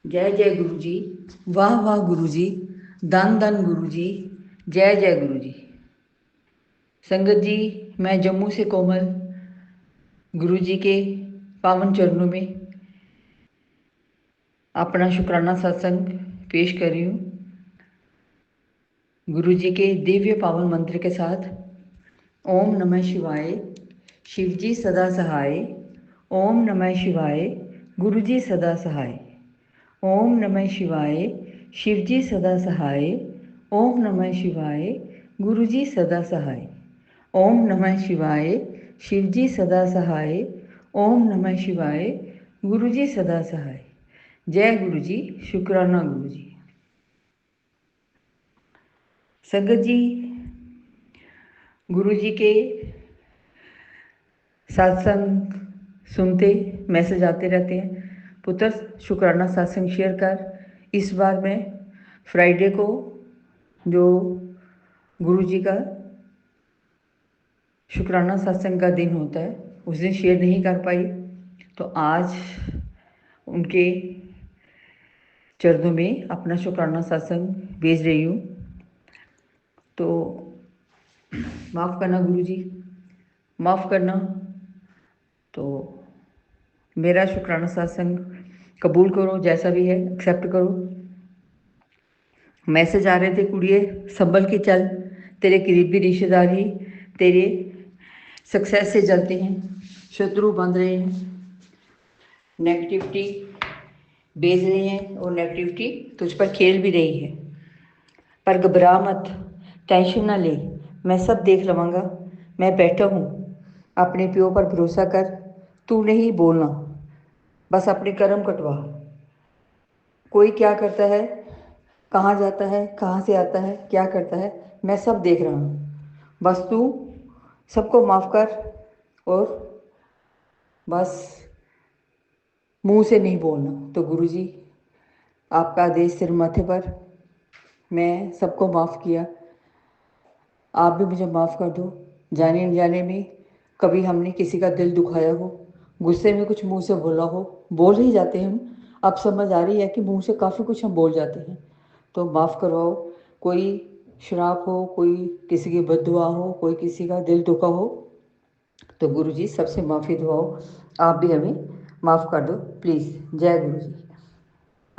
जय जय गुरु जी। वाह वाह गुरु जी। धन धन गुरु जी। जय जय गुरु जी। संगत जी, मैं जम्मू से कोमल गुरु जी के पावन चरणों में अपना शुक्राना सत्संग पेश कर रही हूँ। गुरु जी के दिव्य पावन मंत्र के साथ। ओम नमः शिवाय। शिव जी सदा सहाय। ओम नमः शिवाय। गुरु जी सदा सहाय। ओम नमः शिवाय। शिव जी सदा सहाय। ओम नमः शिवाय। गुरु जी सदा सहाय। ओम नमः शिवाय। शिव जी सदा सहाय। ओम नमः शिवाय। गुरु जी सदा सहाय। जय गुरु जी। शुक्राना गुरु जी। संगत जी, गुरु जी के सत्संग सुनते मैसेज आते रहते हैं, पुत्र शुक्राना सत्संग शेयर कर। इस बार मैं फ्राइडे को जो गुरु जी का शुक्राना सत्संग का दिन होता है उस दिन शेयर नहीं कर पाई, तो आज उनके चरणों में अपना शुक्राना सत्संग भेज रही हूँ। तो माफ़ करना गुरु जी, माफ़ करना। तो मेरा शुक्राना सत्संग कबूल करो, जैसा भी है एक्सेप्ट करो। मैसेज आ रहे थे, कुड़िए संभल के चल, तेरे करीबी रिश्तेदारी तेरे सक्सेस से जलते हैं, शत्रु बन रहे हैं, नेगेटिविटी भेज रहे हैं और नेगेटिविटी तुझ पर खेल भी रही है। पर घबरा मत, टेंशन ना ले, मैं सब देख लवांगा। मैं बैठा हूँ, अपने प्यो पर भरोसा कर। तू नहीं बोलना, बस अपने कर्म कटवा। कोई क्या करता है, कहाँ जाता है, कहाँ से आता है, क्या करता है, मैं सब देख रहा हूँ। बस तू सबको माफ़ कर और बस मुंह से नहीं बोलना। तो गुरु जी, आपका आदेश सिर माथे पर, मैं सबको माफ़ किया, आप भी मुझे माफ़ कर दो। जाने अनजाने में कभी हमने किसी का दिल दुखाया हो, गुस्से में कुछ मुंह से बोला हो, बोल ही जाते हैं हम। अब समझ आ रही है कि मुंह से काफ़ी कुछ हम बोल जाते हैं, तो माफ़ करवाओ। कोई श्राप हो, कोई किसी की बद्दुआ हो, कोई किसी का दिल दुखा हो, तो गुरु जी सबसे माफ़ी दुआओ, आप भी हमें माफ़ कर दो प्लीज़। जय गुरु जी।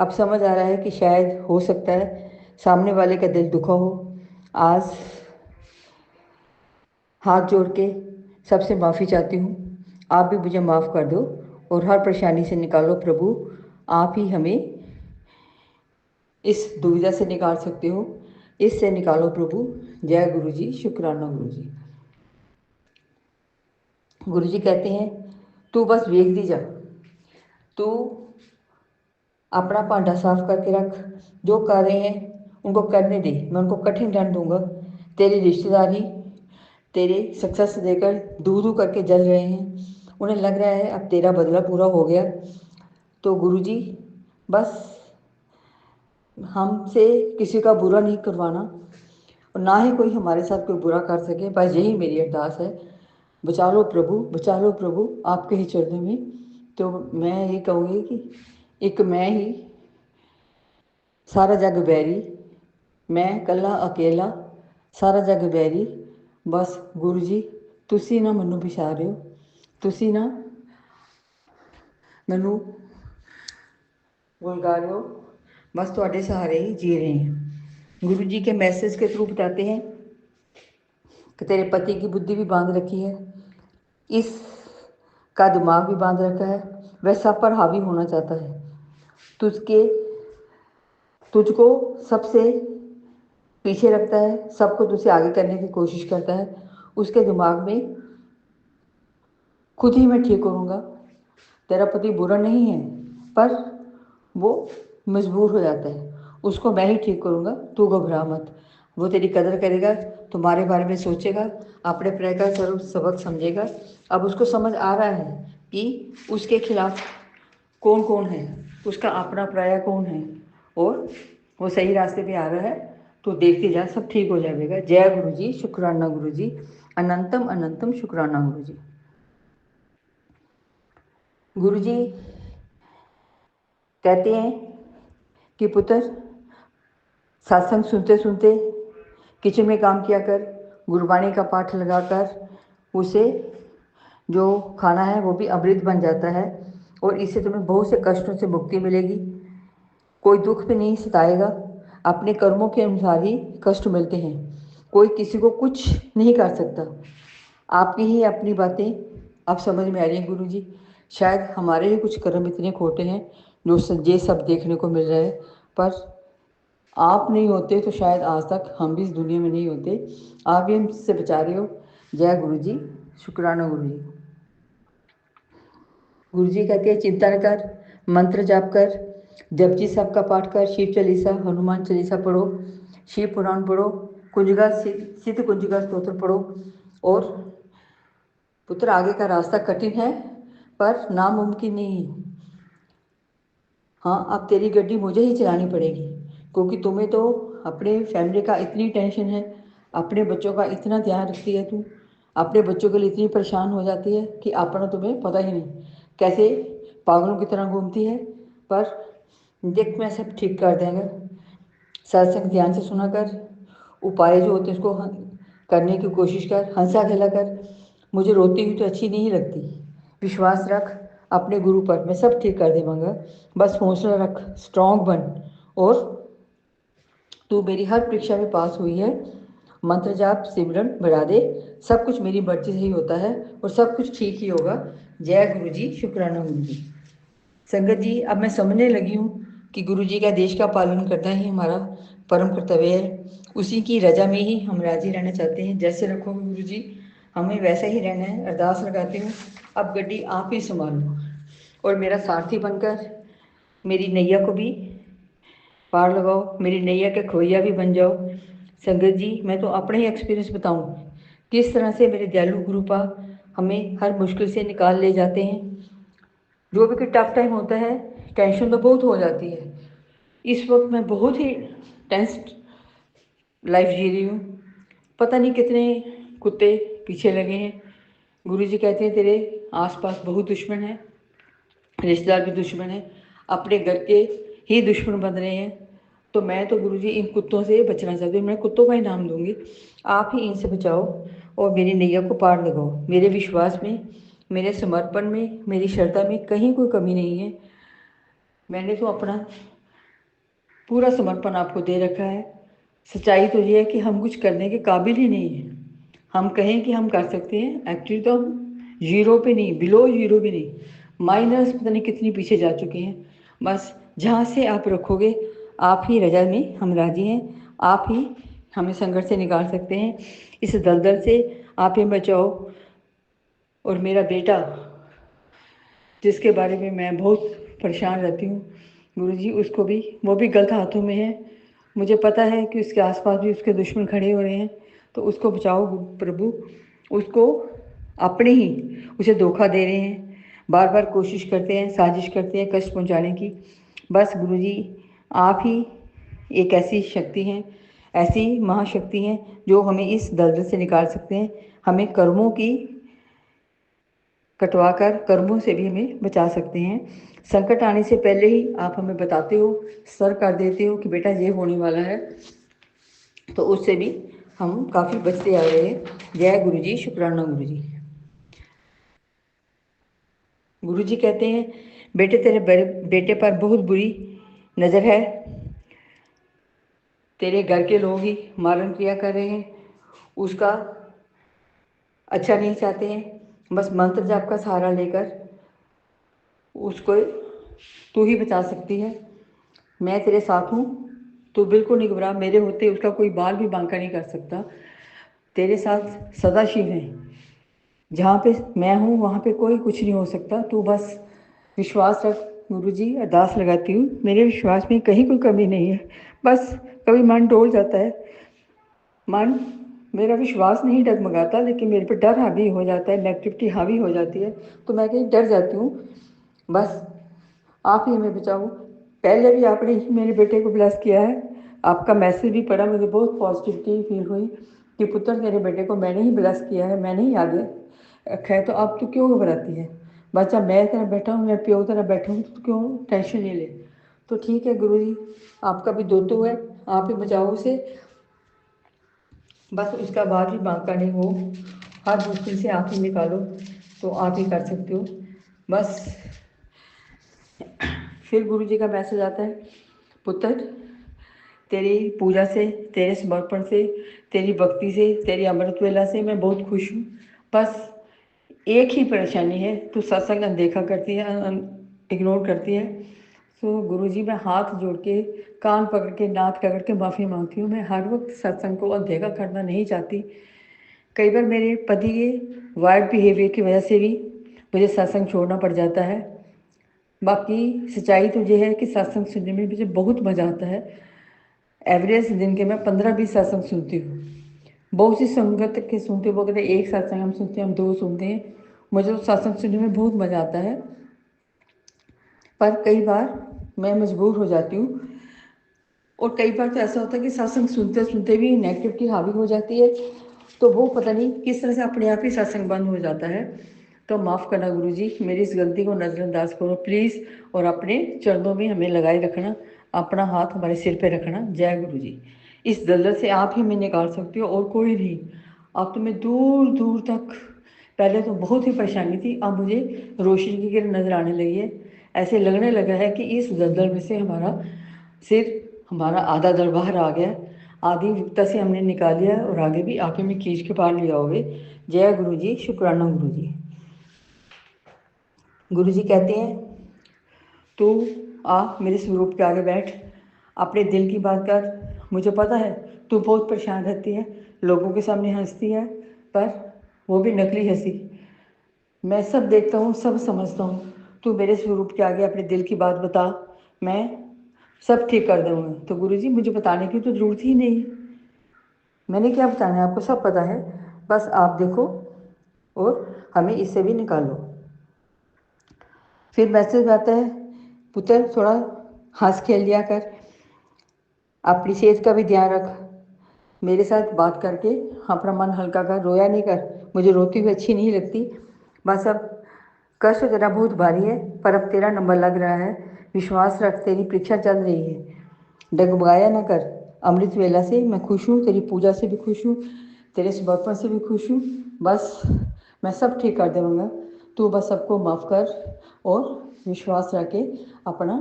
अब समझ आ रहा है कि शायद हो सकता है सामने वाले का दिल दुखा हो। आज हाथ जोड़ के सबसे माफ़ी चाहती हूँ, आप भी मुझे माफ़ कर दो और हर परेशानी से निकालो प्रभु। आप ही हमें इस दुविधा से निकाल सकते हो, इससे निकालो प्रभु। जय गुरु जी। शुक्राना गुरु जी। गुरु जी कहते हैं, तू बस वेख दी जा, तू अपना भांडा साफ करके रख। जो कर रहे हैं उनको करने दे, मैं उनको कठिन दंड दूंगा। तेरी रिश्तेदारी तेरे सक्सेस देकर दू दू करके जल रहे हैं, उन्हें लग रहा है अब तेरा बदला पूरा हो गया। तो गुरु जी, बस हमसे किसी का बुरा नहीं करवाना और ना ही कोई हमारे साथ कोई बुरा कर सके, बस यही मेरी अरदास है। बचा लो प्रभु, बचा लो प्रभु, आपके ही चरणों में। तो मैं ये कहूँगी कि एक मैं ही सारा जग बैरी, मैं कला अकेला सारा जग बैरी। बस गुरु जी, तुसी ना मैनू बचा रहे हो, तुसी ना मैनू भुलगा रहे हो, बस थोड़े सहारे ही जी रहे हैं। गुरु जी के मैसेज के थ्रू बताते हैं कि तेरे पति की बुद्धि भी बांध रखी है, इस का दिमाग भी बांध रखा है, वह सब पर हावी होना चाहता है। तुझके तुझको सबसे पीछे रखता है, सबको तुझसे आगे करने की कोशिश करता है। उसके दिमाग में खुद ही मैं ठीक करूँगा, तेरा पति बुरा नहीं है, पर वो मजबूर हो जाता है, उसको मैं ही ठीक करूँगा, तू घबरा मत। वो तेरी कदर करेगा, तुम्हारे बारे में सोचेगा, अपने प्रे का स्वरूप सबक समझेगा। अब उसको समझ आ रहा है कि उसके खिलाफ कौन कौन है, उसका अपना पराया कौन है, और वो सही रास्ते पे आ रहा है। तो देखते जा, सब ठीक हो जाएगा। जय गुरु जी। शुक्राना गुरु जी। अनंतम अनंतम शुक्राना गुरु जी। गुरु जी कहते हैं कि पुत्र सत्संग सुनते सुनते किचन में काम किया कर, गुरबाणी का पाठ लगाकर उसे जो खाना है वो भी अमृत बन जाता है और इससे तुम्हें बहुत से कष्टों से मुक्ति मिलेगी। कोई दुख भी नहीं सताएगा। अपने कर्मों के अनुसार ही कष्ट मिलते हैं, कोई किसी को कुछ नहीं कर सकता। आपकी ही अपनी बातें अब समझ में आ रही हैं गुरु जी। शायद हमारे ही कुछ कर्म इतने खोटे हैं जो ये सब देखने को मिल रहा है, पर आप नहीं होते तो शायद आज तक हम भी इस दुनिया में नहीं होते। आप भी हमसे बचा रहे हो। जय गुरु जी, शुक्राना गुरु जी। गुरु जी कहते हैं चिंतन कर, मंत्र जाप कर, जपजी साहब का पाठ कर, शिव चालीसा हनुमान चालीसा पढ़ो, शिव पुराण पढ़ो, कुंजगा सिद्ध कुंजगा स्तोत्र पढ़ो। और पुत्र आगे का रास्ता कठिन है पर नामुमकिन नहीं है। हाँ, अब तेरी गड्डी मुझे ही चलानी पड़ेगी क्योंकि तुम्हें तो अपने फैमिली का इतनी टेंशन है, अपने बच्चों का इतना ध्यान रखती है तू, अपने बच्चों के लिए इतनी परेशान हो जाती है कि अपना तुम्हें पता ही नहीं कैसे पागलों की तरह घूमती है। पर देख मैं सब ठीक कर देंगे। सत्संग ध्यान से सुना कर, उपाय जो होते हैं उसको करने की कोशिश कर, हंसा खेला कर। मुझे रोती हुई तो अच्छी नहीं लगती। विश्वास रख अपने गुरु पर, मैं सब ठीक कर देवांगा। बस हौसला रख, स्ट्रांग बन। और तू मेरी हर परीक्षा में पास हुई है। मंत्र जाप सिमरन बढ़ा दे, सब कुछ मेरी मर्जी से ही होता है और सब कुछ ठीक ही होगा। जय गुरु जी, शुक्राना गुरु जी। संगत जी, अब मैं समझने लगी हूँ कि गुरु जी का देश का पालन करना ही हमारा परम कर्तव्य है। उसी की रजा में ही हम राजी रहना चाहते हैं। जैसे रखोगे गुरु जी हमें वैसा ही रहना है। अरदास लगाती हूँ, अब गड्डी आप ही संभालो और मेरा सारथी बनकर मेरी नैया को भी पार लगाओ, मेरी नैया के खोइया भी बन जाओ। संगत जी, मैं तो अपने ही एक्सपीरियंस बताऊं किस तरह से मेरे दयालु गुरुपा हमें हर मुश्किल से निकाल ले जाते हैं। जो भी कोई टफ टाइम होता है टेंशन तो बहुत हो जाती है। इस वक्त मैं बहुत ही टेंस लाइफ जी रही हूँ। पता नहीं कितने कुत्ते पीछे लगे हैं। गुरु जी कहते हैं तेरे आसपास बहुत दुश्मन हैं, रिश्तेदार भी दुश्मन हैं, अपने घर के ही दुश्मन बन रहे हैं। तो मैं तो गुरु जी इन कुत्तों से बचना चाहती हूँ। मैं कुत्तों का ही नाम दूंगी, आप ही इनसे बचाओ और मेरी नैया को पार लगाओ। मेरे विश्वास में, मेरे समर्पण में, मेरी श्रद्धा में कहीं कोई कमी नहीं है। मैंने तो अपना पूरा समर्पण आपको दे रखा है। सच्चाई तो ये है कि हम कुछ करने के काबिल ही नहीं है। हम कहें कि हम कर सकते हैं, एक्चुअली तो हम जीरो पे नहीं, बिलो जीरो भी नहीं, माइनस पता नहीं कितनी पीछे जा चुके हैं। बस जहाँ से आप रखोगे, आप ही रजा में हम राजी हैं। आप ही हमें संकट से निकाल सकते हैं, इस दलदल से आप ही बचाओ। और मेरा बेटा जिसके बारे में मैं बहुत परेशान रहती हूँ गुरुजी, उसको भी, वो भी गलत हाथों में है। मुझे पता है कि उसके आसपास भी उसके दुश्मन खड़े हो रहे हैं, तो उसको बचाओ प्रभु। उसको अपने ही उसे धोखा दे रहे हैं, बार बार कोशिश करते हैं, साजिश करते हैं कष्ट पहुँचाने की। बस गुरुजी आप ही एक ऐसी शक्ति हैं, ऐसी महाशक्ति हैं जो हमें इस दलदल से निकाल सकते हैं। हमें कर्मों की कटवाकर कर्मों से भी हमें बचा सकते हैं। संकट आने से पहले ही आप हमें बताते हो, सर कर देते हो कि बेटा ये होने वाला है, तो उससे भी हम काफ़ी बचते आ रहे हैं। जय गुरु जी, शुक्राना गुरु जी। गुरु जी कहते हैं बेटे तेरे बेटे पर बहुत बुरी नज़र है, तेरे घर के लोग ही मारण क्रिया कर रहे हैं, उसका अच्छा नहीं चाहते हैं। बस मंत्र जाप का सहारा लेकर उसको तू ही बचा सकती है। मैं तेरे साथ हूँ, तू बिल्कुल नहीं घबरा। मेरे होते उसका कोई बाल भी बांका नहीं कर सकता। तेरे साथ सदाशिव है, जहाँ पे मैं हूँ वहाँ पे कोई कुछ नहीं हो सकता। तू बस विश्वास रख। गुरु जी अरदास लगाती हूँ, मेरे विश्वास में कहीं कोई कमी नहीं है। बस कभी मन डोल जाता है, मन मेरा विश्वास नहीं डगमगाता, लेकिन मेरे पे डर हावी हो जाता है, नेगेटिविटी हावी हो जाती है, तो मैं कहीं डर जाती हूँ। बस आप ही हमें बचाओ। पहले भी आपने ही मेरे बेटे को ब्लेस किया है, आपका मैसेज भी पढ़ा, मुझे बहुत पॉजिटिविटी फील हुई कि पुत्र तेरे बेटे को मैंने ही ब्लेस किया है, मैंने ही आगे रखा है, तो अब तू क्यों घबराती है। बच्चा मैं तेरा बैठा हूँ, मैं प्यो तेरा बैठा हूँ, तो क्यों टेंशन नहीं ले। तो ठीक है गुरु जी, आपका भी दोतो है, आप ही बचाओ उसे, बस उसका बाद भी बांका नहीं हो, हर मुश्किल से आप ही निकालो, तो आप ही कर सकते हो बस। फिर गुरु जी का मैसेज आता है, पुत्र तेरी पूजा से, तेरे समर्पण से, तेरी भक्ति से, तेरी अमृत वेला से मैं बहुत खुश हूँ। बस एक ही परेशानी है, तू सत्संग अनदेखा करती है, इग्नोर करती है। तो गुरु जी मैं हाथ जोड़ के, कान पकड़ के, नाक पकड़ के माफ़ी मांगती हूँ। मैं हर वक्त सत्संग को अनदेखा करना नहीं चाहती। कई बार मेरे पति के वाइड बिहेवियर की वजह से भी मुझे सत्संग छोड़ना पड़ जाता है। बाकी सच्चाई तो ये है कि सत्संग सुनने में मुझे बहुत मज़ा आता है। एवरेज दिन के मैं 15-20 सत्संग सुनती हूँ। बहुत सी संगत के सुनते वो कहते एक सत्संग हम सुनते हैं, हम 2 सुनते हैं। मुझे तो सत्संग सुनने में बहुत मज़ा आता है, पर कई बार मैं मजबूर हो जाती हूँ। और कई बार तो ऐसा होता है कि सत्संग सुनते सुनते भी नेगेटिविटी हावी हो जाती है, तो वो पता नहीं किस तरह से अपने आप ही सत्संग बंद हो जाता है। तो माफ़ करना गुरु जी, मेरी इस गलती को नज़रअंदाज करो प्लीज़, और अपने चरणों में हमें लगाए रखना, अपना हाथ हमारे सिर पे रखना। जय गुरु जी। इस दलदल से आप ही मैं निकाल सकती हो और कोई नहीं। अब तो मैं दूर दूर तक, पहले तो बहुत ही परेशानी थी, अब मुझे रोशनी की किरण नज़र आने लगी है। ऐसे लगने लगा है कि इस दलदल में से हमारा सिर, हमारा आधा दर बाहर आ गया, आधी विपता से हमने निकाल लिया, और आगे भी आप ही में खींच के पार ले आओगे। जय गुरु जी, शुक्राना गुरु जी। गुरु जी कहते हैं, तू आ मेरे स्वरूप के आगे बैठ, अपने दिल की बात कर। मुझे पता है तू बहुत परेशान रहती है, लोगों के सामने हंसती है, पर वो भी नकली हंसी। मैं सब देखता हूँ, सब समझता हूँ। तू मेरे स्वरूप के आगे अपने दिल की बात बता, मैं सब ठीक कर दूँगा। तो गुरु जी मुझे बताने की तो ज़रूरत ही नहीं, मैंने क्या बताना है, आपको सब पता है। बस आप देखो और हमें इससे भी निकालो। फिर मैसेज आता है, पुत्र थोड़ा हंस खेल लिया कर, अपनी सेहत का भी ध्यान रख, मेरे साथ बात करके अपना मन हल्का कर, रोया नहीं कर, मुझे रोती हुई अच्छी नहीं लगती। बस अब कष्ट तेरा बहुत भारी है, पर अब तेरा नंबर लग रहा है, विश्वास रख, तेरी परीक्षा चल रही है, डगमगाया ना कर। अमृत वेला से मैं खुश हूँ, तेरी पूजा से भी खुश हूँ, तेरे समर्पण से भी खुश हूँ। बस मैं सब ठीक कर दूँगा, तू बस सबको माफ़ कर और विश्वास रख के अपना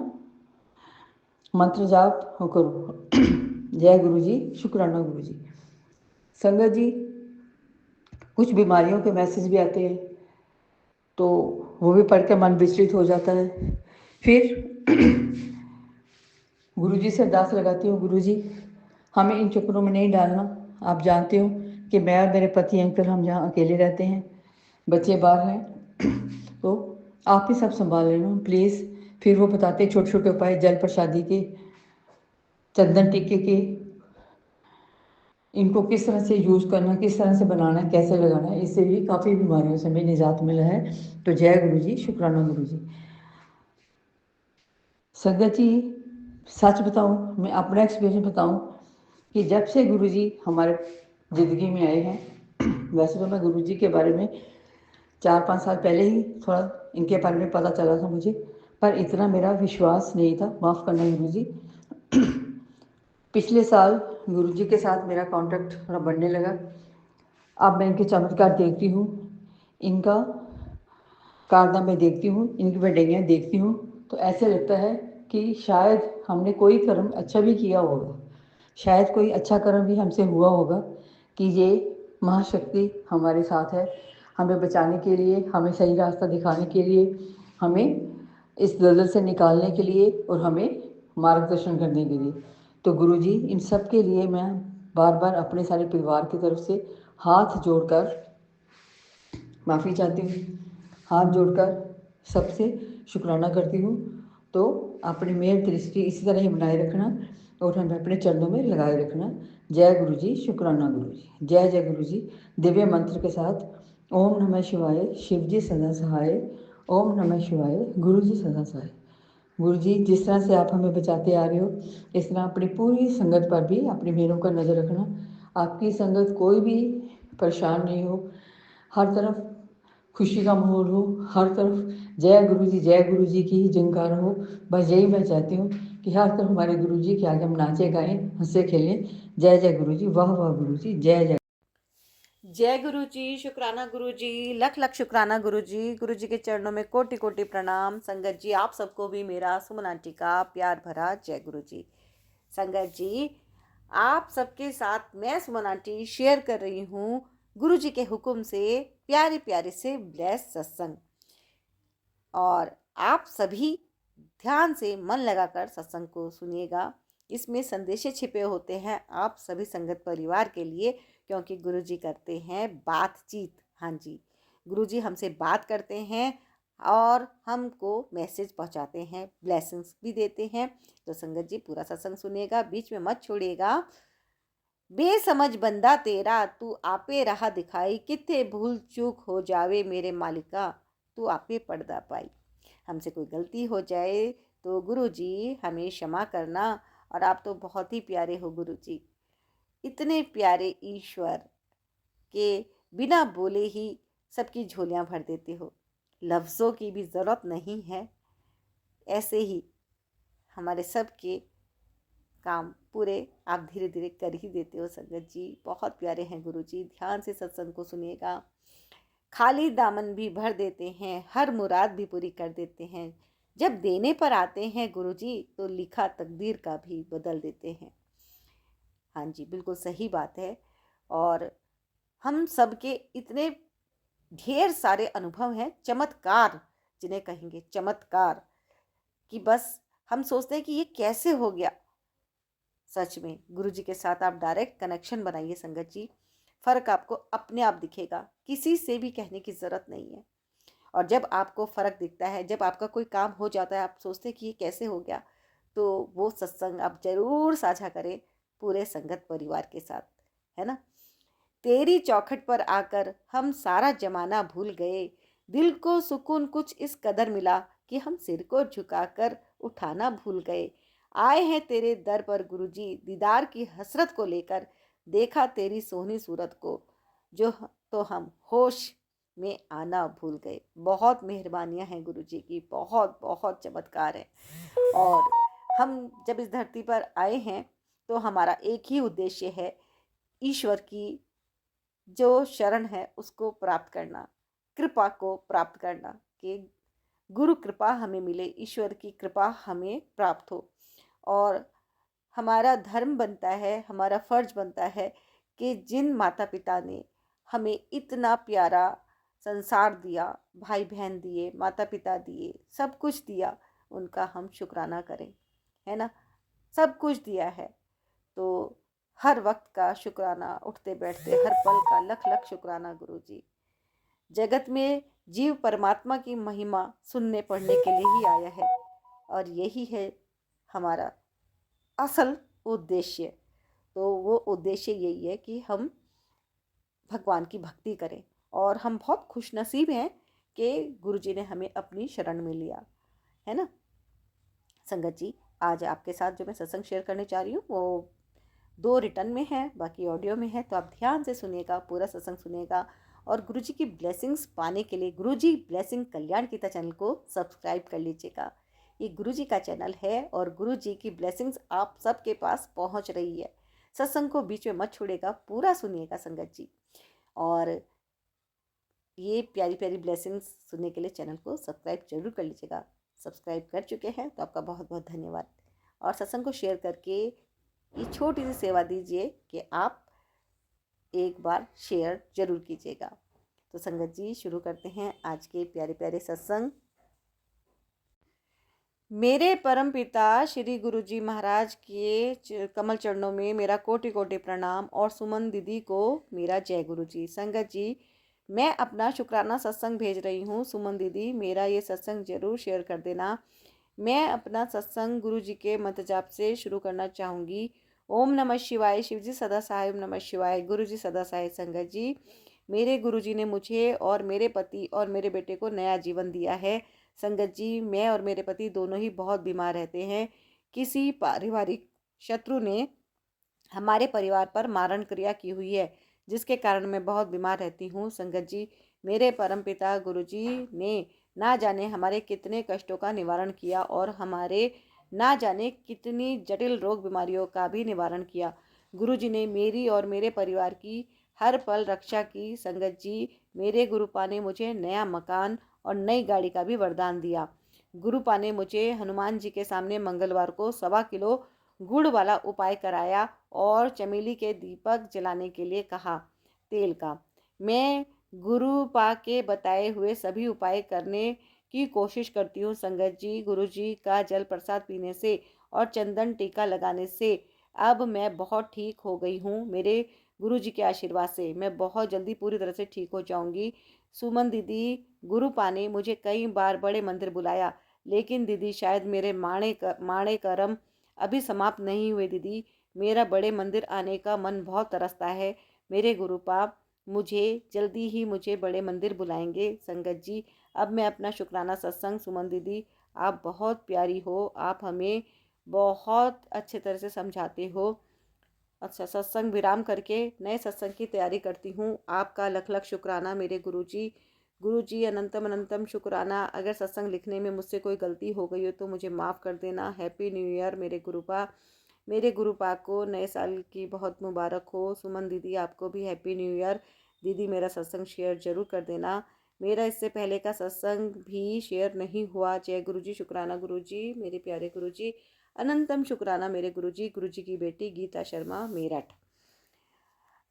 मंत्र जाप करो। जय गुरु जी, शुक्राना गुरु जी। संगत जी, कुछ बीमारियों के मैसेज भी आते हैं, तो वो भी पढ़ के मन विचलित हो जाता है। फिर गुरु जी से अरदास लगाती हूँ, गुरु जी हमें इन चक्करों में नहीं डालना। आप जानते हो कि मैं और मेरे पति अंकल हम जहाँ अकेले रहते हैं, बच्चे बाहर हैं, तो आप ही सब संभाल लेना प्लीज़। फिर वो बताते छोटे छोटे उपाय, जल प्रसादी के, चंदन टिक्के के, इनको किस तरह से यूज़ करना, किस तरह से बनाना, कैसे लगाना है, इससे भी काफ़ी बीमारियों से हमें निजात मिला है। तो जय गुरु जी, शुक्राना गुरु जी। संगत जी सच बताऊं, मैं अपना एक्सपीरियंस बताऊं कि जब से गुरु जी हमारे ज़िंदगी में आए हैं, वैसे तो मैं गुरु जी के बारे में 4-5 साल पहले ही थोड़ा इनके बारे में पता चला था मुझे, पर इतना मेरा विश्वास नहीं था। माफ़ करना गुरु जी। पिछले साल गुरु जी के साथ मेरा कॉन्टैक्ट थोड़ा बढ़ने लगा। अब मैं इनके चमत्कार देखती हूँ, इनका कारनामे देखती हूँ, इनकी बढ़ाइयाँ देखती हूँ, तो ऐसे लगता है कि शायद हमने कोई कर्म अच्छा भी किया होगा, शायद कोई अच्छा कर्म भी हमसे हुआ होगा कि ये महाशक्ति हमारे साथ है, हमें बचाने के लिए, हमें सही रास्ता दिखाने के लिए, हमें इस दलदल से निकालने के लिए और हमें मार्गदर्शन करने के लिए। तो गुरु जी इन सब के लिए मैं बार बार अपने सारे परिवार की तरफ से हाथ जोड़कर माफ़ी चाहती हूँ, हाथ जोड़कर सबसे शुक्राना करती हूँ। तो अपनी मेहर दृष्टि इसी तरह ही बनाए रखना और हमें अपने चरणों में लगाए रखना। जय गुरु जी, शुक्राना गुरु जी। जय जय गुरु जी। दिव्य मंत्र के साथ ओम नमः शिवाय, शिव जी सदा सहाय, ओम नमः शिवाय, गुरु जी सदा सहाय। गुरु जी जिस तरह से आप हमें बचाते आ रहे हो, इस तरह अपनी पूरी संगत पर भी अपनी मेहरों का नज़र रखना। आपकी संगत कोई भी परेशान नहीं हो, हर तरफ खुशी का माहौल हो, हर तरफ जय गुरु जी की ही जयकार हो। बस यही मैं चाहती हूँ कि हर तरफ हमारे गुरु जी के आगे हम नाचे गाएं, हंसे खेलें। जय जय गुरु जी, वाह वाह गुरु जी, जय जय। जय गुरु जी, शुक्राना गुरु जी, लख लख शुक्राना गुरु जी। गुरु जी के चरणों में कोटि कोटि प्रणाम। संगत जी, आप सबको भी मेरा सुमन आंटी का प्यार भरा जय गुरु जी। संगत जी, आप सबके साथ मैं सुमन आंटी शेयर कर रही हूँ गुरु जी के हुक्म से प्यारे प्यारे से ब्लेस सत्संग। और आप सभी ध्यान से मन लगाकर सत्संग को सुनिएगा। इसमें संदेशे छिपे होते हैं आप सभी संगत परिवार के लिए, क्योंकि गुरुजी करते हैं बातचीत। हाँ जी, गुरुजी हमसे बात करते हैं और हमको मैसेज पहुंचाते हैं, ब्लेसिंग्स भी देते हैं। तो संगत जी पूरा सत्संग सुनिएगा, बीच में मत छोड़िएगा। बेसमझ बंदा तेरा, तू आपे राह दिखाई, किथे भूल चूक हो जावे मेरे मालिका, तू आपे पर्दा पाई। हमसे कोई गलती हो जाए तो गुरु जी हमें क्षमा करना। और आप तो बहुत ही प्यारे हो गुरु जी, इतने प्यारे ईश्वर के बिना बोले ही सबकी झोलियां भर देते हो, लफ्ज़ों की भी ज़रूरत नहीं है। ऐसे ही हमारे सबके काम पूरे आप धीरे धीरे कर ही देते हो। संगत जी बहुत प्यारे हैं गुरु जी, ध्यान से सत्संग को सुनिएगा। खाली दामन भी भर देते हैं, हर मुराद भी पूरी कर देते हैं। जब देने पर आते हैं गुरु जी तो लिखा तकदीर का भी बदल देते हैं। हाँ जी, बिल्कुल सही बात है। और हम सबके इतने ढेर सारे अनुभव हैं, चमत्कार जिन्हें कहेंगे, चमत्कार, कि बस हम सोचते हैं कि ये कैसे हो गया। सच में गुरु जी के साथ आप डायरेक्ट कनेक्शन बनाइए संगत जी, फ़र्क आपको अपने आप दिखेगा, किसी से भी कहने की ज़रूरत नहीं है। और जब आपको फ़र्क दिखता है, जब आपका कोई काम हो जाता है, आप सोचते हैं कि ये कैसे हो गया, तो वो सत्संग आप ज़रूर साझा करें पूरे संगत परिवार के साथ, है ना। तेरी चौखट पर आकर हम सारा जमाना भूल गए, दिल को सुकून कुछ इस कदर मिला कि हम सिर को झुकाकर उठाना भूल गए। आए हैं तेरे दर पर गुरुजी, दीदार की हसरत को लेकर, देखा तेरी सोहनी सूरत को, जो तो हम होश में आना भूल गए। बहुत मेहरबानियां हैं गुरु जी की, बहुत बहुत चमत्कार है। और हम जब इस धरती पर आए हैं तो हमारा एक ही उद्देश्य है, ईश्वर की जो शरण है उसको प्राप्त करना, कृपा को प्राप्त करना, कि गुरु कृपा हमें मिले, ईश्वर की कृपा हमें प्राप्त हो। और हमारा धर्म बनता है, हमारा फर्ज बनता है कि जिन माता पिता ने हमें इतना प्यारा संसार दिया, भाई बहन दिए, माता पिता दिए, सब कुछ दिया, उनका हम शुक्राना करें, है ना। सब कुछ दिया है तो हर वक्त का शुक्राना, उठते बैठते हर पल का लख लख शुक्राना गुरु जी। जगत में जीव परमात्मा की महिमा सुनने पढ़ने के लिए ही आया है, और यही है हमारा असल उद्देश्य। तो वो उद्देश्य यही है कि हम भगवान की भक्ति करें। और हम बहुत खुशनसीब हैं कि गुरु जी ने हमें अपनी शरण में लिया, है ना। संगत जी, आज आपके साथ जो मैं सत्संग शेयर करने जा रही हूँ वो 2 रिटर्न में है, बाकी ऑडियो में है। तो आप ध्यान से सुनिएगा, पूरा सत्संग सुनिएगा। और गुरुजी की ब्लेसिंग्स पाने के लिए गुरुजी ब्लेसिंग कल्याण गीता चैनल को सब्सक्राइब कर लीजिएगा। ये गुरुजी का चैनल है और गुरुजी की ब्लेसिंग्स आप सबके पास पहुंच रही है। सत्संग को बीच में मत छोड़ेगा, पूरा सुनिएगा संगत जी। और ये प्यारी प्यारी ब्लेसिंग्स सुनने के लिए चैनल को सब्सक्राइब जरूर कर लीजिएगा। सब्सक्राइब कर चुके हैं तो आपका बहुत बहुत धन्यवाद। और सत्संग को शेयर करके ये छोटी सी सेवा दीजिए कि आप एक बार शेयर जरूर कीजिएगा। तो संगत जी शुरू करते हैं आज के प्यारे प्यारे सत्संग। मेरे परम पिता श्री गुरु जी महाराज के कमल चरणों में मेरा कोटि कोटि प्रणाम, और सुमन दीदी को मेरा जय गुरु जी। संगत जी, मैं अपना शुक्राना सत्संग भेज रही हूँ। सुमन दीदी मेरा ये सत्संग जरूर शेयर कर देना। मैं अपना सत्संग गुरु जी के मंत्र जाप से शुरू करना चाहूँगी। ओम नमः शिवाय, शिव जी सदा सहाय, ओम नमः शिवाय, गुरु जी सदा सहाय। संगत जी, मेरे गुरु जी ने मुझे और मेरे पति और मेरे बेटे को नया जीवन दिया है। संगत जी, मैं और मेरे पति दोनों ही बहुत बीमार रहते हैं। किसी पारिवारिक शत्रु ने हमारे परिवार पर मारण क्रिया की हुई है, जिसके कारण मैं बहुत बीमार रहती हूँ। संगत जी, मेरे परमपिता गुरुजी ने ना जाने हमारे कितने कष्टों का निवारण किया और हमारे ना जाने कितनी जटिल रोग बीमारियों का भी निवारण किया। गुरुजी ने मेरी और मेरे परिवार की हर पल रक्षा की। संगत जी, मेरे गुरुपा ने मुझे नया मकान और नई गाड़ी का भी वरदान दिया। गुरुपा ने मुझे हनुमान जी के सामने मंगलवार को 1.25 किलो गुड़ वाला उपाय कराया और चमेली के दीपक जलाने के लिए कहा, तेल का। मैं गुरुपा के बताए हुए सभी उपाय करने की कोशिश करती हूँ संगत जी। गुरु जी का जल प्रसाद पीने से और चंदन टीका लगाने से अब मैं बहुत ठीक हो गई हूँ। मेरे गुरु जी के आशीर्वाद से मैं बहुत जल्दी पूरी तरह से ठीक हो जाऊंगी। सुमन दीदी, गुरुपा ने मुझे कई बार बड़े मंदिर बुलाया, लेकिन दीदी शायद मेरे माणे कर्म अभी समाप्त नहीं हुए। दीदी, मेरा बड़े मंदिर आने का मन बहुत तरसता है। मेरे गुरुपा मुझे जल्दी ही मुझे बड़े मंदिर बुलाएंगे संगत जी। अब मैं अपना शुक्राना सत्संग। सुमन दीदी, आप बहुत प्यारी हो, आप हमें बहुत अच्छे तरह से समझाते हो। अच्छा, सत्संग विराम करके नए सत्संग की तैयारी करती हूँ। आपका लख लख शुक्राना मेरे गुरुजी। गुरुजी, अनंतम अनंतम शुक्राना। अगर सत्संग लिखने में मुझसे कोई गलती हो गई हो तो मुझे माफ़ कर देना। हैप्पी न्यू ईयर मेरे गुरुपा। मेरे गुरुपा को नए साल की बहुत मुबारक हो। सुमन दीदी, आपको भी हैप्पी न्यू ईयर। दीदी, मेरा सत्संग शेयर जरूर कर देना। मेरा इससे पहले का सत्संग भी शेयर नहीं हुआ। जय गुरुजी, शुक्राना गुरुजी, मेरे प्यारे गुरुजी। अनंतम शुक्राना मेरे गुरुजी। गुरुजी की बेटी गीता शर्मा, मेरठ।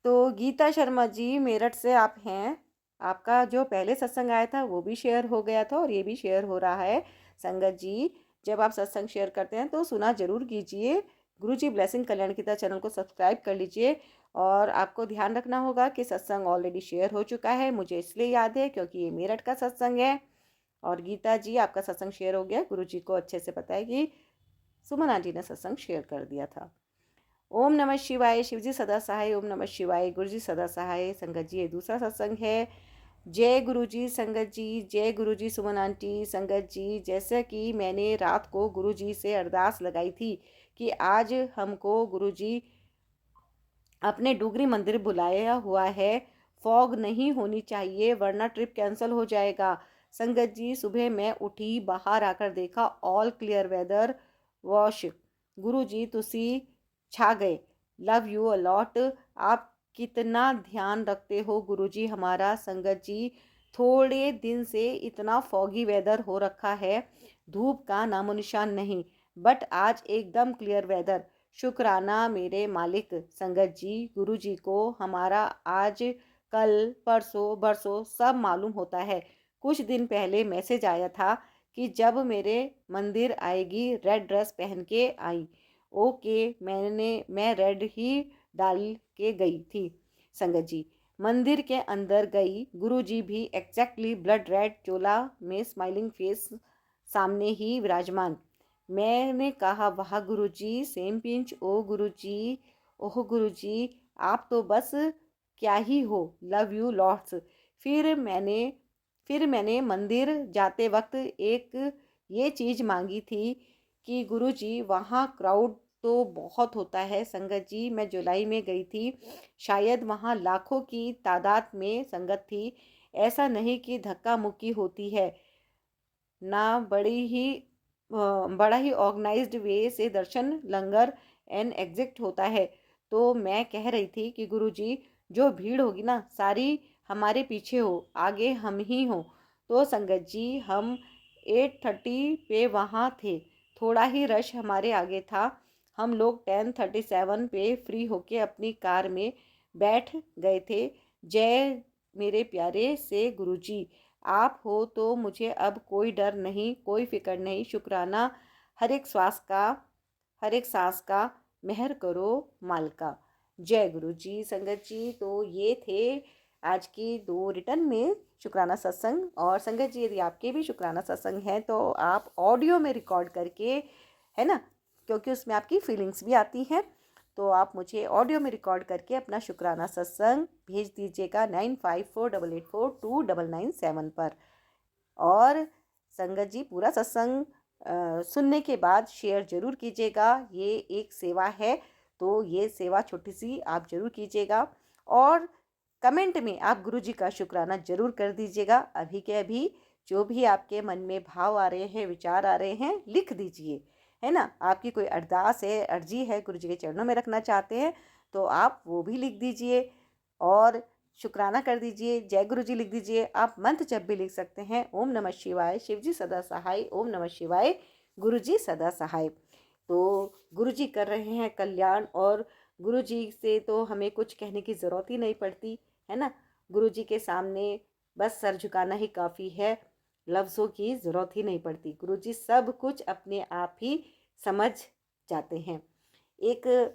तो गीता शर्मा जी, मेरठ से आप हैं। आपका जो पहले सत्संग आया था वो भी शेयर हो गया था और ये भी शेयर हो रहा है। संगत जी, जब आप सत्संग शेयर करते हैं तो सुना जरूर कीजिए। गुरुजी ब्लेसिंग कल्याण गीता चैनल को सब्सक्राइब कर लीजिए। और आपको ध्यान रखना होगा कि सत्संग ऑलरेडी शेयर हो चुका है। मुझे इसलिए याद है क्योंकि ये मेरठ का सत्संग है। और गीता जी, आपका सत्संग शेयर हो गया। गुरुजी को अच्छे से पता है कि सुमन आंटी ने सत्संग शेयर कर दिया था। ओम नमः शिवाय। शिवजी सदा सहाय। ओम नमः शिवाय। गुरुजी सदा सहाय। संगत जी, ये दूसरा सत्संग है। जय गुरुजी संगत जी। जय गुरुजी सुमन आंटी। संगत जी, जैसे कि मैंने रात को गुरुजी से अरदास लगाई थी कि आज हमको गुरुजी अपने डुगरी मंदिर बुलाया हुआ है। फॉग नहीं होनी चाहिए वरना ट्रिप कैंसिल हो जाएगा। संगत जी, सुबह मैं उठी, बाहर आकर देखा ऑल क्लियर वेदर वॉश। गुरु जी तुसी छा गए। Love you a lot. आप कितना ध्यान रखते हो गुरु जी हमारा। संगत जी, थोड़े दिन से इतना फॉगी वेदर हो रखा है, धूप का नामो निशान नहीं, बट आज एकदम क्लियर वेदर। शुक्राना मेरे मालिक। संगत जी, गुरु जी को हमारा आज कल परसों बरसों सब मालूम होता है। कुछ दिन पहले मैसेज आया था कि जब मेरे मंदिर आएगी रेड ड्रेस पहन के आई। ओके, मैं रेड ही डाल के गई थी। संगत जी, मंदिर के अंदर गई। गुरु जी भी एग्जैक्टली ब्लड रेड चोला में स्माइलिंग फेस सामने ही विराजमान। मैंने कहा, वाह गुरुजी, सेम पिंच। ओ गुरुजी, ओह गुरुजी, आप तो बस क्या ही हो। Love you lots. फिर मैंने मंदिर जाते वक्त एक ये चीज़ मांगी थी कि गुरुजी वहाँ क्राउड तो बहुत होता है। संगत जी, मैं जुलाई में गई थी, शायद वहाँ लाखों की तादाद में संगत थी। ऐसा नहीं कि धक्का मुक्की होती है ना, बड़ा ही ऑर्गेनाइज्ड वे से दर्शन, लंगर एंड एग्जिट होता है। तो मैं कह रही थी कि गुरुजी, जो भीड़ होगी ना सारी हमारे पीछे हो, आगे हम ही हो। तो संगत जी, हम 8:30 पे वहाँ थे, थोड़ा ही रश हमारे आगे था। हम लोग 10:37 पे फ्री होके अपनी कार में बैठ गए थे। जय मेरे प्यारे से गुरुजी, आप हो तो मुझे अब कोई डर नहीं, कोई फिक्र नहीं। शुक्राना हर एक श्वास का, हर एक सांस का, मेहर करो मालका। जय गुरु जी। संगत जी, तो ये थे आज की 2 रिटर्न में शुक्राना सत्संग। और संगत जी, यदि आपके भी शुक्राना सत्संग हैं तो आप ऑडियो में रिकॉर्ड करके, है ना, क्योंकि उसमें आपकी फीलिंग्स भी आती हैं, तो आप मुझे ऑडियो में रिकॉर्ड करके अपना शुक्राना सत्संग भेज दीजिएगा 9548829997 पर। और संगत जी, पूरा सत्संग सुनने के बाद शेयर जरूर कीजिएगा। ये एक सेवा है, तो ये सेवा छोटी सी आप जरूर कीजिएगा। और कमेंट में आप गुरु जी का शुक्राना जरूर कर दीजिएगा। अभी के अभी जो भी आपके मन में भाव आ रहे हैं, विचार आ रहे हैं, लिख दीजिए, है ना। आपकी कोई अरदास है, अर्जी है, गुरु जी के चरणों में रखना चाहते हैं तो आप वो भी लिख दीजिए और शुक्राना कर दीजिए, जय गुरु जी लिख दीजिए। आप मंत्र जप भी लिख सकते हैं, ओम नमः शिवाय, शिव जी सदा सहाय, ओम नमः शिवाय, गुरु जी सदा सहाय। तो गुरु जी कर रहे हैं कल्याण, और गुरु जी से तो हमें कुछ कहने की ज़रूरत ही नहीं पड़ती, है ना। गुरु जी के सामने बस सर झुकाना ही काफ़ी है, लफ्ज़ों की ज़रूरत ही नहीं पड़ती। गुरु जी सब कुछ अपने आप ही समझ जाते हैं। एक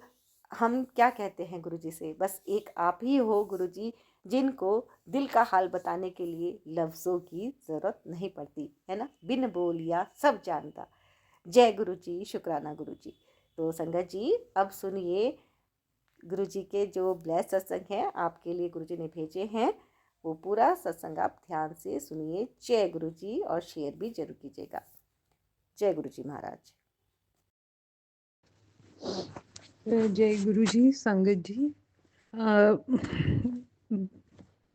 हम क्या कहते हैं गुरु जी से, बस एक आप ही हो गुरु जी, जिनको दिल का हाल बताने के लिए लफ्ज़ों की ज़रूरत नहीं पड़ती, है ना। बिन बोलिया सब जानता। जय गुरु जी, शुक्राना गुरु जी। तो संगत जी अब सुनिए गुरु जी के जो ब्लेस सत्संग हैं आपके लिए गुरु जी ने भेजे हैं, वो पूरा सत्संग आप ध्यान से सुनिए। जय गुरु जी, और शेयर भी जरूर कीजिएगा। जय गुरु जी महाराज। जय गुरु जी, संगत जी।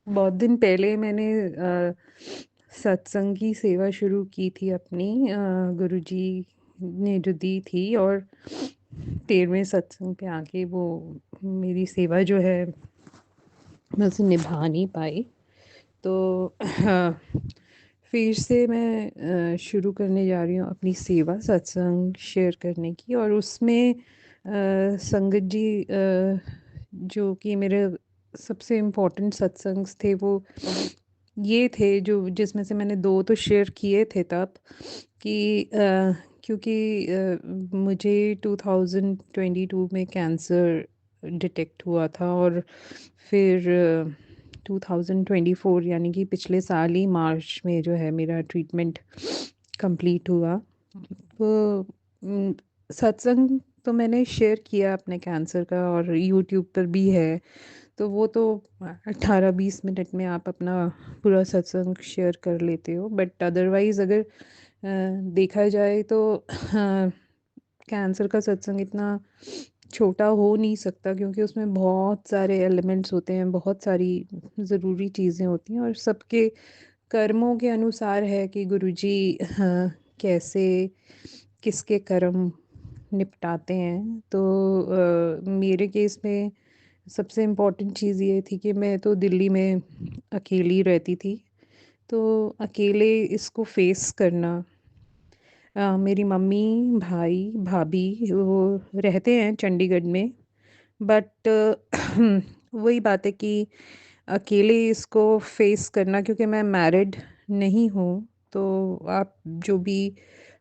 बहुत दिन पहले मैंने सत्संग की सेवा शुरू की थी अपनी, गुरु जी ने जो दी थी, और 13वें सत्संग पे आके वो मेरी सेवा जो है मैं उसे निभा नहीं पाई। तो फिर से मैं शुरू करने जा रही हूँ अपनी सेवा सत्संग शेयर करने की, और उसमें संगत जी जो कि मेरे सबसे इम्पोर्टेंट सत्संग थे वो ये थे, जो जिसमें से मैंने 2 तो शेयर किए थे तब, कि क्योंकि मुझे 2022 में कैंसर डिटेक्ट हुआ था, और फिर 2024 यानी कि पिछले साल ही मार्च में जो है मेरा ट्रीटमेंट कंप्लीट हुआ। तो सत्संग तो मैंने शेयर किया अपने कैंसर का, और यूट्यूब पर भी है, तो वो तो 18-20 मिनट में आप अपना पूरा सत्संग शेयर कर लेते हो। बट अदरवाइज़ अगर देखा जाए तो कैंसर का सत्संग इतना छोटा हो नहीं सकता, क्योंकि उसमें बहुत सारे एलिमेंट्स होते हैं, बहुत सारी ज़रूरी चीज़ें होती हैं, और सबके कर्मों के अनुसार है कि गुरुजी कैसे किसके कर्म निपटाते हैं। तो मेरे केस में सबसे इम्पोर्टेंट चीज़ ये थी कि मैं तो दिल्ली में अकेली रहती थी, तो अकेले इसको फेस करना, मेरी मम्मी, भाई, भाभी वो रहते हैं चंडीगढ़ में, बट वही बात है कि अकेले इसको फेस करना, क्योंकि मैं मैरिड नहीं हूँ, तो आप जो भी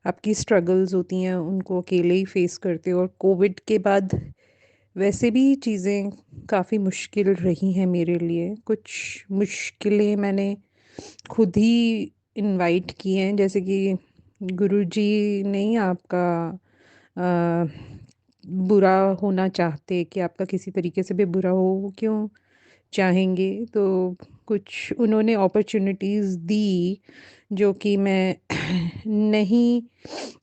आपकी स्ट्रगल्स होती हैं उनको अकेले ही फेस करते हो। और कोविड के बाद वैसे भी चीज़ें काफ़ी मुश्किल रही हैं मेरे लिए। कुछ मुश्किलें मैंने खुद ही इनवाइट की हैं, जैसे कि गुरुजी नहीं आपका अ, बुरा होना चाहते, कि आपका किसी तरीके से भी बुरा हो, वो क्यों चाहेंगे। तो कुछ उन्होंने अपॉर्चुनिटीज़ दी जो कि मैं नहीं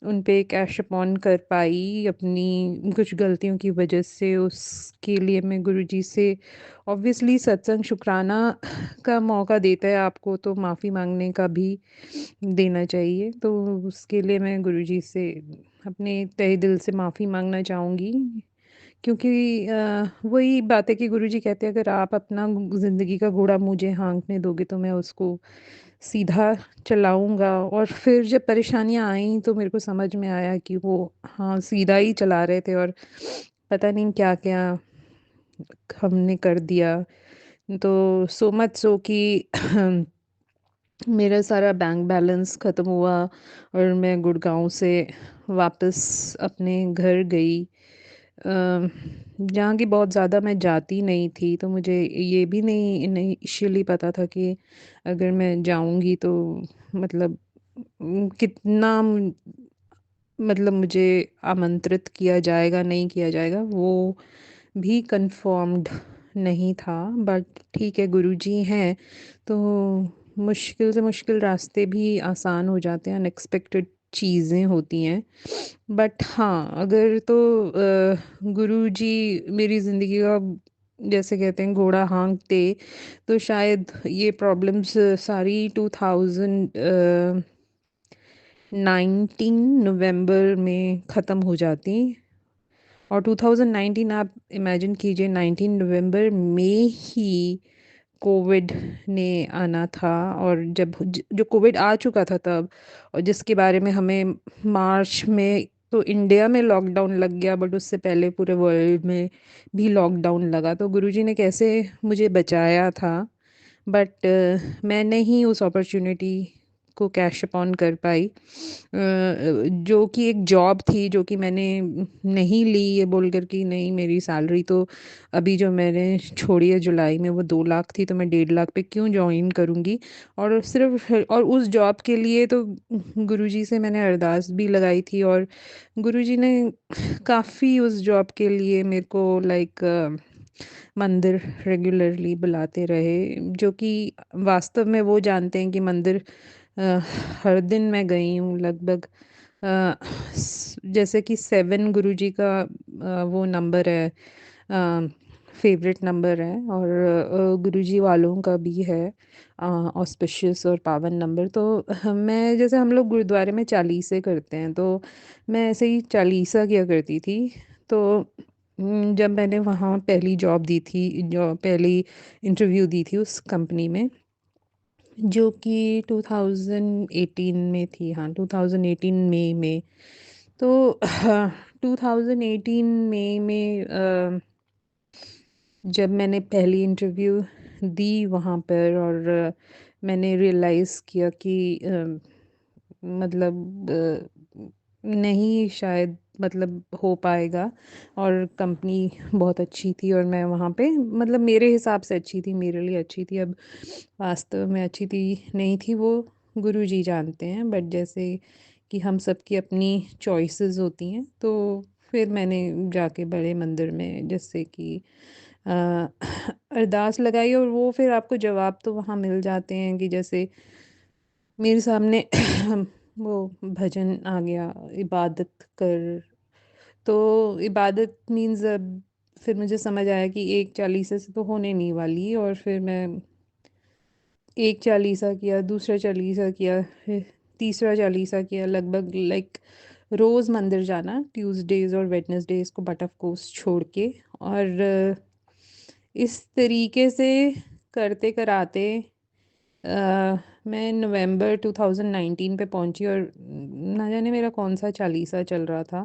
उन पे कैश अपॉन कर पाई अपनी कुछ गलतियों की वजह से। उसके लिए मैं गुरुजी से ऑब्वियसली सत्संग शुक्राना का मौका देता है आपको, तो माफ़ी मांगने का भी देना चाहिए। तो उसके लिए मैं गुरुजी से अपने तहे दिल से माफ़ी मांगना चाहूँगी, क्योंकि वही बात है कि गुरुजी कहते हैं अगर आप अपना ज़िंदगी का घोड़ा मुझे हाँकने दोगे तो मैं उसको सीधा चलाऊँगा। और फिर जब परेशानियाँ आईं तो मेरे को समझ में आया कि वो हाँ सीधा ही चला रहे थे, और पता नहीं क्या-क्या हमने कर दिया। तो सो मच सो कि मेरा सारा बैंक बैलेंस ख़त्म हुआ, और मैं गुड़गाँव से वापस अपने घर गई, जहाँ की बहुत ज़्यादा मैं जाती नहीं थी। तो मुझे ये भी नहीं इनिशियली पता था कि अगर मैं जाऊँगी तो मतलब कितना मतलब मुझे आमंत्रित किया जाएगा, नहीं किया जाएगा, वो भी कंफर्म्ड नहीं था। बट ठीक है, गुरुजी हैं, तो मुश्किल से मुश्किल रास्ते भी आसान हो जाते हैं, अनएक्सपेक्टेड चीज़ें होती हैं। बट हाँ, अगर तो गुरुजी मेरी ज़िंदगी का जैसे कहते हैं घोड़ा हाँकते, तो शायद ये प्रॉब्लम्स सारी 2019 नवंबर में ख़त्म हो जाती। और 2019 आप इमेजिन कीजिए, 19 नवंबर में ही कोविड ने आना था। और जो कोविड आ चुका था तब, और जिसके बारे में हमें मार्च में तो इंडिया में लॉकडाउन लग गया, बट उससे पहले पूरे वर्ल्ड में भी लॉकडाउन लगा। तो गुरुजी ने कैसे मुझे बचाया था, बट मैं नहीं उस अपॉर्चुनिटी को कैश अपॉन कर पाई, जो कि एक जॉब थी जो कि मैंने नहीं ली ये बोलकर कि नहीं मेरी सैलरी तो अभी जो मैंने छोड़ी है जुलाई में वो 2 लाख थी, तो मैं 1.5 लाख पे क्यों ज्वाइन करूँगी। और सिर्फ और उस जॉब के लिए तो गुरुजी से मैंने अरदास भी लगाई थी, और गुरुजी ने काफ़ी उस जॉब के लिए मेरे को लाइक मंदिर रेगुलरली बुलाते रहे, जो कि वास्तव में वो जानते हैं कि मंदिर अ, हर दिन मैं गई हूँ लगभग। जैसे कि 7 गुरुजी का वो नंबर है, फेवरेट नंबर है, और गुरुजी वालों का भी है ऑस्पिशियस और पावन नंबर। तो मैं जैसे हम लोग गुरुद्वारे में चालीसे करते हैं, तो मैं ऐसे ही चालीसा किया करती थी। तो जब मैंने वहाँ पहली जॉब दी थी, जो पहली इंटरव्यू दी थी उस कंपनी में, जो कि 2018 में थी, हाँ 2018 मई में। तो 2018 मई में जब मैंने पहली इंटरव्यू दी वहाँ पर, और मैंने रियलाइज़ किया कि मतलब नहीं शायद मतलब हो पाएगा, और कंपनी बहुत अच्छी थी और मैं वहाँ पे मतलब मेरे हिसाब से अच्छी थी, मेरे लिए अच्छी थी। अब वास्तव में अच्छी थी नहीं थी वो गुरुजी जानते हैं, बट जैसे कि हम सबकी अपनी चॉइसेस होती हैं, तो फिर मैंने जाके बड़े मंदिर में जैसे कि अ, अरदास लगाई, और वो फिर आपको जवाब तो वहाँ मिल जाते हैं कि जैसे मेरे सामने वो भजन आ गया, इबादत कर। तो इबादत मीन्स अब फिर मुझे समझ आया कि एक चालीसा से तो होने नहीं वाली, और फिर मैं एक चालीसा किया, दूसरा चालीसा किया, फिर तीसरा चालीसा किया, लगभग लाइक रोज़ मंदिर जाना ट्यूसडेज और वेडनेसडेज को बट ऑफ कोर्स छोड़ के। और इस तरीके से करते कराते मैं नवंबर 2019 पे पहुंची, और ना जाने मेरा कौन सा चालीसा चल रहा था।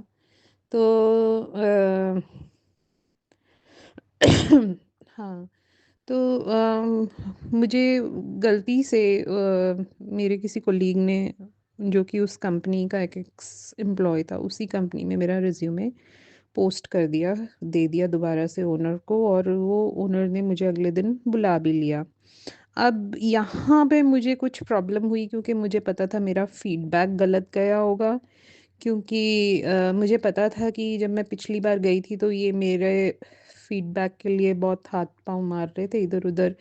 तो हाँ, तो मुझे गलती से मेरे किसी कोलीग ने, जो कि उस कंपनी का एक एक्स एम्प्लॉय था, उसी कंपनी में मेरा रिज्यूमे पोस्ट कर दिया, दे दिया दोबारा से ओनर को, और वो ओनर ने मुझे अगले दिन बुला भी लिया। अब यहाँ पे मुझे कुछ प्रॉब्लम हुई, क्योंकि मुझे पता था मेरा फीडबैक गलत गया होगा, क्योंकि मुझे पता था कि जब मैं पिछली बार गई थी तो ये मेरे फीडबैक के लिए बहुत हाथ पाँव मार रहे थे इधर उधर।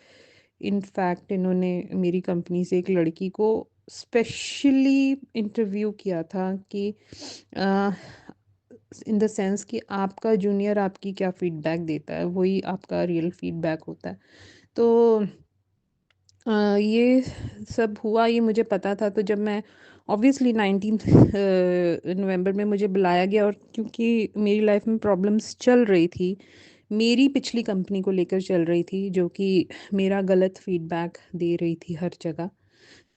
इनफैक्ट इन्होंने मेरी कंपनी से एक लड़की को स्पेशली इंटरव्यू किया था कि इन द सेंस कि आपका जूनियर आपकी क्या फीडबैक देता है वही आपका रियल फीडबैक होता है। तो ये सब हुआ, ये मुझे पता था। तो जब मैं ऑब्वियसली 19 नवंबर में मुझे बुलाया गया, और क्योंकि मेरी लाइफ में प्रॉब्लम्स चल रही थी, मेरी पिछली कंपनी को लेकर चल रही थी, जो कि मेरा गलत फीडबैक दे रही थी हर जगह,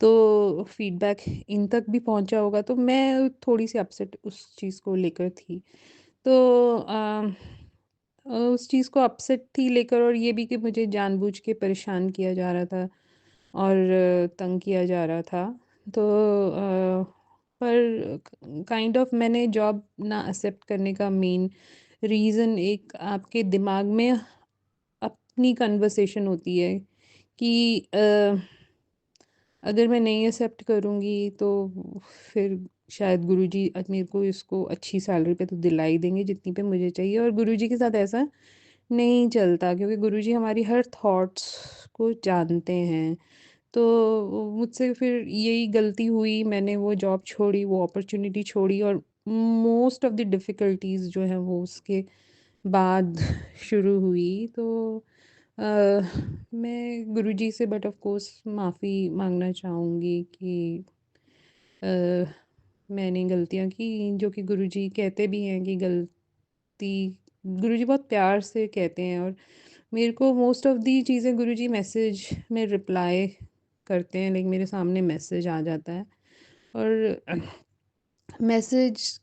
तो फीडबैक इन तक भी पहुंचा होगा, तो मैं थोड़ी सी अपसेट उस चीज़ को लेकर थी। तो उस चीज़ को अपसेट थी लेकर, और ये भी कि मुझे जानबूझ के परेशान किया जा रहा था और तंग किया जा रहा था। तो पर काइंड ऑफ मैंने जॉब ना एक्सेप्ट करने का मेन रीज़न, एक आपके दिमाग में अपनी कन्वर्सेशन होती है कि अगर मैं नहीं एक्सेप्ट करूँगी तो फिर शायद गुरुजी मेरे को इसको अच्छी सैलरी पे तो दिला ही देंगे जितनी पे मुझे चाहिए, और गुरुजी के साथ ऐसा नहीं चलता, क्योंकि गुरुजी हमारी हर थॉट्स को जानते हैं। तो मुझसे फिर यही गलती हुई, मैंने वो जॉब छोड़ी, वो अपॉर्चुनिटी छोड़ी, और मोस्ट ऑफ द डिफ़िकल्टीज़ जो हैं वो उसके बाद शुरू हुई। तो मैं गुरुजी से बट ऑफ़ कोर्स माफ़ी माँगना चाहूँगी कि अ, मैंने गलतियाँ की जो कि गुरुजी कहते भी हैं कि गलती गुरुजी बहुत प्यार से कहते हैं, और मेरे को मोस्ट ऑफ़ दी चीज़ें गुरुजी मैसेज में रिप्लाई करते हैं, लाइक मेरे सामने मैसेज आ जाता है। और मैसेज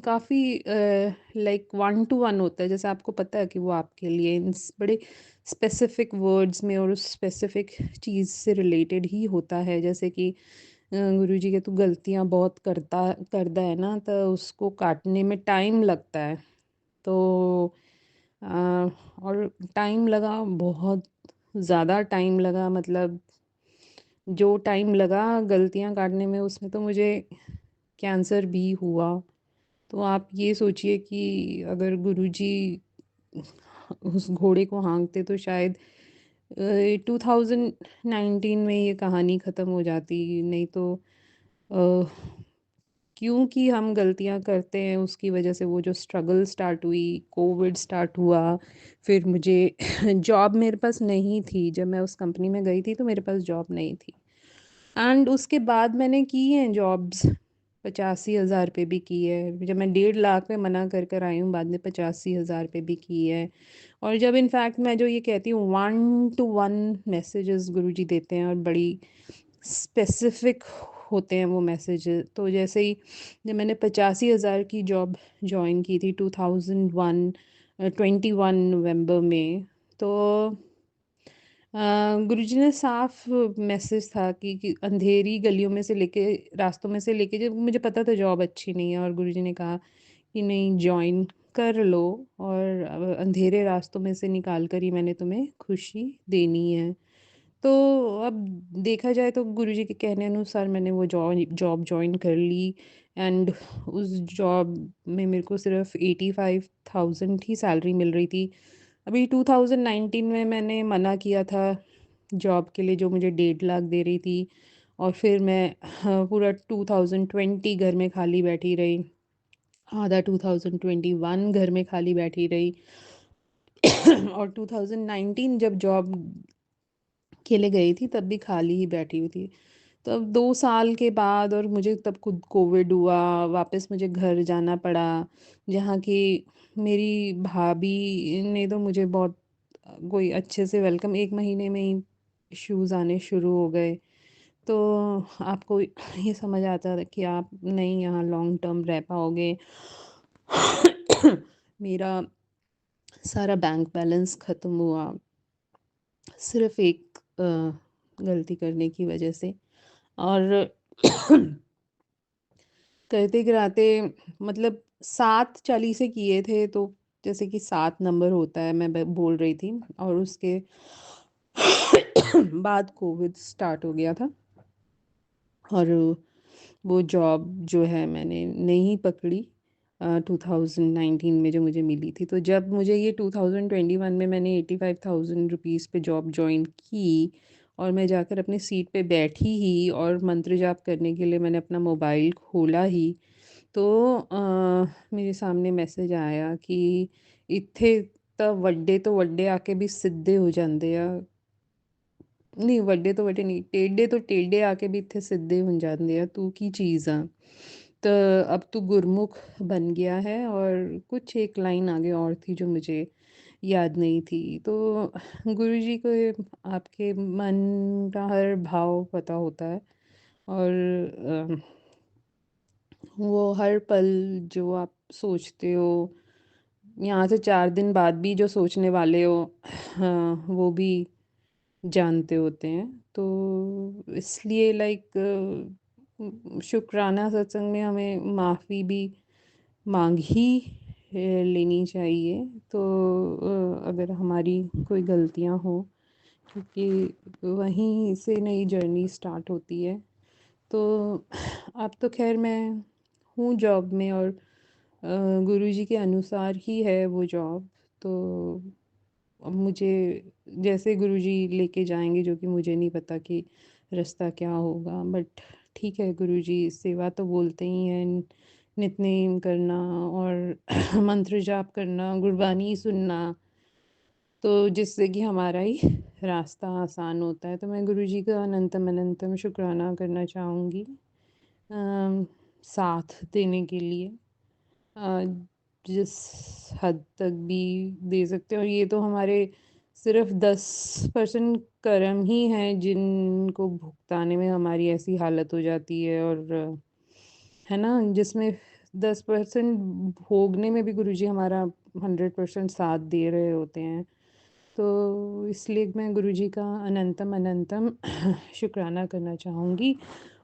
काफ़ी लाइक वन टू वन होता है, जैसे आपको पता है कि वो आपके लिए बड़े स्पेसिफिक वर्ड्स में और उस स्पेसिफिक चीज़ से रिलेटेड ही होता है, जैसे कि गुरुजी के तू गलतियाँ बहुत करता है ना, तो उसको काटने में टाइम लगता है। तो और टाइम लगा, बहुत ज़्यादा टाइम लगा, मतलब जो टाइम लगा गलतियाँ काटने में उसमें तो मुझे कैंसर भी हुआ। तो आप ये सोचिए कि अगर गुरुजी उस घोड़े को हाँकते तो शायद 2019 में ये कहानी ख़त्म हो जाती, नहीं तो अ, क्योंकि हम गलतियाँ करते हैं उसकी वजह से वो जो स्ट्रगल स्टार्ट हुई, कोविड स्टार्ट हुआ, फिर मुझे जॉब मेरे पास नहीं थी, जब मैं उस कंपनी में गई थी तो मेरे पास जॉब नहीं थी। एंड उसके बाद मैंने की हैं जॉब्स, 85,000 पे भी की है। जब मैं 1.5 लाख पे मना कर कर आई हूँ, बाद में 85,000 पे भी की है। और जब इनफैक्ट मैं जो ये कहती हूँ, वन टू वन मैसेजेस गुरुजी देते हैं और बड़ी स्पेसिफिक होते हैं वो मैसेजेस। तो जैसे ही जब मैंने 85,000 की जॉब जॉइन की थी 2001 21 नवंबर में, तो गुरुजी ने साफ मैसेज था कि अंधेरी गलियों में से लेके, रास्तों में से लेके, जब मुझे पता था जॉब अच्छी नहीं है, और गुरुजी ने कहा कि नहीं, जॉइन कर लो, और अंधेरे रास्तों में से निकाल कर ही मैंने तुम्हें खुशी देनी है। तो अब देखा जाए तो गुरुजी के कहने अनुसार मैंने वो जॉब जॉइन कर ली। एंड उस जॉब में मेरे को सिर्फ 85,000 ही सैलरी मिल रही थी। अभी 2019 में मैंने मना किया था जॉब के लिए जो मुझे 1.5 लाख दे रही थी, और फिर मैं पूरा 2020 घर में खाली बैठी रही, आधा 2021 घर में खाली बैठी रही, और 2019 जब जॉब के लिए गई थी तब भी खाली ही बैठी हुई थी। तो अब 2 साल के बाद, और मुझे तब खुद कोविड हुआ, वापस मुझे घर जाना पड़ा, जहाँ की मेरी भाभी ने तो मुझे बहुत कोई अच्छे से वेलकम, 1 महीने में ही इश्यूज़ आने शुरू हो गए। तो आपको ये समझ आता था कि आप नहीं यहाँ लॉन्ग टर्म रह पाओगे। मेरा सारा बैंक बैलेंस ख़त्म हुआ, सिर्फ़ एक गलती करने की वजह से। और करते-कराते, मतलब 7 चालीसे किए थे, तो जैसे कि 7 नंबर होता है, मैं बोल रही थी, और उसके बाद कोविड स्टार्ट हो गया था, और वो जॉब जो है मैंने नहीं पकड़ी 2019 में जो मुझे मिली थी। तो जब मुझे ये 2021 में मैंने 85,000 रुपीज़ पे जॉब जॉइन की, और मैं जाकर अपनी सीट पे बैठी ही, और मंत्र जाप करने के लिए मैंने अपना मोबाइल खोला ही, तो मेरे सामने मैसेज आया कि इत्थे ਤਾਂ ਵੱਡੇ ਤੋਂ ਵੱਡੇ ਆ ਕੇ ਵੀ ਸਿੱਧੇ ਹੋ ਜਾਂਦੇ ਆ। नहीं, ਵੱਡੇ ਤੋਂ ਵੱਡੇ नहीं, टेढ़े तो टेढ़े आके भी इतने सीधे हो जाते हैं, तू की चीज़ आ। तो अब तू गुरमुख बन गया है, और कुछ एक लाइन आगे और थी जो मुझे याद नहीं थी। तो गुरुजी को आपके मन का हर भाव पता होता है, और वो हर पल जो आप सोचते हो, यहाँ से 4 दिन बाद भी जो सोचने वाले हो, हाँ, वो भी जानते होते हैं। तो इसलिए लाइक शुक्राना सत्संग में हमें माफ़ी भी मांग ही लेनी चाहिए। तो अगर हमारी कोई गलतियाँ हो, क्योंकि वहीं से नई जर्नी स्टार्ट होती है। तो अब तो खैर मैं हूँ जॉब में, और गुरुजी के अनुसार ही है वो जॉब। तो अब मुझे जैसे गुरुजी लेके जाएंगे, जो कि मुझे नहीं पता कि रास्ता क्या होगा, बट ठीक है, गुरुजी सेवा तो बोलते ही हैं, नित्य नेम करना और मंत्र जाप करना, गुरबानी सुनना, तो जिससे कि हमारा ही रास्ता आसान होता है। तो मैं गुरुजी का अनंतम अनंतम शुक्राना करना चाहूँगी साथ देने के लिए। अ, जिस हद तक भी दे सकते हैं, और ये तो हमारे सिर्फ़ 10% कर्म ही हैं जिनको भुगताने में हमारी ऐसी हालत हो जाती है, और है ना? जिसमें 10% भोगने में भी गुरुजी हमारा 100% साथ दे रहे होते हैं। तो इसलिए मैं गुरुजी का अनंतम अनंतम शुक्राना करना चाहूँगी।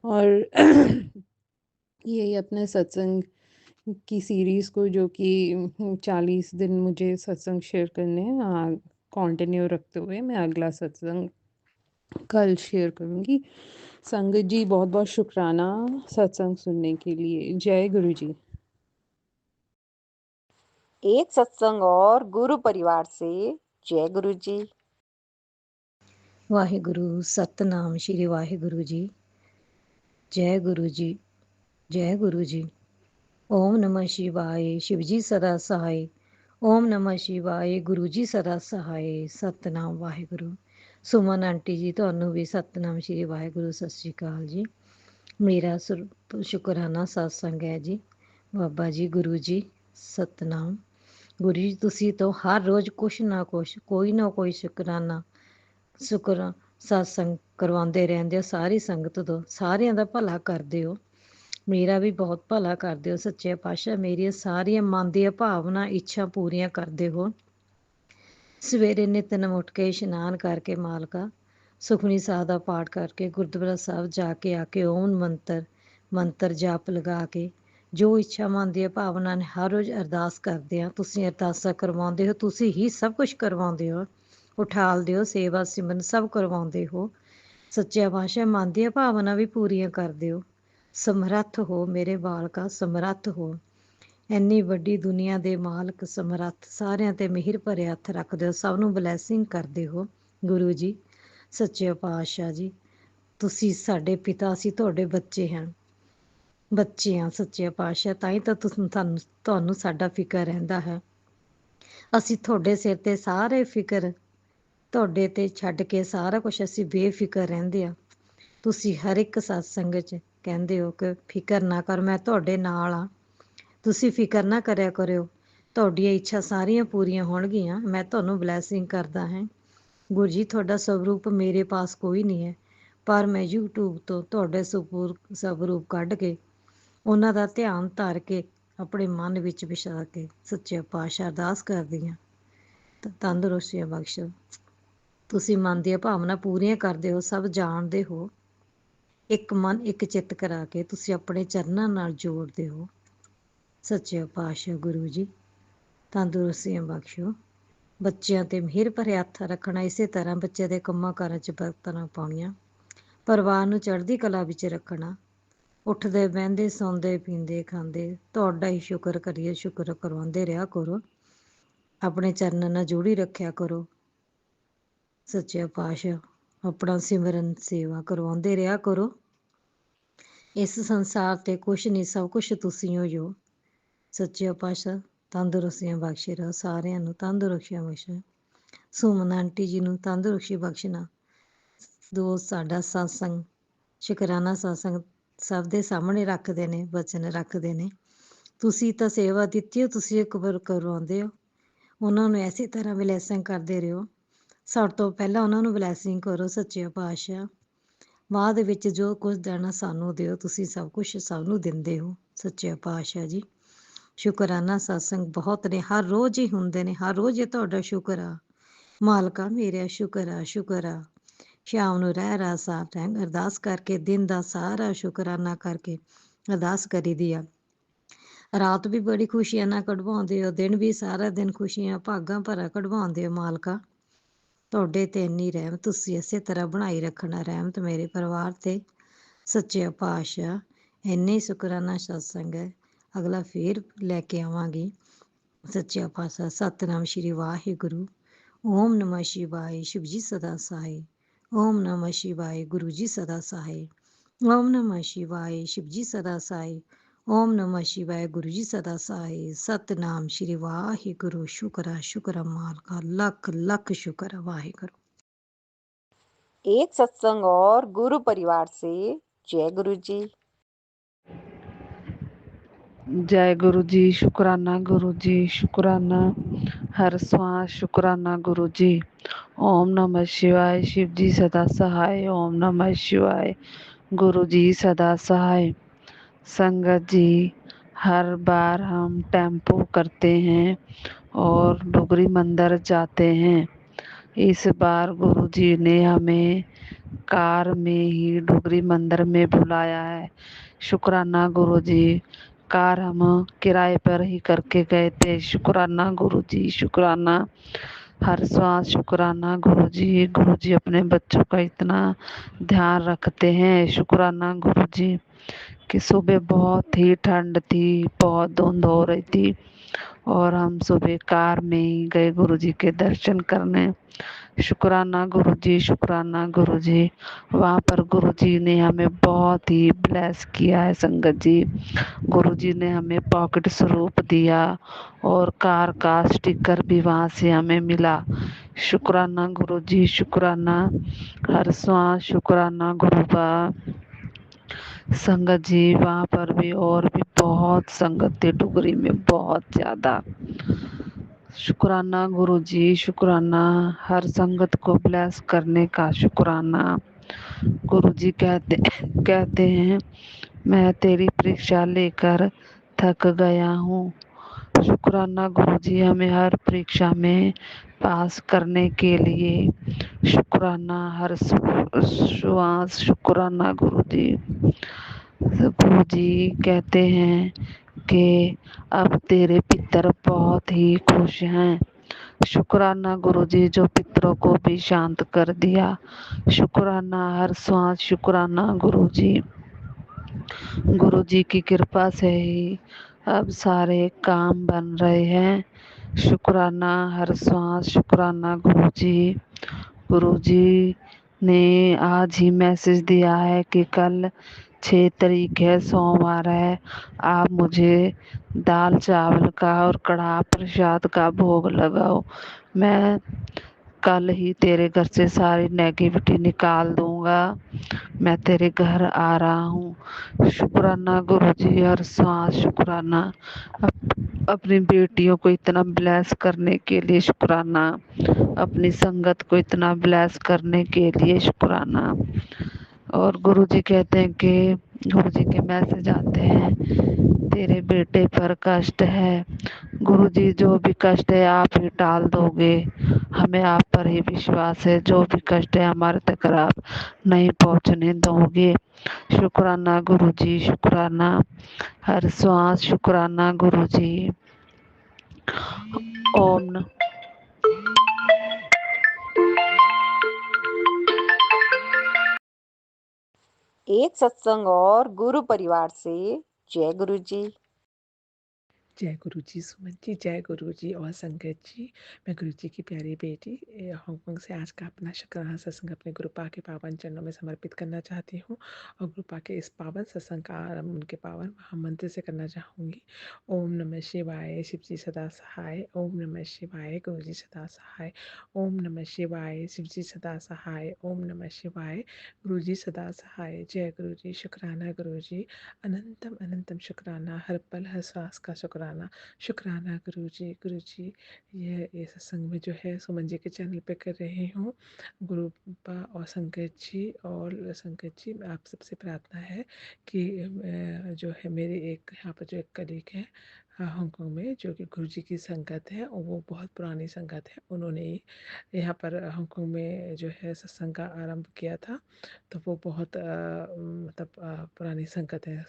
और यही अपने सत्संग की सीरीज़ को, जो कि 40 दिन मुझे सत्संग शेयर करने हैं, कंटिन्यू रखते हुए मैं अगला सत्संग कल शेयर करूँगी। संगत जी, बहुत-बहुत शुक्राना सत्संग सुनने के लिए। जय गुरु जी। एक सत्संग और गुरु परिवार से जय गुरु जी। ਵਾਹਿਗੁਰੂ ਸਤਨਾਮ ਸ਼੍ਰੀ ਵਾਹਿਗੁਰੂ ਜੀ। ਜੈ ਗੁਰੂ ਜੀ, ਜੈ ਗੁਰੂ ਜੀ। ਓਮ ਨਮः ਸ਼ਿਵਾਏ, ਸ਼ਿਵ ਜੀ ਸਦਾ ਸਹਾਏ। ਓਮ ਨਮः ਸ਼ਿਵਾਏ, ਗੁਰੂ ਜੀ ਸਦਾ ਸਹਾਏ। ਸਤਨਾਮ ਵਾਹਿਗੁਰੂ। ਸੁਮਨ ਆਂਟੀ ਜੀ, ਤੁਹਾਨੂੰ ਵੀ ਸਤਨਾਮ ਸ਼੍ਰੀ ਵਾਹਿਗੁਰੂ, ਸਤਿ ਸ਼੍ਰੀ ਅਕਾਲ ਜੀ। ਮੇਰਾ ਸ਼ੁਕਰਾਨਾ ਸਤਸੰਗ ਹੈ ਜੀ। ਬਾਬਾ ਜੀ, ਗੁਰੂ ਜੀ, ਸਤਨਾਮ। ਗੁਰੂ ਜੀ, ਤੁਸੀਂ ਤਾਂ ਹਰ ਰੋਜ਼ ਕੁਛ ਨਾ ਕੁਛ, ਕੋਈ ਨਾ ਕੋਈ ਸ਼ੁਕਰਾਨਾ ਸਤਸੰਗ ਕਰਵਾਉਂਦੇ ਰਹਿੰਦੇ ਹੋ। ਸਾਰੀ ਸੰਗਤ ਤੋਂ ਸਾਰਿਆਂ ਦਾ ਭਲਾ ਕਰਦੇ ਹੋ, ਮੇਰਾ ਵੀ ਬਹੁਤ ਭਲਾ ਕਰਦੇ ਹੋ। ਸੱਚੇ ਪਾਤਸ਼ਾਹ, ਮੇਰੀਆਂ ਸਾਰੀਆਂ ਮਨ ਦੀਆਂ ਭਾਵਨਾ ਇੱਛਾ ਪੂਰੀਆਂ ਕਰਦੇ ਹੋ। ਸਵੇਰੇ ਨਿਤਨੇਮ ਉੱਠ ਕੇ ਇਸ਼ਨਾਨ ਕਰਕੇ ਮਾਲਕਾ ਸੁਖਮਨੀ ਸਾਹਿਬ ਦਾ ਪਾਠ ਕਰਕੇ ਗੁਰਦੁਆਰਾ ਸਾਹਿਬ ਜਾ ਕੇ ਆ ਕੇ ਓਮ ਮੰਤਰ ਜਾਪ ਲਗਾ ਕੇ ਜੋ ਇੱਛਾ ਮਨ ਦੀਆਂ ਭਾਵਨਾ ਨੇ ਹਰ ਰੋਜ਼ ਅਰਦਾਸ ਕਰਦੇ ਹਾਂ। ਤੁਸੀਂ ਅਰਦਾਸਾਂ ਕਰਵਾਉਂਦੇ ਹੋ, ਤੁਸੀਂ ਹੀ ਸਭ ਕੁਝ ਕਰਵਾਉਂਦੇ ਹੋ। ਉਠਾਲਦੇ ਹੋ, ਸੇਵਾ ਸਿਮਰਨ ਸਭ ਕਰਵਾਉਂਦੇ ਹੋ। ਸੱਚਿਆ ਪਾਤਸ਼ਾਹ, ਮਨ ਦੀਆਂ ਭਾਵਨਾ ਵੀ ਪੂਰੀਆਂ ਕਰਦੇ ਹੋ। ਸਮਰੱਥ ਹੋ ਮੇਰੇ ਬਾਲਕਾ, ਸਮਰੱਥ ਹੋ। ਇੰਨੀ ਵੱਡੀ ਦੁਨੀਆ ਦੇ ਮਾਲਕ, ਸਮਰੱਥ, ਸਾਰਿਆਂ ਤੇ ਮਿਹਰ ਭਰੇ ਹੱਥ ਰੱਖਦੇ ਹੋ, ਸਭ ਨੂੰ ਬਲੈਸਿੰਗ ਕਰਦੇ ਹੋ। ਗੁਰੂ ਜੀ, ਸੱਚੇ ਪਾਤਸ਼ਾਹ ਜੀ, ਤੁਸੀਂ ਸਾਡੇ ਪਿਤਾ, ਅਸੀਂ ਤੁਹਾਡੇ ਬੱਚੇ ਹਾਂ, ਬੱਚੇ ਹਾਂ। ਸੱਚੇ ਪਾਤਸ਼ਾਹ, ਤਾਂ ਹੀ ਤਾਂ ਤੁਹਾਨੂੰ ਸਾਡਾ ਫਿਕਰ ਰਹਿੰਦਾ ਹੈ। ਅਸੀਂ ਤੁਹਾਡੇ ਸਿਰ ਤੇ ਸਾਰੇ ਫਿਕਰ ਤੁਹਾਡੇ ਤੇ ਛੱਡ ਕੇ ਸਾਰਾ ਕੁਝ ਅਸੀਂ ਬੇਫਿਕਰ ਰਹਿੰਦੇ ਹਾਂ। ਤੁਸੀਂ ਹਰ ਇੱਕ ਸਤਸੰਗ 'ਚ ਕਹਿੰਦੇ ਹੋ ਕਿ ਫਿਕਰ ਨਾ ਕਰ, ਮੈਂ ਤੁਹਾਡੇ ਨਾਲ ਹਾਂ। ਤੁਸੀਂ ਫਿਕਰ ਨਾ ਕਰਿਆ ਕਰਿਓ, ਤੁਹਾਡੀਆਂ ਇੱਛਾ ਸਾਰੀਆਂ ਪੂਰੀਆਂ ਹੋਣਗੀਆਂ। ਮੈਂ ਤੁਹਾਨੂੰ ਬਲੈਸਿੰਗ ਕਰਦਾ ਹਾਂ। ਗੁਰੂ ਜੀ, ਤੁਹਾਡਾ ਸਵਰੂਪ ਮੇਰੇ ਪਾਸ ਕੋਈ ਨਹੀਂ ਹੈ, ਪਰ ਮੈਂ YouTube ਤੋਂ ਤੁਹਾਡੇ ਸਵਰੂਪ ਕੱਢ ਕੇ ਉਹਨਾਂ ਦਾ ਧਿਆਨ ਧਰ ਕੇ ਆਪਣੇ ਮਨ ਵਿੱਚ ਵਿਛਾ ਕੇ ਸੱਚੇ ਪਾਤਸ਼ਾਹ ਅਰਦਾਸ ਕਰਦੀ ਹਾਂ, ਤੰਦਰੁਸਤੀਆਂ ਬਖਸ਼ੋ। ਤੁਸੀਂ ਮਨ ਦੀਆਂ ਭਾਵਨਾ ਪੂਰੀਆਂ ਕਰਦੇ ਹੋ, ਸਭ ਜਾਣਦੇ ਹੋ। ਇੱਕ ਮਨ ਇੱਕ ਚਿੱਤ ਕਰਾ ਕੇ ਤੁਸੀਂ ਆਪਣੇ ਚਰਨਾਂ ਨਾਲ ਜੋੜਦੇ ਹੋ। ਸੱਚੇ ਪਾਤਸ਼ਾਹ ਗੁਰੂ ਜੀ, ਤੰਦਰੁਸਤੀਆਂ ਬਖਸ਼ੋ। ਬੱਚਿਆਂ ਤੇ ਮਿਹਰ ਭਰੇ ਹੱਥ ਰੱਖਣਾ, ਇਸੇ ਤਰ੍ਹਾਂ ਬੱਚੇ ਦੇ ਕੰਮਾਂ ਕਾਰਾਂ 'ਚ ਬਰਕਤਾਂ ਪਾਉਣੀਆਂ, ਪਰਿਵਾਰ ਨੂੰ ਚੜ੍ਹਦੀ ਕਲਾ ਵਿੱਚ ਰੱਖਣਾ। ਉੱਠਦੇ ਬਹਿੰਦੇ ਸੌਂਦੇ ਪੀਂਦੇ ਖਾਂਦੇ ਤੁਹਾਡਾ ਹੀ ਸ਼ੁਕਰ ਕਰੀਏ, ਸ਼ੁਕਰ ਕਰਵਾਉਂਦੇ ਰਿਹਾ ਕਰੋ। ਆਪਣੇ ਚਰਨਾਂ ਨਾਲ ਜੋੜੀ ਰੱਖਿਆ ਕਰੋ। ਸੱਚੇ ਪਾਤਸ਼ਾਹ, ਆਪਣਾ ਸਿਮਰਨ ਸੇਵਾ ਕਰਵਾਉਂਦੇ ਰਿਹਾ ਕਰੋ। ਇਸ ਸੰਸਾਰ ਤੇ ਕੁਛ ਨਹੀਂ, ਸਭ ਕੁਛ ਤੁਸੀਂ ਹੋ ਜੋ। ਸੱਚੇ ਪਾਤਸ਼ਾਹ, ਤੰਦਰੁਸਤੀਆਂ ਬਖਸ਼ੇ ਰਹੋ, ਸਾਰਿਆਂ ਨੂੰ ਤੰਦਰੁਸਤੀਆਂ ਬਖਸ਼ੇ। ਸੁਮਨ ਆਂਟੀ ਜੀ ਨੂੰ ਤੰਦਰੁਸਤੀ ਬਖਸ਼ਣਾ। ਦੋਸਤ ਸਾਡਾ ਸਤਸੰਗ, ਸ਼ੁਕਰਾਨਾ ਸਤਸੰਗ ਸਭ ਦੇ ਸਾਹਮਣੇ ਰੱਖਦੇ ਨੇ, ਬਚਨ ਰੱਖਦੇ ਨੇ। ਤੁਸੀਂ ਤਾਂ ਸੇਵਾ ਦਿੱਤੀ ਹੋ, ਤੁਸੀਂ ਇੱਕ ਵਾਰ ਕਰਵਾਉਂਦੇ ਹੋ। ਉਹਨਾਂ ਨੂੰ ਐਸੀ ਤਰ੍ਹਾਂ ਬਲੈਸਿੰਗ ਕਰਦੇ ਰਹੋ। ਸਭ ਤੋਂ ਪਹਿਲਾਂ ਉਹਨਾਂ ਨੂੰ ਬਲੈਸਿੰਗ ਕਰੋ। ਸੱਚੇ ਪਾਤਸ਼ਾਹ, ਬਾਅਦ ਵਿੱਚ ਜੋ ਕੁਝ ਦੇਣਾ ਸਾਨੂੰ ਦਿਓ, ਤੁਸੀਂ ਸਭ ਕੁਛ ਸਭ ਨੂੰ ਦਿੰਦੇ ਹੋ। ਸੱਚੇ ਪਾਤਸ਼ਾਹ ਜੀ, ਸ਼ੁਕਰਾਨਾ ਸਤਸੰਗ ਬਹੁਤ ਨੇ, ਹਰ ਰੋਜ਼ ਹੀ ਹੁੰਦੇ ਨੇ, ਹਰ ਰੋਜ਼ ਹੀ ਤੁਹਾਡਾ ਸ਼ੁਕਰ ਆ ਮਾਲਕਾ, ਮੇਰਾ ਸ਼ੁਕਰ ਆ, ਸ਼ੁਕਰ ਆ। ਸ਼ਾਮ ਨੂੰ ਰਹਿ ਸਾਹਿਬ ਟਾਈਮ ਅਰਦਾਸ ਕਰਕੇ ਦਿਨ ਦਾ ਸਾਰਾ ਸ਼ੁਕਰਾਨਾ ਕਰਕੇ ਅਰਦਾਸ ਕਰੀਦੀ ਆ। ਰਾਤ ਵੀ ਬੜੀ ਖੁਸ਼ੀਆਂ ਨਾਲ ਕਢਵਾਉਂਦੇ ਹੋ, ਦਿਨ ਵੀ ਸਾਰਾ ਦਿਨ ਖੁਸ਼ੀਆਂ ਭਾਗਾਂ ਭਰਾ ਕਢਵਾਉਂਦੇ ਹੋ। ਮਾਲਕਾ, ਤੁਹਾਡੇ ਤੇ ਇੰਨੀ ਰਹਿਮਤ, ਤੁਸੀਂ ਇਸੇ ਤਰ੍ਹਾਂ ਬਣਾਈ ਰੱਖਣਾ ਰਹਿਮਤ ਮੇਰੇ ਪਰਿਵਾਰ ਤੇ। ਸੱਚੇ ਪਾਤਸ਼ਾਹ, ਇੰਨੇ ਸ਼ੁਕਰਾਨਾ ਸਤਸੰਗ ਹੈ, ਅਗਲਾ ਫੇਰ ਲੈ ਕੇ ਆਵਾਂਗੀ। ਸੱਚੇ ਪਾਤਸ਼ਾਹ, ਸਤਨਾਮ ਸ਼੍ਰੀ ਵਾਹਿਗੁਰੂ। ਓਮ ਨਮः ਸ਼ਿਵਾਏ, ਸ਼ਿਵ ਜੀ ਸਦਾ ਸਹਾਏ। ਓਮ ਨਮः ਸ਼ਿਵਾਏ, ਗੁਰੂ ਜੀ ਸਦਾ ਸਹਾਏ। ਓਮ ਨਮः ਸ਼ਿਵਾਏ, ਸ਼ਿਵ ਜੀ ਸਦਾ ਸਹਾਏ। ओम नमः शिवाय। गुरु जी सदा सहाय। सतनाम श्री वाहिगुरु। शुक्र शुक्र माल का लख लख शुक्र वाहिगुरु। एक सत्संग और गुरु परिवार से। जय गुरु जी। जय गुरु जी, शुक्राना गुरु जी, शुक्राना। हर श्वास शुक्राना गुरु जी। ओम नमः शिवाय। शिव जी सदा सहाय। ओम नमः शिवाय। गुरु जी सदा सहाय। संगत जी, हर बार हम टेम्पो करते हैं और डुगरी मंदिर जाते हैं। इस बार गुरु जी ने हमें कार में ही डुगरी मंदिर में बुलाया है। शुक्राना गुरु जी। कार हम किराए पर ही करके गए थे। शुक्राना गुरु जी, शुक्राना। हर श्वास शुक्राना गुरु जी। गुरु जी अपने बच्चों का इतना ध्यान रखते हैं। शुक्राना गुरु जी। कि सुबह बहुत ही ठंड थी, बहुत धुंध हो रही थी और हम सुबह कार में ही गए गुरु जी के दर्शन करने। शुक्राना गुरु जी, शुक्राना गुरु जी। वहाँ पर गुरु जी ने हमें बहुत ही ब्लेस किया है संगत जी। गुरु जी ने हमें पॉकेट स्वरूप दिया और कार का स्टिकर भी वहाँ से हमें मिला। शुक्राना गुरु जी, शुक्राना। हर श्वास शुक्राना गुरु का। संगत जी, वहाँ पर भी और भी बहुत संगत थी डुगरी में, बहुत ज़्यादा। शुक्राना गुरु जी, शुक्राना। हर संगत को ब्लेस करने का शुक्राना। गुरु जी कहते हैं मैं तेरी परीक्षा लेकर थक गया हूँ। शुक्राना गुरु जी, हमें हर परीक्षा में पास करने के लिए शुक्राना। हर श्वास शुक्राना गुरु जी। गुरु जी कहते हैं कि अब तेरे पितर बहुत ही खुश हैं। शुक्राना गुरु जी, जो पितरों को भी शांत कर दिया। शुक्राना। हर श्वास शुक्राना गुरु जी। गुरु जी की कृपा से ही अब सारे काम बन रहे हैं। शुक्राना। हर श्वास शुक्राना गुरु जी। गुरु जी ने आज ही मैसेज दिया है कि कल 6 तारीख है, सोमवार है। आप मुझे दाल चावल का और कढ़ा प्रसाद का भोग लगाओ। मैं कल ही तेरे घर से सारी नेगेटिविटी निकाल दूंगा। मैं तेरे घर आ रहा हूँ। शुक्राना गुरु जी। हर सांस शुक्राना। अपनी बेटियों को इतना ब्लेस करने के लिए शुक्राना। अपनी संगत को इतना ब्लेस करने के लिए शुक्राना। और गुरु जी कहते हैं कि गुरु जी के मैसेज आते हैं, तेरे बेटे पर कष्ट है। गुरु जी, जो भी कष्ट है आप ही टाल दोगे। हमें आप पर ही विश्वास है। जो भी कष्ट है हमारे तक आप नहीं पहुंचने दोगे। शुक्राना गुरु जी, शुक्राना। हर श्वास शुक्राना गुरु जी। ओम एक सत्संग और गुरु परिवार से। जय गुरु जी। जय गुरु जी, सुमन जी, जय गुरु जी और संगत जी। मैं गुरु जी की प्यारी बेटी हांगकांग से आज का अपना शुक्राना सत्संग अपने गुरुपा के पावन चरणों में समर्पित करना चाहती हूँ और गुरुपा के इस पावन सत्संग का आरंभ उनके पावन महामंत्र से करना चाहूँगी। ओम नमः शिवाय। शिव जी सदा सहाय। ओम नमः शिवाय। गुरु जी सदा सहाय। ओम नमः शिवाय। शिव जी सदा सहाय। ओम नमः शिवाय। गुरु जी सदा सहाय। जय गुरु जी, शुक्राना गुरु जी। अनंतम अनंतम शुक्राना। हर पल हर श्वास का शुक्राना। शुक्राना गुरु जी। गुरु जी, ये सत्संग में जो है सुमन जी के चैनल पे कर रही हूँ। गुरु पा और संगत जी आप सबसे प्रार्थना है कि जो है मेरी एक यहाँ पर जो एक कलीग है हांगकांग में, जो कि गुरु जी की संगत है और वो बहुत पुरानी संगत है। उन्होंने ही यहाँ पर हांगकांग में जो है सत्संग का आरंभ किया था। तो वो बहुत मतलब पुरानी संगत है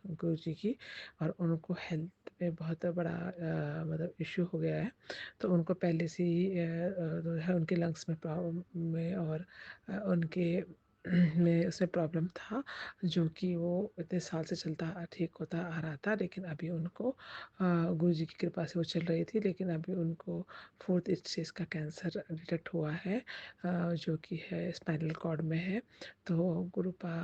गुरु जी की, और उनको हेल्थ में बहुत बड़ा मतलब इश्यू हो गया है। तो उनको पहले से ही जो है उनके लंग्स में प्रॉब्लम में और उनके में उसमें प्रॉब्लम था, जो कि वो इतने साल से चलता ठीक होता आ रहा था, लेकिन अभी उनको गुरुजी की कृपा से वो चल रही थी, लेकिन अभी उनको 4th स्टेज का कैंसर डिटेक्ट हुआ है, जो कि है स्पाइनल कॉर्ड में है। तो गुरुपा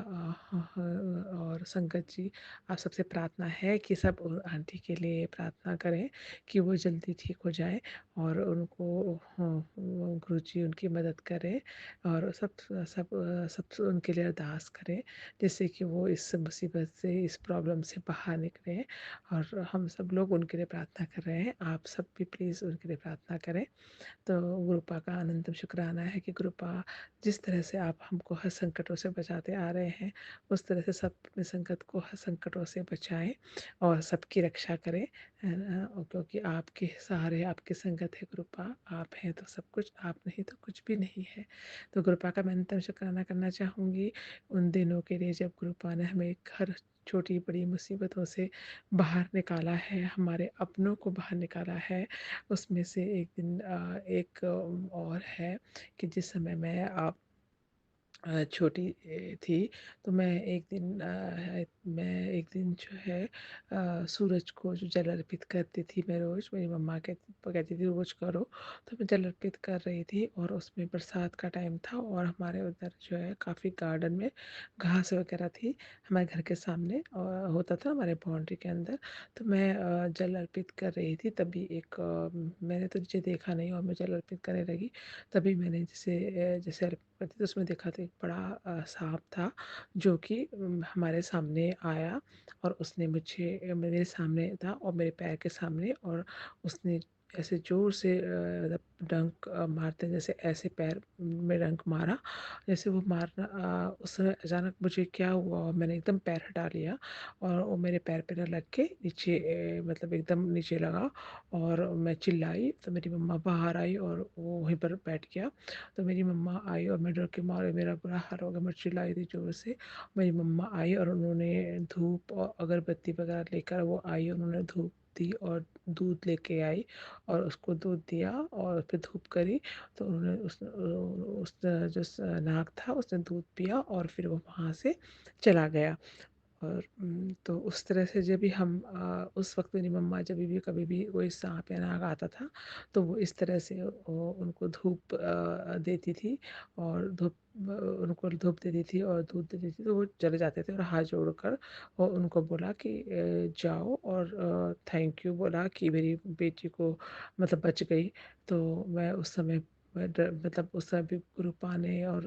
और संगत जी, आप सबसे प्रार्थना है कि सब आंटी के लिए प्रार्थना करें कि वो जल्दी ठीक हो जाए और उनको गुरुजी उनकी मदद करें, और सब सब सब उनके लिए अरदास करें, जिससे कि वो इस मुसीबत से, इस प्रॉब्लम से बाहर निकलें। और हम सब लोग उनके लिए प्रार्थना कर रहे हैं, आप सब भी प्लीज़ उनके लिए प्रार्थना करें। तो गुरुपा का अनंतम शुक्राना है कि गुरुपा, जिस तरह से आप हमको हर संकटों से बचाते आ रहे हैं, उस तरह से सब अपने संकट को हर संकटों से बचाएं और सबकी रक्षा करें, है ना? और क्योंकि आपके सहारे, आपके संगत है गुरुपा, आप हैं तो सब कुछ, आप नहीं तो कुछ भी नहीं है। तो गुरुपा का मैं अनंतम शुक्राना करना चाहूँगी उन दिनों के लिए जब गुरुपा ने हमें हर छोटी बड़ी मुसीबतों से बाहर निकाला है, हमारे अपनों को बाहर निकाला है। उसमें से एक दिन एक और है कि जिस समय मैं छोटी थी, तो मैं एक दिन जो है सूरज को जो जल अर्पित करती थी, मैं रोज़, मेरी मम्मा कहती थी रोज़ करो, तो मैं जल अर्पित कर रही थी, और उसमें बरसात का टाइम था और हमारे उधर जो है काफ़ी गार्डन में घास वगैरह थी, हमारे घर के सामने होता था, हमारे बाउंड्री के अंदर। तो मैं जल अर्पित कर रही थी, तभी मैंने तो नीचे देखा नहीं और मैं जल अर्पित करने लगी। तभी मैंने जैसे अर्पित करती तो उसमें देखा तो एक बड़ा सांप था, जो कि हमारे सामने आया, और उसने मेरे सामने था और मेरे पैर के सामने, और उसने ऐसे जोर से मतलब डंक मारते हैं, जैसे ऐसे पैर में डंक मारा, जैसे वो मारना उस समय अचानक मुझे क्या हुआ, और मैंने एकदम पैर हटा लिया और वो मेरे पैर पे ना लग के नीचे मतलब एकदम नीचे लगा, और मैं चिल्लाई तो मेरी मम्मा बाहर आई और वो वहीं पर बैठ गया। तो मेरी मम्मा आई और मैं डर के मारे, मेरा बुरा हाल हो गया, मैं चिल्लाई थी जोर से। मेरी मम्मा आई और उन्होंने धूप और अगरबत्ती वगैरह लेकर वो आई, उन्होंने धूप दी और दूध लेके आई और उसको दूध दिया और फिर धूप करी। तो उन्होंने उस जो नाग था उसने दूध पिया और फिर वो वहाँ से चला गया। और तो उस तरह से जब भी हम उस वक्त मेरी मम्मा जब भी कभी भी कोई सांप या नाग आता था, तो वो इस तरह से उनको धूप देती थी, और उनको धूप देती थी और दूध देती थी, तो वो चले जाते थे, और हाथ जोड़कर और उनको बोला कि जाओ, और थैंक यू बोला कि मेरी बेटी को मतलब बच गई। तो मैं उस समय मतलब उस समय भी गुरुपा ने और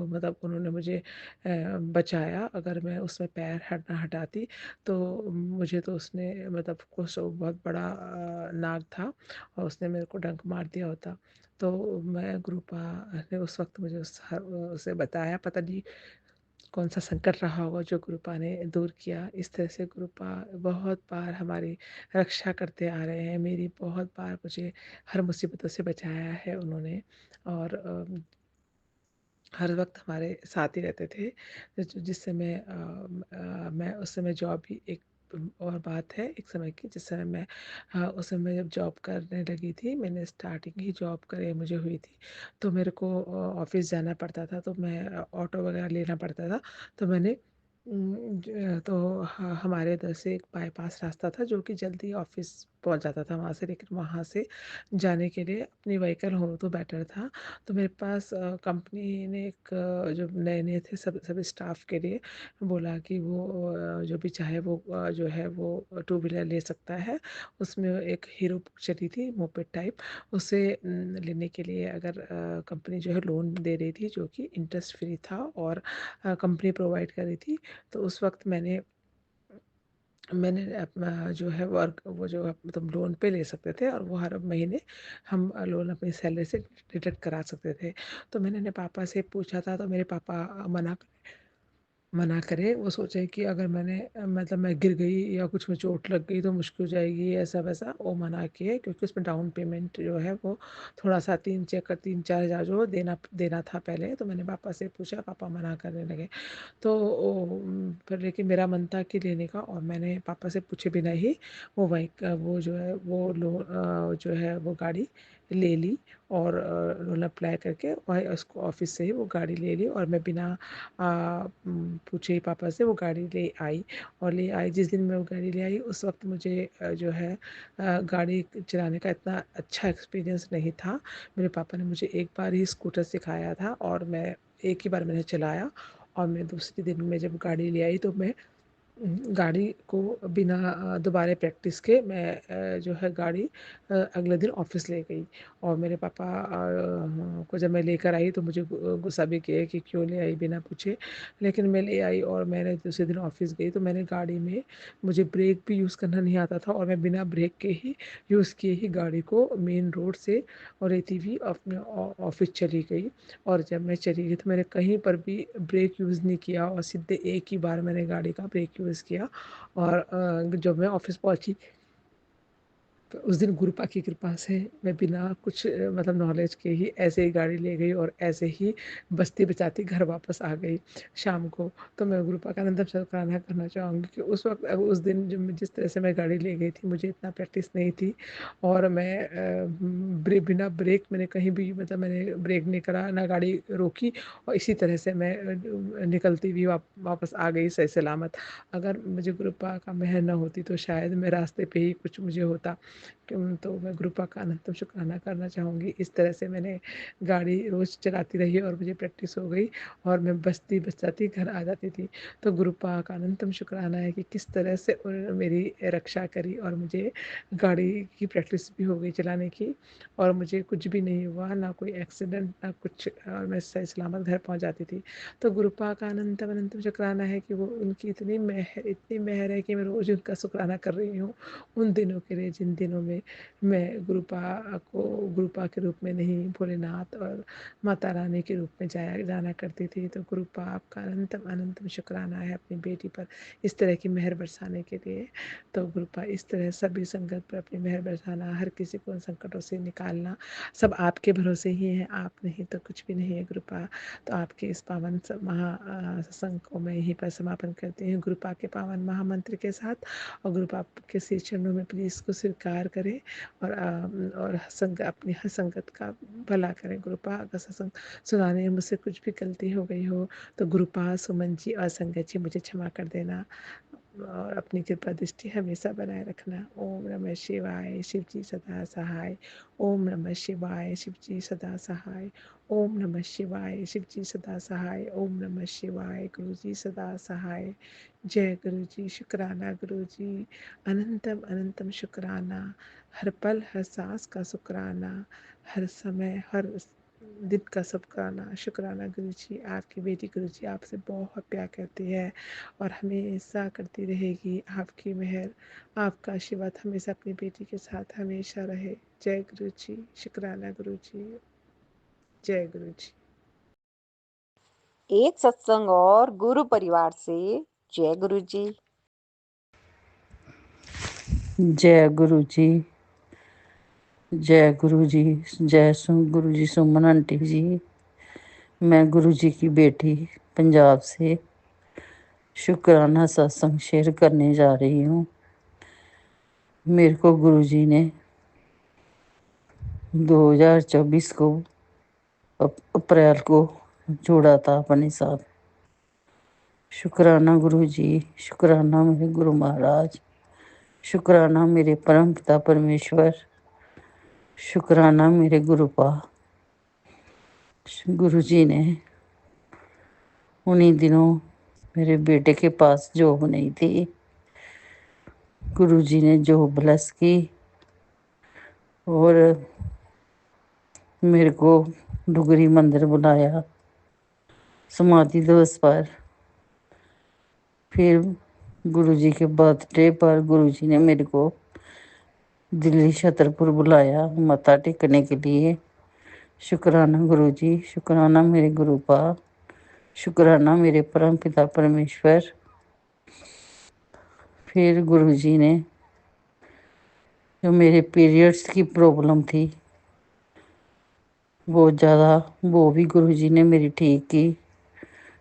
मतलब उन्होंने मुझे बचाया। अगर मैं उसमें पैर ना हटाती तो मुझे तो उसने मतलब कुछ बहुत बड़ा नाग था और उसने मेरे को डंक मार दिया होता। तो मैं गुरुपा ने उस वक्त मुझे उसे बताया, पता नहीं कौन सा संकट रहा होगा जो गुरुपा ने दूर किया। इस तरह से गुरुपा बहुत बार हमारी रक्षा करते आ रहे हैं, मेरी बहुत बार मुझे हर मुसीबतों से बचाया है उन्होंने, और हर वक्त हमारे साथ ही रहते थे। जिस समय मैं उस समय जॉब भी एक और बात है एक समय की, जिस समय मैं उस समय जब जॉब करने लगी थी, मैंने स्टार्टिंग ही जॉब करे मुझे हुई थी, तो मेरे को ऑफिस जाना पड़ता था, तो मैं ऑटो वगैरह लेना पड़ता था। तो मैंने तो हमारे इधर से एक बाईपास रास्ता था जो कि जल्दी ऑफिस पहुंच जाता था वहाँ से, लेकिन वहाँ से जाने के लिए अपनी व्हीकल हो तो बेटर था। तो मेरे पास कंपनी ने एक जो नए नए थे सब सब स्टाफ के लिए बोला कि वो जो भी चाहे वो जो है वो टू व्हीलर ले सकता है। उसमें एक हीरो चली थी मोपेड टाइप, उसे लेने के लिए अगर कंपनी जो है लोन दे रही थी जो कि इंटरेस्ट फ्री था और कंपनी प्रोवाइड कर रही थी। तो उस वक्त मैंने मैंने अपना जो है वर्क वो जो मतलब लोन पे ले सकते थे, और वो हर महीने हम लोन अपनी सैलरी से डिडक्ट करा सकते थे। तो मैंने अपने पापा से पूछा था, तो मेरे पापा मना करे, वो सोचे कि अगर मैंने मतलब मैं गिर गई या कुछ में चोट लग गई तो मुश्किल हो जाएगी, ऐसा वैसा वो मना किए, क्योंकि उसमें डाउन पेमेंट जो है वो थोड़ा सा 3-4 हज़ार जो देना देना था पहले। तो मैंने पापा से पूछा, पापा मना करने लगे। तो फिर लेकिन मेरा मन था कि लेने का, और मैंने पापा से पूछे बिना ही वो जो है वो जो है वो गाड़ी ले ली, और रोल अप्लाई करके वही उसको ऑफिस से ही वो गाड़ी ले ली और मैं बिना पूछे ही पापा से वो गाड़ी ले आई। और ले आई जिस दिन मैं वो गाड़ी ले आई उस वक्त मुझे जो है गाड़ी चलाने का इतना अच्छा एक्सपीरियंस नहीं था। मेरे पापा ने मुझे एक बार ही स्कूटर सिखाया था और मैं एक ही बार मैंने चलाया। और मैं दूसरे दिन में जब गाड़ी ले आई तो मैं गाड़ी को बिना दोबारा प्रैक्टिस के मैं जो है गाड़ी अगले दिन ऑफिस ले गई। और मेरे पापा को जब मैं लेकर आई तो मुझे गुस्सा भी किया कि क्यों ले आई बिना पूछे। लेकिन मैं ले आई और मैंने दूसरे दिन ऑफिस गई तो मैंने गाड़ी में मुझे ब्रेक भी यूज़ करना नहीं आता था और मैं बिना ब्रेक के ही यूज़ किए ही गाड़ी को मेन रोड से और रहती हुई अपने ऑफिस चली गई। और जब मैं चली गई तो मैंने कहीं पर भी ब्रेक यूज़ नहीं किया और सीधे एक ही बार मैंने गाड़ी का ब्रेक यूज़ किया। और जब मैं ऑफिस पहुंची तो उस दिन गुरुपा की कृपा से मैं बिना कुछ मतलब नॉलेज के ही ऐसे ही गाड़ी ले गई और ऐसे ही बस्ती बचाती घर वापस आ गई शाम को। तो मैं गुरुपा का अनंतम शुक्राना करना चाहूँगी कि उस वक्त उस दिन जो जिस तरह से मैं गाड़ी ले गई थी मुझे इतना प्रैक्टिस नहीं थी। और मैं बिना ब्रेक मैंने कहीं भी मतलब मैंने ब्रेक नहीं करा ना गाड़ी रोकी और इसी तरह से मैं निकलती हुई वापस आ गई सही सलामत। अगर मुझे गुरुपा का मेहर न होती तो शायद मैं रास्ते पे ही कुछ मुझे होता। तो मैं गुरुपा का अनंतम शुक्राना करना चाहूँगी। इस तरह से मैंने गाड़ी रोज़ चलाती रही और मुझे प्रैक्टिस हो गई और मैं बचती बचाती घर आ जाती थी। तो गुरुपा का अनंतम शुक्राना है कि किस तरह से उन्होंने मेरी रक्षा करी और मुझे गाड़ी की प्रैक्टिस भी हो गई चलाने की और मुझे कुछ भी नहीं हुआ, ना कोई एक्सीडेंट ना कुछ और मैं सही सलामत घर पहुँच जाती थी। तो गुरुपा का अनंतम अनंतम शुक्राना है कि वो उनकी इतनी मेहर है कि मैं रोज़ उनका शुक्राना कर रही हूँ उन दिनों के लिए जिन दिनों में मैं गुरुपा के रूप में नहीं भोलेनाथ और माता रानी के रूप में जाना करती थी। तो गुरुपा आपका अनंतम अनंतम शुक्राना है अपनी बेटी पर इस तरह की मेहर बरसाने के लिए। तो गुरुपा इस तरह सभी संगत पर अपनी मेहर बरसाना, हर किसी को उन संकटों से निकालना, सब आपके भरोसे ही है, आप नहीं तो कुछ भी नहीं है गुरुपा। तो आपके इस पावन सत्संग को मैं यहीं पर समापन करती हूँ गुरुपा के पावन महामंत्र के साथ। और गुरुपा के श्री चरणों में प्लीज़ इसको स्वीकार करें और अपनी हर संगत का भला करें। गुरुपा अगर सत्संग सुनाने में मुझसे कुछ भी गलती हो गई हो तो गुरुपा, सुमन जी और संगत जी मुझे क्षमा कर देना और अपनी कृपा दृष्टि हमेशा बनाए रखना। ओम नमः शिवाय, शिव जी सदा सहाय। ओम नमः शिवाय, शिव जी सदा सहाय। ओम नमः शिवाय, शिव जी सदा सहाय। ओम नमः शिवाय, गुरु जी सदा सहाय। जय गुरु जी, शुक्राना गुरु जी, अनंतम अनंतम शुक्राना, हर पल हर सांस का शुक्राना, हर समय हर दिन का शुक्राना। शुक्राना गुरु जी, आपकी बेटी गुरु जी आपसे बहुत प्यार करती है और हमेशा करती रहेगी। आपकी मेहर, आपका आशीर्वाद हमेशा अपनी बेटी के साथ हमेशा रहे। जय गुरु जी, शुक्राना गुरु जी, जय गुरु जी। एक सत्संग और गुरु परिवार से जय गुरु जी। जय गुरु जी, जय गुरु जी, गुरु जी सुमन आंटी जी। मैं गुरु जी की बेटी पंजाब से शुक्राना सत्संग शेयर करने जा रही हूँ। मेरे को गुरु जी ने 2024 को अप्रैल को जोड़ा था अपने साथ। शुक्राना गुरु जी, शुक्राना मेरे गुरु महाराज, शुक्राना मेरे परम पिता परमेश्वर, शुक्राना मेरे गुरुपा। गुरु जी ने उन्हीं दिनों मेरे बेटे के पास जॉब नहीं थी, गुरु जी ने जॉब ब्लेस की और मेरे को डुगरी मंदिर बुलाया समाधि दिवस पर। फिर गुरु जी के बर्थडे पर गुरु जी ने मेरे को दिल्ली छतरपुर बुलाया मत्था टेकने के लिए। शुक्राना गुरु जी, शुक्राना मेरे गुरुपा, शुक्राना मेरे परम पिता परमेश्वर। फिर गुरु जी ने जो मेरे पीरियड्स की प्रॉब्लम थी बहुत ज़्यादा, वो भी गुरु जी ने मेरी ठीक की।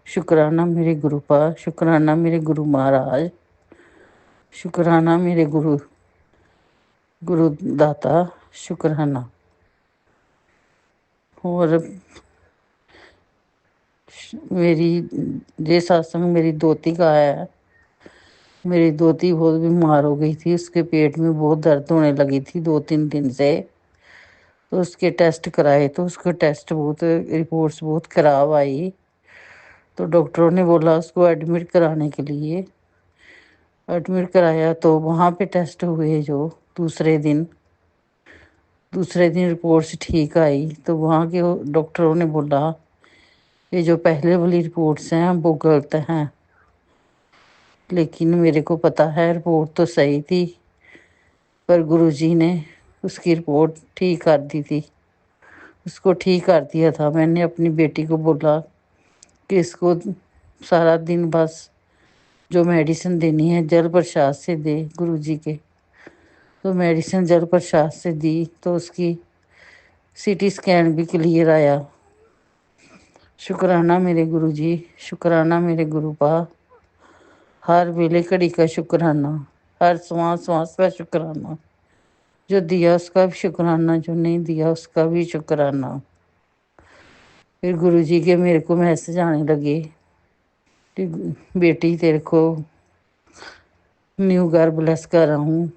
शुक्राना मेरे गुरुपा, शुक्राना मेरे गुरु महाराज, शुक्राना मेरे गुरुदाता, शुक्राना। और मेरी ये सत्संग मेरी दोती का है। मेरी दोती बहुत बीमार हो गई थी, उसके पेट में बहुत दर्द होने लगी थी 2-3 दिन से। तो उसके टेस्ट कराए तो उसके टेस्ट बहुत रिपोर्ट्स बहुत खराब आई। तो डॉक्टरों ने बोला उसको एडमिट कराने के लिए। एडमिट कराया तो वहाँ पे टेस्ट हुए जो दूसरे दिन दूसरे दिन रिपोर्ट्स ठीक आई। तो वहाँ के डॉक्टरों ने बोला ये जो पहले वाली रिपोर्ट्स हैं वो गलत हैं। लेकिन मेरे को पता है रिपोर्ट तो सही थी, पर गुरुजी ने उसकी रिपोर्ट ठीक कर दी थी। उसको ठीक कर दिया था। मैंने अपनी बेटी को बोला कि इसको सारा दिन बस जो मेडिसिन देनी है जल प्रसाद से दे गुरुजी के। तो मेडिसिन जल प्रसाद से दी तो उसकी सीटी स्कैन भी क्लियर आया। शुक्राना मेरे गुरुजी, शुक्राना मेरे गुरुपा। हर वेले घड़ी का शुक्राना, हर श्वास श्वास का शुक्राना। जो दिया उसका भी शुक्राना, जो नहीं दिया उसका भी शुक्राना। फिर गुरुजी के मेरे को मैसेज आने लगे कि बेटी तेरे को न्यू घर ब्लेस कर रहा हूँ।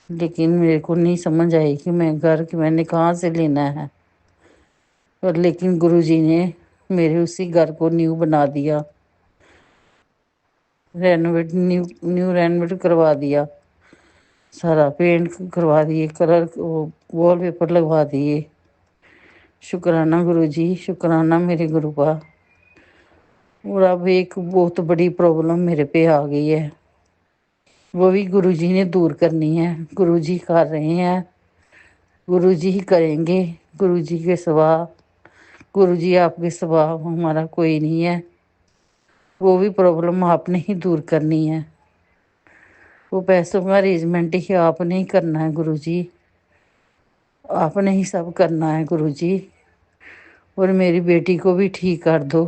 लेकिन मेरे को नहीं समझ आई कि मैं घर कि मैंने कहाँ से लेना है। पर लेकिन गुरुजी ने मेरे उसी घर को न्यू बना दिया, रेनोवेट न्यू न्यू रेनोवेट करवा दिया। सारा पेंट करवा दिए, कलर वॉलपेपर लगवा दिए। शुक्राना गुरुजी, शुक्राना मेरे गुरुपा। और अब एक बहुत बड़ी प्रॉब्लम मेरे पे आ गई है, वो भी गुरुजी ने दूर करनी है। गुरुजी कर रहे हैं, गुरुजी ही करेंगे। गुरुजी के सिवा, गुरुजी आपके सिवा हमारा कोई नहीं है। वो भी प्रॉब्लम आपने ही दूर करनी है। वो पैसों का अरेंजमेंट ही आपने ही करना है गुरुजी। आपने ही सब करना है गुरुजी। और मेरी बेटी को भी ठीक कर दो।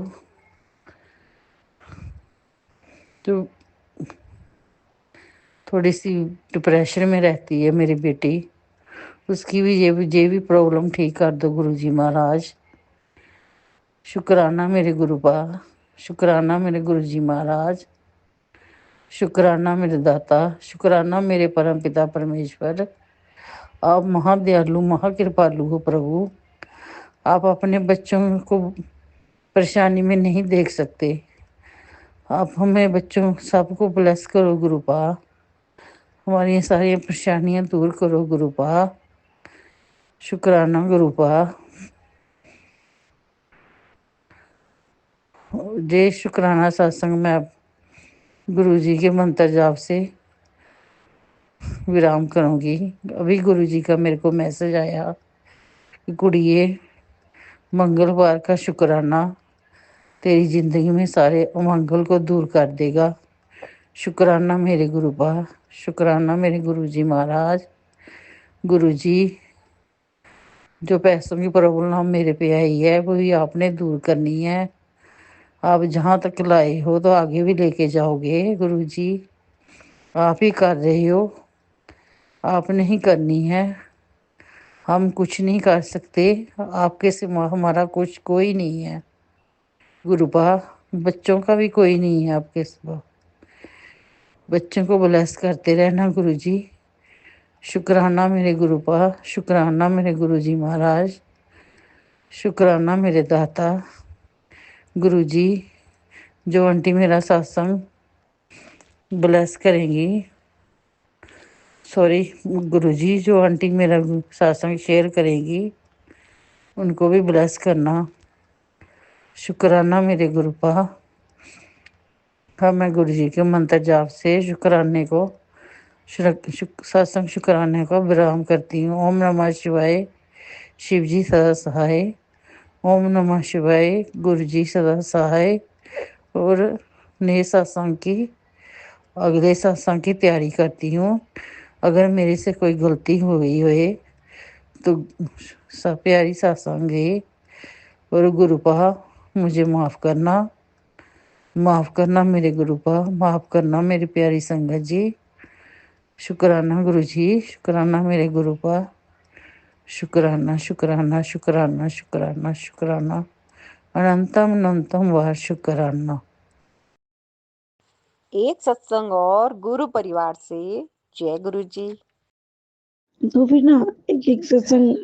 तो थोड़ी सी डिप्रेशन में रहती है मेरी बेटी, उसकी भी ये भी प्रॉब्लम ठीक कर दो गुरुजी महाराज। शुक्राना मेरे गुरुपा, शुक्राना मेरे गुरुजी महाराज, शुक्राना मेरे दाता, शुक्राना मेरे परम पिता परमेश्वर। आप महादयालु महाकृपालु हो प्रभु। आप अपने बच्चों को परेशानी में नहीं देख सकते। आप हमें बच्चों सबको ब्लेस करो गुरुपा। हमारी सारी परेशानियां दूर करो गुरुपा। शुक्राना गुरुपा। जय शुक्राना सत्संग में अब गुरुजी के मंत्र जाप से विराम करूंगी। अभी गुरुजी का मेरे को मैसेज आया कि कुड़िए मंगलवार का शुक्राना तेरी जिंदगी में सारे अमंगल को दूर कर देगा। शुक्राना मेरे गुरुपा, शुक्राना मेरे गुरुजी महाराज। गुरुजी जो पैसों की प्रॉब्लम मेरे पे आई है वो भी आपने दूर करनी है। आप जहाँ तक लाए हो तो आगे भी लेके जाओगे गुरुजी। आप ही कर रहे हो, आपने ही करनी है। हम कुछ नहीं कर सकते, आपके सिवा हमारा कुछ कोई नहीं है गुरुपा। बच्चों का भी कोई नहीं है आपके सिवा। बच्चों को ब्लेस करते रहना गुरुजी। शुक्राना मेरे गुरुपा, शुक्राना मेरे गुरुजी महाराज, शुक्राना मेरे दाता। गुरुजी जो आंटी मेरा सत्संग ब्लेस करेंगी, सॉरी गुरुजी जो आंटी मेरा सत्संग शेयर करेंगी उनको भी ब्लेस करना। शुक्राना मेरे गुरुपा। हाँ, मैं गुरुजी के मंत्र जाप से शुक्राने को सत्संग शुक्राने को विराम करती हूँ। ओम नमः शिवाय। शिवजी सदा सहाय। ओम नमः शिवाय। गुरुजी सदा सहाय। और नए सत्संग की अगले सत्संग की तैयारी करती हूँ। अगर मेरे से कोई गलती हो गई होए तो सब प्यारी सत्संग है और गुरुपा मुझे माफ़ करना। माफ़ करना मेरे गुरुपा, माफ़ करना मेरी प्यारी संगत जी। शुक्राना गुरुजी, शुक्राना मेरे गुरुपा, शुक्राना शुक्राना शुक्राना शुक्राना शुक्राना अनंतम अनंतम वार शुक्राना। एक सत्संग और गुरु परिवार से जय गुरु जी। तो फिर ना एक सत्संग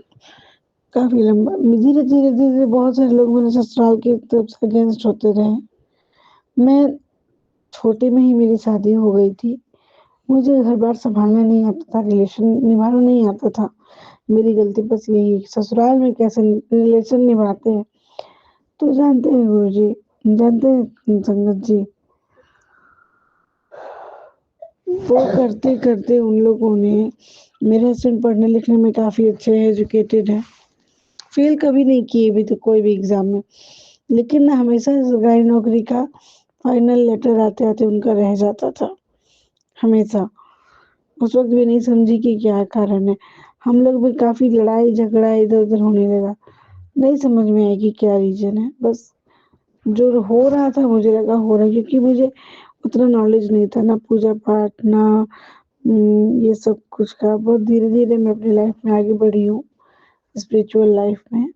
काफी लंबा, धीरे धीरे धीरे बहुत सारे लोग मेरे ससुराल की तरफ से अगेंस्ट होते रहे। मैं छोटे में ही मेरी शादी हो गई थी। मुझे घर बार संभालना नहीं आता था, रिलेशन निभाना नहीं आता था। मेरी गलती बस यही है कि ससुराल में कैसे रिलेशन निभाते हैं। तो जानते हैं गुरु जी, जानते हैं संगत जी, वो करते करते उन लोगों ने, मेरे हस्बैंड पढ़ने लिखने में काफी अच्छे हैं, एजुकेटेड है, फेल कभी नहीं किए भी तो कोई भी एग्जाम में, लेकिन ना हमेशा सरकारी नौकरी का फाइनल लेटर आते आते उनका रह जाता था हमेशा। उस वक्त भी नहीं समझी कि क्या कारण है। हम लोग भी काफी लड़ाई झगड़ा इधर उधर होने लगा, नहीं समझ में आई कि क्या रीजन है। बस जो हो रहा था मुझे लगा हो रहा है, क्योंकि मुझे उतना नॉलेज नहीं था, ना पूजा पाठ ना ये सब कुछ का। बहुत धीरे धीरे मैं अपनी लाइफ में आगे बढ़ी हूँ, स्पिरिचुअल लाइफ में।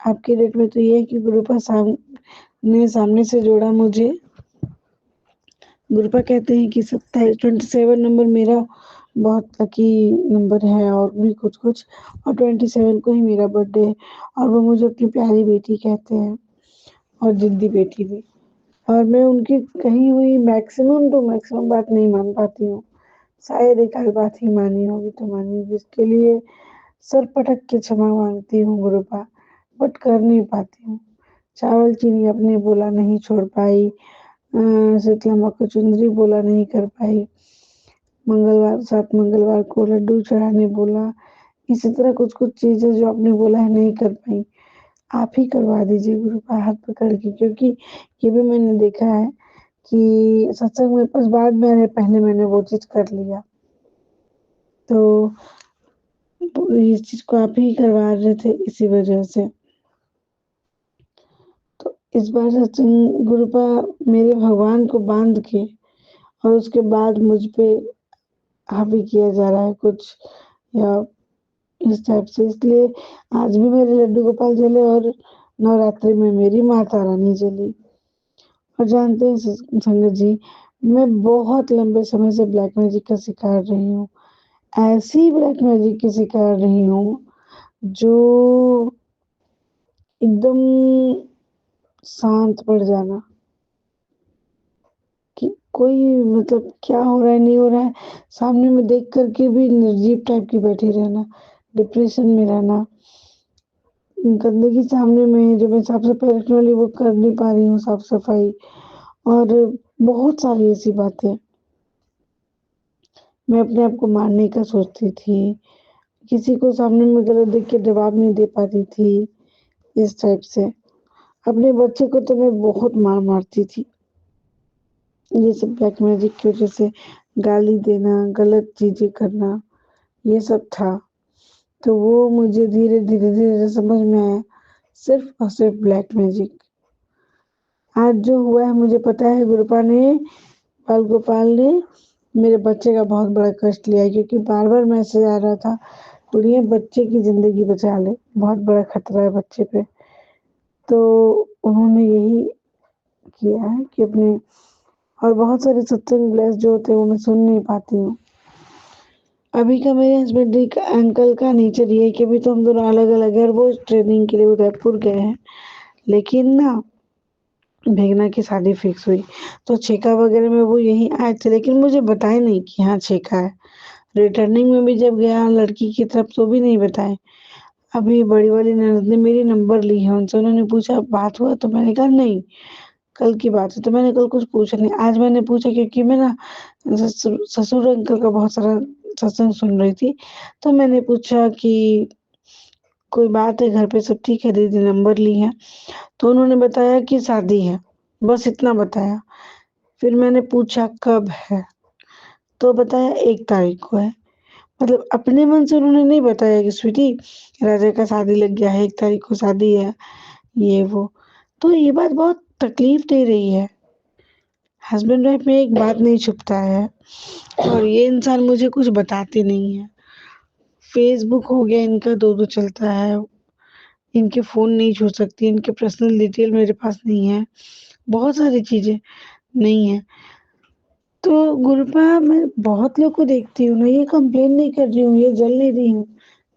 आपके डेट में तो ये है कि गुरुपा सामने से जोड़ा मुझे। गुरुपा कहते हैं कि 27 नंबर मेरा बहुत लकी नंबर है, और भी कुछ कुछ, और 27 को ही मेरा बर्थडे है, और वो मुझे अपनी प्यारी बेटी कहते हैं, और जिद्दी बेटी भी। और मैं उनकी कही हुई मैक्सिमम बात नहीं मान पाती हूँ। शायद एक आध बात ही मानी होगी तो मानी होगी, इसके लिए सर पटक के क्षमा मांगती हूँ गुरुपा, बट कर नहीं पाती हूँ। चावल चीनी अपने बोला नहीं छोड़ पाई, शीतला माँ को चुंदरी बोला नहीं कर पाई, सात मंगलवार को लड्डू चढ़ाने बोला, इसी तरह कुछ कुछ चीजें जो आपने बोला है नहीं कर पाई। आप ही करवा दीजिए गुरुपा हाथ पकड़ के, क्योंकि ये भी मैंने देखा है कि सत्संग में बस बाद में पहले मैंने वो चीज कर लिया, तो इस चीज को आप ही करवा रहे थे इसी वजह से। तो इस बार सत्संग गुरुपा मेरे भगवान को बांध के और उसके बाद मुझ पे हावी किया जा रहा है कुछ, या इस टाइप से, इसलिए आज भी मेरे लड्डू गोपाल जले और नवरात्रि में मेरी माता रानी जली। और जानते हैं संगत जी, मैं बहुत लंबे समय से ब्लैक मैजिक का शिकार रही हूँ। ऐसी ब्लैक मैजिक की शिकार रही हूँ जो एकदम शांत पड़ जाना, कि कोई मतलब क्या हो रहा है नहीं हो रहा है, सामने में देख करके भी निर्जीव टाइप की बैठी रहना, डिप्रेशन में रहना, गंदगी सामने में है जो मैं साफ सफाई रखने वाली वो कर नहीं पा रही हूँ साफ सफाई, और बहुत सारी ऐसी बातें। मैं अपने आप को मारने का सोचती थी, किसी को सामने में गलत देख के जवाब नहीं दे पाती थी, इस टाइप से। अपने बच्चे को तो मैं बहुत मार मारती थी, ये सब ब्लैक मैजिक की वजह से, गाली देना, गलत चीजें करना, ये सब था। तो वो मुझे धीरे धीरे धीरे समझ में आया, सिर्फ और सिर्फ ब्लैक मैजिक। आज जो हुआ है मुझे पता है, गुरुपा ने, बाल गोपाल ने मेरे बच्चे का बहुत बड़ा कष्ट लिया है, क्योंकि बार बार मैसेज आ रहा था, कुड़िए बच्चे की जिंदगी बचा ले, बहुत बड़ा खतरा है बच्चे पे। तो उन्होंने यही किया है कि अपने, और बहुत सारे सत्संग ब्लेस जो होते हैं वो मैं सुन नहीं पाती हूँ। अभी का मेरे हस्बैंड का अंकल का नेचर ये है कि अभी तो हम दोनों अलग अलग है, और वो ट्रेनिंग के लिए उदयपुर गए हैं, लेकिन ना भेगना की शादी फिक्स हुई तो छेका वगैरह में वो यहीं आए थे, लेकिन मुझे बताए नहीं कि हाँ छेका है। रिटर्निंग में भी जब गया लड़की की तरफ तो भी नहीं बताए। अभी बड़ी वाली ननद ने मेरी नंबर ली है उनसे, उन्होंने पूछा बात हुआ, तो मैंने कहा नहीं कल की बात है, तो मैंने कल कुछ पूछा नहीं। आज मैंने पूछा क्योंकि मैं ना ससुर अंकल का बहुत सारा सत्संग सुन रही थी, तो मैंने पूछा कि कोई बात है घर पे सब ठीक है, दीदी नंबर ली है, तो उन्होंने बताया कि शादी है, बस इतना बताया। फिर मैंने पूछा कब है, तो बताया 1 तारीख को है। मतलब अपने मन से उन्होंने नहीं बताया कि स्वीटी राजा का शादी लग गया है, 1 तारीख को शादी है, ये वो। तो ये बात बहुत तकलीफ दे रही है। हस्बैंड वाइफ में एक बात नहीं छुपता है, और ये इंसान मुझे कुछ बताते नहीं है। फेसबुक हो गया, इनका दो चलता है। इनके फ़ोन नहीं छू सकती, इनके पर्सनल डिटेल मेरे पास नहीं है, बहुत सारी चीज़ें नहीं है। तो गुरुपा मैं बहुत लोग को देखती हूँ ना, ये कंप्लेन नहीं कर रही हूँ, ये जल नहीं रही हूँ।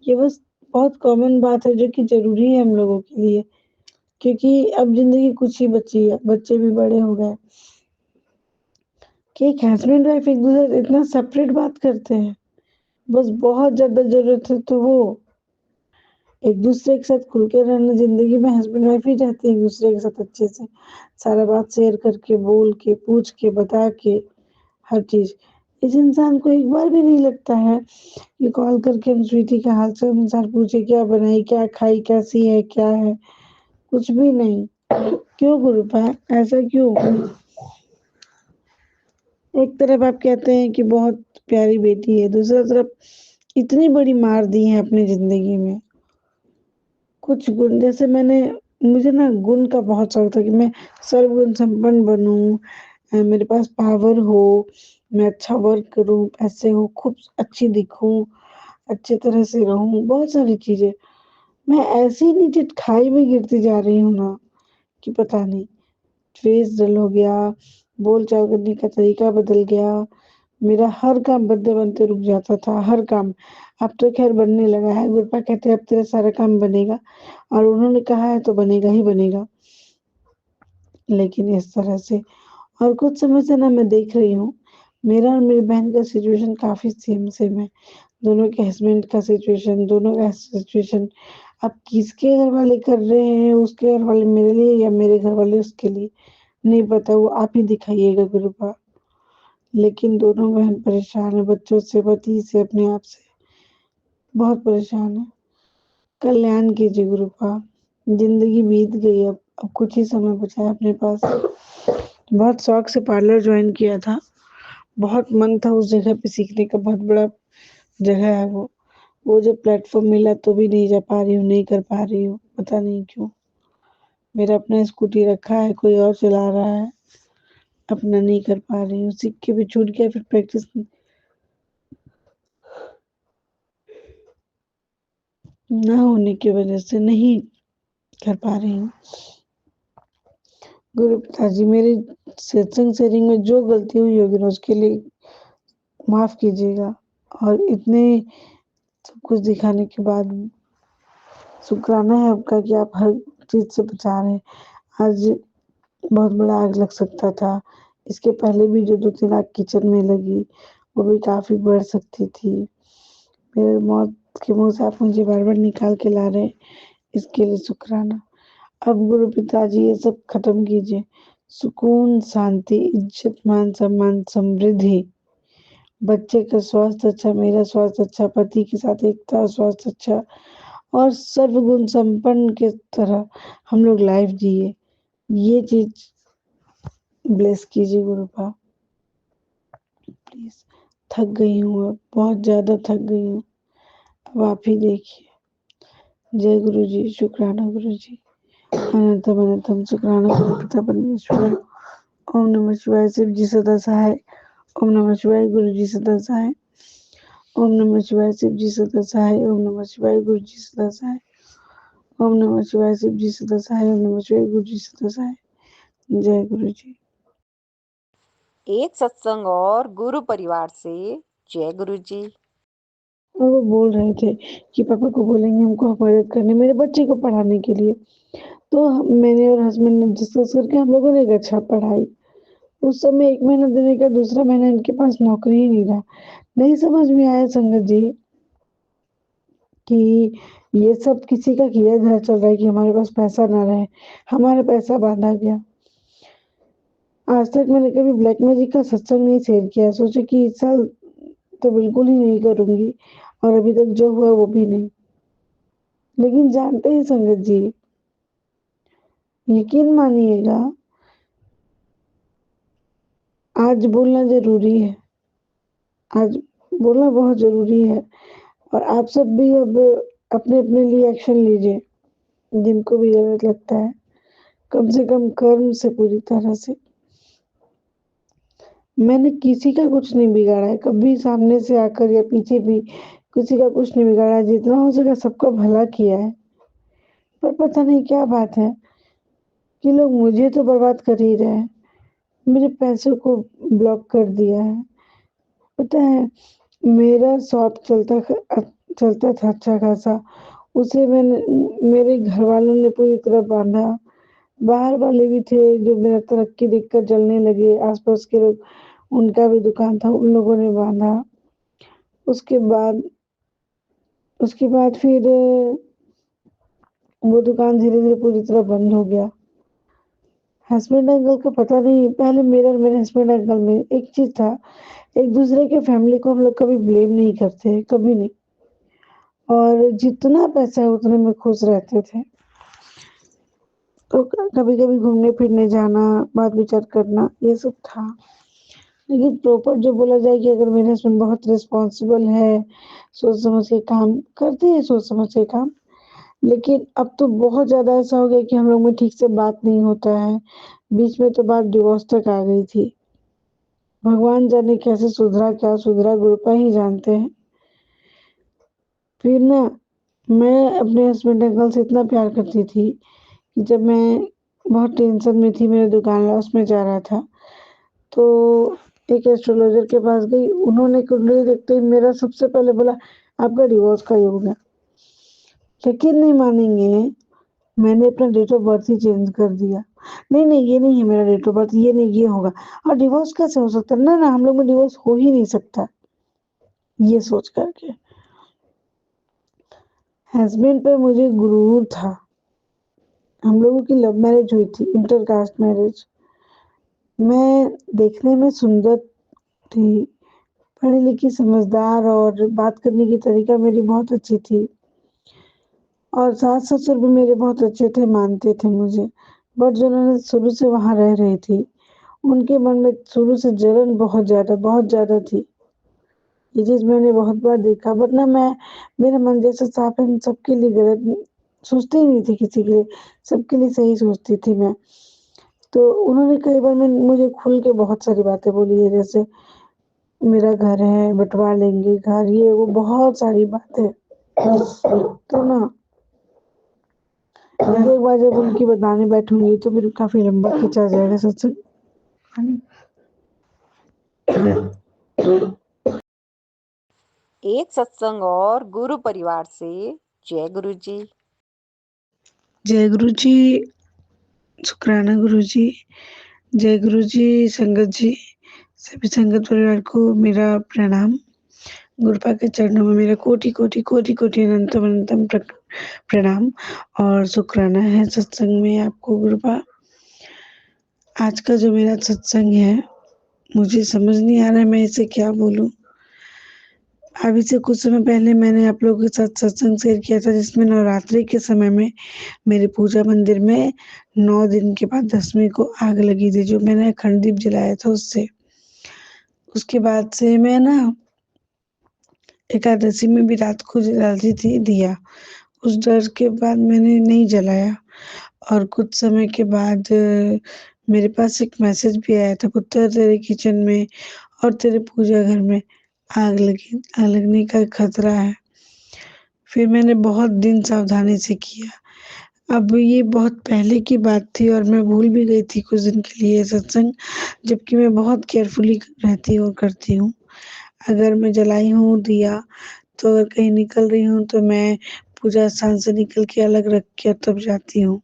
ये बस बहुत कॉमन बात है जो कि ज़रूरी है हम लोगों के लिए, क्योंकि अब ज़िंदगी कुछ ही बची है, बच्चे भी बड़े हो गए। कि एक हस्बैंड वाइफ एक-दूसरे से इतना सेपरेट बात करते हैं, बस बहुत ज़्यादा ज़रूरत है तो वो एक-दूसरे के साथ खुल के रहना, ज़िंदगी में हस्बैंड वाइफ ही रहते हैं एक-दूसरे के साथ अच्छे से, सारा बात शेयर करके, बोल के, पूछ के, बता के, हर चीज़। इस इंसान को एक बार भी नहीं लगता है कि कॉल करके हम स्वीटी का हाल-समाचार पूछे, क्या बनाई, क्या खाई, कैसी है, क्या है? कुछ भी नहीं। क्यों गुरुपा, ऐसा क्यों? एक तरफ आप कहते हैं कि बहुत प्यारी बेटी है, दूसरा तरफ इतनी बड़ी मार दी है अपनी ज़िंदगी में। कुछ गुण जैसे मुझे ना गुण का बहुत शौक था कि मैं सर्वगुण संपन्न बनूँ, मेरे पास पावर हो, मैं अच्छा वर्क करूँ, पैसे हो, खूब अच्छी दिखूँ, अच्छी तरह से रहूँ, बहुत सारी चीज़ें। मैं ऐसी नीचे खाई में गिरती जा रही हूँ ना कि पता नहीं। फेस डल हो गया, बोल-चाल करने का तरीका बदल गया, मेरा हर काम बनते-बनते रुक जाता था, हर काम। अब तो ख़ैर बनने लगा है, गुरुपा कहते हैं अब तेरा सारा काम बनेगा और उन्होंने कहा है तो बनेगा ही बनेगा। लेकिन इस तरह से और कुछ समय से ना मैं देख रही हूँ, मेरा और मेरी बहन का सिचुएशन काफ़ी सेम-सेम है। दोनों के हस्बैंड का सिचुएशन, दोनों का सिचुएशन अब किसके घर वाले कर रहे हैं, उसके घर वाले मेरे लिए या मेरे घर वाले उसके लिए, नहीं पता वो आप ही दिखाइएगा गुरुपा। लेकिन दोनों बहन परेशान हैं बच्चों से, पति से, अपने आप से, बहुत परेशान हैं। कल्याण कीजिए गुरुपा, ज़िंदगी बीत गई अब कुछ ही समय बचा है अपने पास। बहुत शौक से पार्लर जॉइन किया था, बहुत मन था उस जगह पे सीखने का, बहुत बड़ा जगह है वो। वो जब प्लेटफ़ॉर्म मिला तो भी नहीं जा पा रही हूँ, नहीं कर पा रही हूँ, पता नहीं क्यों? मेरा अपना स्कूटी रखा है, कोई और चला रहा है, अपना नहीं कर पा रही हूँ, सीख के भी छूट गया फिर प्रैक्टिस ना होने की वजह से नहीं कर पा रही हूँ। गुरु पिताजी मेरी सत्संग शेयरिंग में जो गलती हुई होगी ना उसके लिए माफ़ कीजिएगा और इतने सब कुछ दिखाने के बाद शुक्राना है आपका कि आप हर चीज़ से बचा रहे हैं। आज बहुत बड़ा आग लग सकता था। इसके पहले भी जो 2-3 आग किचन में लगी, वो भी काफ़ी बढ़ सकती थी। मेरे मौत के मुँह से आप मुझे बार-बार निकाल के ला रहे हैं, इसके लिए शुक्राना। अब गुरु पिताजी ये सब खत्म कीजिए। सुकून, शांति, इज़्ज़त, मान-सम्मान, समृद्धि, बच्चे का स्वास्थ्य अच्छा, मेरा स्वास्थ्य अच्छा, पति के साथ एकता, स्वास्थ्य अच्छा और सर्वगुण संपन्न की तरह हम लोग लाइफ जिए। ये चीज़ ब्लेस कीजिए गुरुपा, प्लीज़। थक गई हूँ अब, बहुत ज़्यादा थक गई हूँ। अब आप ही देखिए। जय गुरु जी, शुक्राना गुरु जी। अनंतम अनंतम शुक्राना गुरु पिता परमेश्वर। ओम नमः शिवाय, शिव जी सदा सहाय। ओम नमः शिवाय, गुरु जी सदा सहाय। ओम नमः शिवाय, शिव जी सदा सहाय। ओम नमः शिवाय, गुरु जी सदा सहाय। ओम नमः शिवाय, शिव जी सदा सहाय। ओम नमः शिवाय, गुरु जी सदा सहाय। जय गुरु जी। एक सत्संग और गुरु परिवार से जय गुरु जी। और वो बोल रहे थे कि पापा को बोलेंगे हमको मदद करने मेरे बच्चे को पढ़ाने के लिए। तो मैंने और हस्बैंड ने डिस्कस करके हम लोगों ने गच्छा पढ़ाई। उस समय 1 महीना देने का दूसरा महीना इनके पास नौकरी ही नहीं रहा। नहीं समझ में आया संगत जी कि ये सब किसी का किया धरा चल रहा है कि हमारे पास पैसा ना रहे, हमारा पैसा बाँधा गया। आज तक मैंने कभी ब्लैक मैजिक का सत्संग नहीं शेयर किया। सोचा कि इस साल तो बिल्कुल ही नहीं करूँगी और अभी तक जो हुआ वो भी नहीं। लेकिन जानते हैं संगत जी, यकीन मानिएगा आज बोलना ज़रूरी है। आज बोलना बहुत ज़रूरी है और आप सब भी अब अपने-अपने लिए एक्शन लीजिए, जिनको भी गलत लगता है। कम से कम कर्म से पूरी तरह से। मैंने किसी का कुछ नहीं बिगाड़ा है, कभी सामने से आकर या पीछे भी किसी का कुछ नहीं बिगाड़ा, जितना हो सका सबका भला किया है। पर पता नहीं क्या बात है कि लोग मुझे तो बर्बाद कर ही रहे हैं, मेरे पैसों को ब्लॉक कर दिया है। पता है, मेरा शॉप चलता था अच्छा खासा, उसे मेरे घर वालों ने पूरी तरह बांधा। बाहर वाले भी थे जो मेरा तरक्की देखकर जलने लगे, आसपास के लोग, उनका भी दुकान था, उन लोगों ने बांधा। उसके बाद उसके बाद फिर वो दुकान धीरे धीरे पूरी तरह बंद हो गया। हस्बैंड अंकल का पता नहीं, पहले मेरा और मेरे हस्बैंड अंकल में एक चीज था, एक दूसरे के फैमिली को हम लोग कभी ब्लेम नहीं करते, कभी नहीं। और जितना पैसा है उतने में खुश रहते थे। तो कभी कभी घूमने फिरने जाना, बात विचार करना, ये सब था। लेकिन प्रॉपर जो बोला जाए कि अगर मेरे हस्बैंड बहुत रिस्पॉन्सिबल है, सोच समझ के काम करते हैं, सोच समझ के काम। लेकिन अब तो बहुत ज्यादा ऐसा हो गया कि हम लोग में ठीक से बात नहीं होता है। बीच में तो बात डिवोर्स तक आ गई थी। भगवान जाने कैसे सुधरा, क्या सुधरा, गुरुपा ही जानते हैं। फिर ना, मैं अपने हस्बैंड अंकल से इतना प्यार करती थी कि जब मैं बहुत टेंशन में थी, मेरा दुकान लॉस में जा रहा था, तो एक एस्ट्रोलॉजर के पास गई। उन्होंने कुंडली देखते ही मेरा सबसे पहले बोला, आपका डिवोर्स का योग है। यकीन नहीं मानेंगे, मैंने अपना डेट ऑफ बर्थ ही चेंज कर दिया। नहीं नहीं, ये नहीं है मेरा डेट ऑफ बर्थ, ये नहीं, ये होगा। और डिवोर्स कैसे हो सकता है? ना ना, हम लोग में डिवोर्स हो ही नहीं सकता, ये सोच करके। हस्बैंड पे मुझे गुरूर था। हम लोगों की लव मैरिज हुई थी, इंटरकास्ट मैरिज। मैं देखने में सुंदर थी, पढ़ी लिखी, समझदार, और बात करने की तरीका मेरी बहुत अच्छी थी। और सास ससुर भी मेरे बहुत अच्छे थे, मानते थे मुझे। बट जो उन्होंने शुरू से वहां रह रही थी, उनके मन में शुरू से जलन बहुत ज्यादा थी। ये चीज मैंने बहुत बार देखा। बट ना, मेरा मन जैसे साफ है, सबके लिए गलत सोचती ही नहीं थी, किसी के लिए, सबके लिए सही सोचती थी मैं। तो उन्होंने कई बार मुझे खुल के बहुत सारी बातें बोली है, जैसे मेरा घर है, बंटवा लेंगे घर, ये वो बहुत सारी बातें। तो ना, एक बार जब उनकी बताने बैठूंगी तो फिर काफी लंबा खींचा जाएगा सत्संग। एक सत्संग और गुरु परिवार से। जय गुरु जी। जय गुरु जी, शुक्राना गुरु जी। जय गुरु जी, संगत जी, सभी संगत परिवार को मेरा प्रणाम। गुरुपा के चरणों में मेरा कोटि कोटि कोटि कोटि अनंतम अनंतम प्रणाम और शुक्राना है सत्संग में आपको गुरुपा। आज का जो मेरा सत्संग है, मुझे समझ नहीं आ रहा है मैं इसे क्या बोलूं। अभी से कुछ समय पहले मैंने आप लोगों के साथ सत्संग शेयर किया था, जिसमें नवरात्रि के समय में मेरे पूजा मंदिर में 9 दिन के बाद 10वीं को आग लगी थी, जो मैंने अखंड दीप जलाया था उससे। उसके बाद से मैं ना एकादशी में भी रात को जलाती थी दिया। उस डर के बाद मैंने नहीं जलाया। और कुछ समय के बाद मेरे पास एक मैसेज भी आया था, पुत्र तेरे किचन में और तेरे पूजा घर में आग लगने का खतरा है। फिर मैंने बहुत दिन सावधानी से किया। अब ये बहुत पहले की बात थी और मैं भूल भी गई थी कुछ दिन के लिए सत्संग, जबकि मैं बहुत केयरफुली रहती हूँ, करती हूँ। अगर मैं जलाई हूँ दिया, तो अगर कहीं निकल रही हूँ तो मैं पूजा स्थान से निकल के अलग रख के तब जाती हूँ,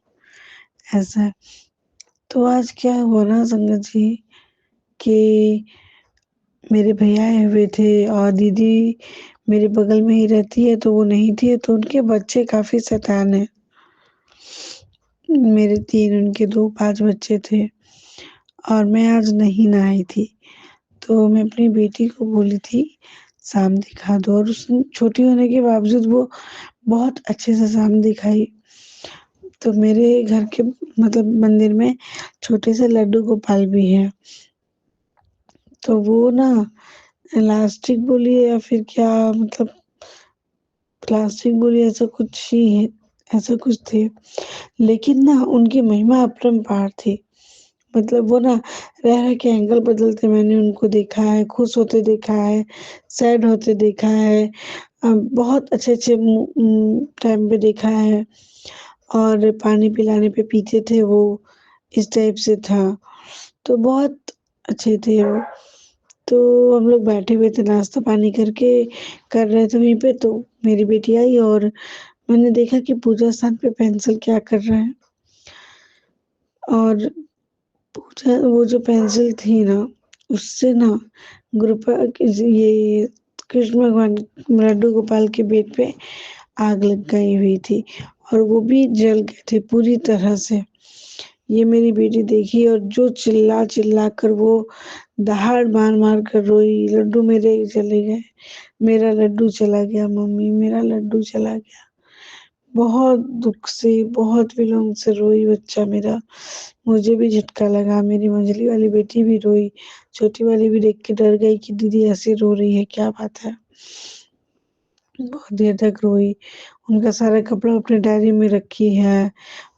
ऐसा। तो आज क्या हुआ ना संगत जी, कि मेरे भैया आए हुए थे और दीदी मेरे बगल में ही रहती है, तो वो नहीं थी, तो उनके बच्चे काफी शैतान है। मेरे 3, उनके 2, 5 बच्चे थे और मैं आज नहीं नहाई थी। तो मैं अपनी बेटी को बोली थी शाम दिखा दो, और उसने छोटी होने के बावजूद वो बहुत अच्छे से शाम दिखाई। तो मेरे घर के मतलब मंदिर में छोटे से लड्डू गोपाल भी है। तो वो ना इलास्टिक बोलिए या फिर क्या, मतलब प्लास्टिक बोलिए, ऐसा कुछ ही है, ऐसा कुछ थे। लेकिन ना उनकी महिमा अपरंपार थी। मतलब वो ना रह के एंगल बदलते मैंने उनको देखा है, खुश होते देखा है, सैड होते देखा है, बहुत अच्छे-अच्छे टाइम पे देखा है और पानी पिलाने पे पीते थे वो, इस टाइप से था। तो बहुत अच्छे थे वो। तो हम लोग बैठे हुए थे नाश्ता पानी करके कर रहे थे वहीं पे, तो मेरी बेटी आई और मैंने देखा कि पूजा स्थान पे पेंसिल क्या कर रहे हैं और पूजा वो जो पेंसिल थी ना, उससे ना ये कृष्ण भगवान लड्डू गोपाल के बेट पे आग लग गई हुई थी और वो भी जल गए थे पूरी तरह से। ये मेरी बेटी देखी और जो चिल्ला कर वो दहाड़ मार कर रोई, लड्डू मेरे चले गए, मेरा लड्डू चला गया मम्मी, मेरा लड्डू चला गया। बहुत दुख से, बहुत विलम्ब से रोई बच्चा मेरा। मुझे भी झटका लगा, मेरी मंझली वाली बेटी भी रोई, छोटी वाली भी देख के डर गई कि दीदी ऐसे रो रही है, क्या बात है? बहुत देर तक रोई, उनका सारा कपड़ा अपने डायरी में रखी है,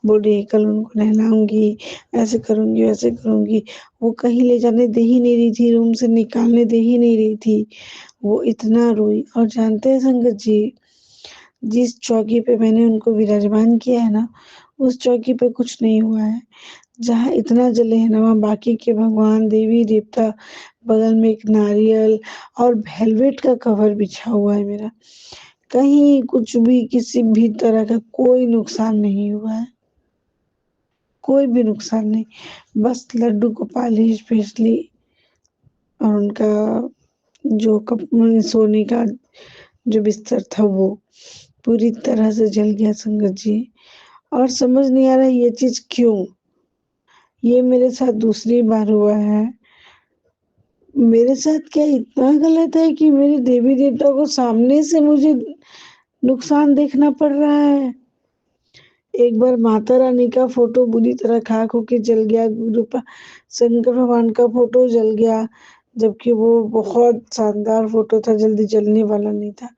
बोल रही है कल उनको नहलाऊँगी, ऐसे करूँगी, वैसे करूँगी। वो कहीं ले जाने दे ही नहीं रही थी, रूम से निकालने दे ही नहीं रही थी। वो इतना रोई और जानते हैं संगत जी, जिस चौकी पे मैंने उनको विराजमान किया है ना, उस चौकी पे कुछ नहीं हुआ है। जहाँ इतना जले हैं ना, वहाँ बाकी के भगवान, देवी-देवता, बगल में एक नारियल और वेलवेट का कवर बिछा हुआ है मेरा। कहीं कुछ भी किसी भी तरह का कोई नुकसान नहीं हुआ है, कोई भी नुकसान नहीं। बस लड्डू गोपाल ही स्पेशली और उनका जो सोने का जो बिस्तर था वो पूरी तरह से जल गया संगत जी। और समझ नहीं आ रहा ये चीज़ क्यों? ये मेरे साथ दूसरी बार हुआ है। मेरे साथ क्या इतना गलत है कि मेरे देवी-देवता को सामने से मुझे नुकसान देखना पड़ रहा है? एक बार माता रानी का फ़ोटो बुरी तरह खाक होके जल गया, शंकर भगवान का फ़ोटो जल गया, जबकि वो बहुत शानदार फ़ोटो था, जल्दी जलने वाला नहीं था।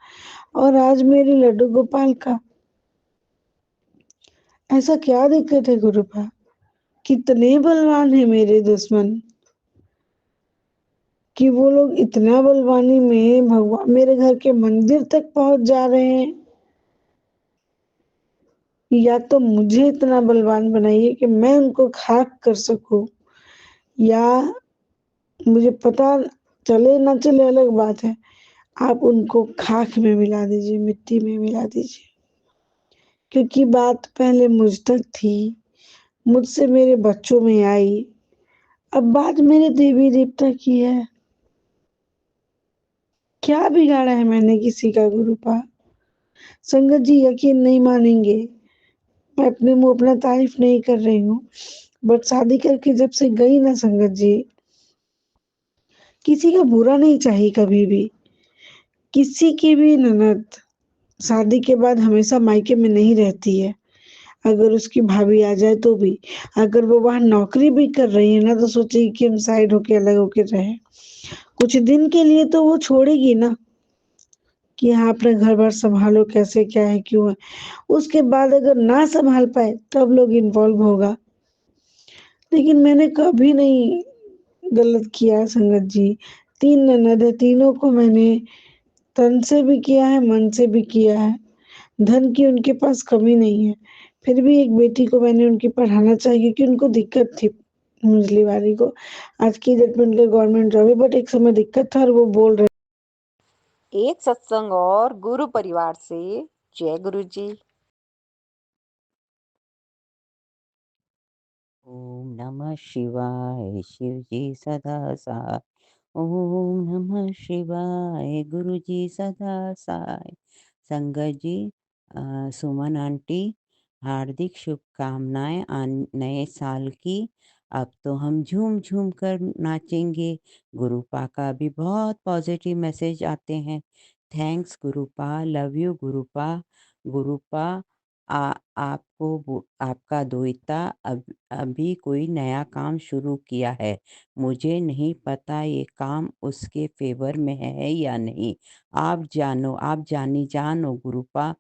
और आज मेरे लड्डू गोपाल का, ऐसा क्या दिक्कत है गुरुपा? कितने बलवान हैं मेरे दुश्मन कि वो लोग इतना बलवानी में भगवान मेरे घर के मंदिर तक पहुँच जा रहे हैं। या तो मुझे इतना बलवान बनाइए कि मैं उनको खाक कर सकूँ या मुझे पता चले ना चले अलग बात है, आप उनको खाक में मिला दीजिए, मिट्टी में मिला दीजिए। क्योंकि बात पहले मुझ तक थी, मुझसे मेरे बच्चों में आई, अब बात मेरे देवी-देवता की है। क्या बिगाड़ा है मैंने किसी का गुरुपा? संगत जी यकीन नहीं मानेंगे, मैं अपने मुँह अपना तारीफ नहीं कर रही हूँ, बट शादी करके जब से गई ना संगत जी, किसी का बुरा नहीं चाही कभी भी। किसी की भी ननद शादी के बाद हमेशा मायके में नहीं रहती है, अगर उसकी भाभी आ जाए तो भी। अगर वो वहाँ नौकरी भी कर रही है ना, तो सोचेगी कि हम साइड होके अलग होके रहें। कुछ दिन के लिए तो वो छोड़ेगी ना कि हाँ, अपना घर-बार सँभालो, कैसे क्या है, क्यों है। उसके बाद अगर ना सँभाल पाए, तब लोग इन्वॉल्व होगा। लेकिन मैंने कभी नहीं गलत किया संगत जी। 3 ननद है, तीनों को मैंने तन से भी किया है, मन से भी किया है। धन की उनके पास कमी नहीं है। फिर भी एक बेटी को मैंने उनकी पढ़ाना चाहिए क्योंकि उनको दिक्कत थी मुंजली वाली को। आज की डेट में उनका गवर्नमेंट जॉब है बट एक समय दिक्कत था और वो बोल रहे एक सत्संग और गुरु परिवार से जय गुरु जी। ओम नमः शिवाय शिव जी सदा साय। ओम नमः शिवाय गुरु जी सदा साय। संगत जी, सुमन आंटी, हार्दिक शुभकामनाएं नए साल की। अब तो हम झूम झूम कर नाचेंगे। गुरुपा का भी बहुत पॉजिटिव मैसेज आते हैं। Thanks गुरुपा, love you गुरुपा। गुरुपा, आपका दोहिता अभी कोई नया काम शुरू किया है। मुझे नहीं पता ये काम उसके फेवर में है या नहीं। आप जानो, आप जानो गुरुपा।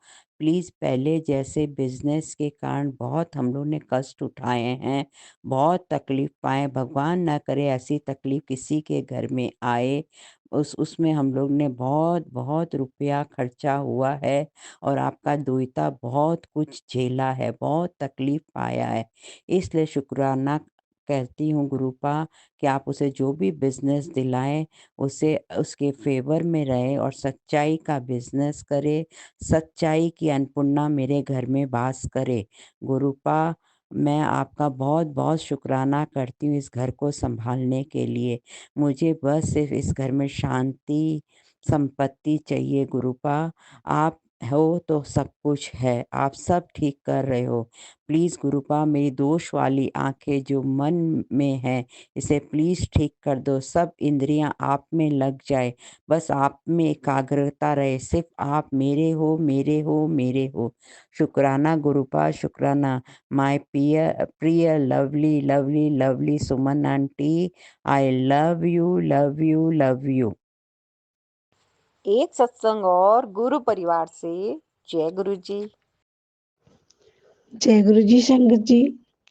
प्लीज़ पहले जैसे बिज़नेस के कारण बहुत हम लोग ने कष्ट उठाए हैं, बहुत तकलीफ़ पाए, भगवान ना करे ऐसी तकलीफ़ किसी के घर में आए। उसमें हम लोग ने बहुत रुपया खर्चा हुआ है और आपका दुहिता बहुत कुछ झेला है, बहुत तकलीफ़ पाया है। इसलिए शुक्राना कहती हूँ गुरूपा कि आप उसे जो भी बिज़नेस दिलाएँ, उसे उसके फ़ेवर में रहे और सच्चाई का बिज़नेस करे, सच्चाई की अन्नपूर्णा मेरे घर में वास करे। गुरूपा, मैं आपका बहुत-बहुत शुक्राना करती हूँ इस घर को सँभालने के लिए। मुझे बस सिर्फ़ इस घर में शांति, संपत्ति चाहिए गुरूपा। आप हो तो सब कुछ है, आप सब ठीक कर रहे हो। प्लीज़ गुरूपा, मेरी दोष वाली आँखें जो मन में हैं, इसे प्लीज़ ठीक कर दो। सब इंद्रियाँ आप में लग जाए, बस आप में एकाग्रता रहे, सिर्फ़ आप मेरे हो, मेरे हो, मेरे हो। शुक्राना गुरूपा, शुक्राना। माय प्रिय lovely, lovely, lovely Suman aunty, I love you, love you, love you. एक सत्संग और गुरु परिवार से। जय गुरु जी। जय गुरु जी संगत जी।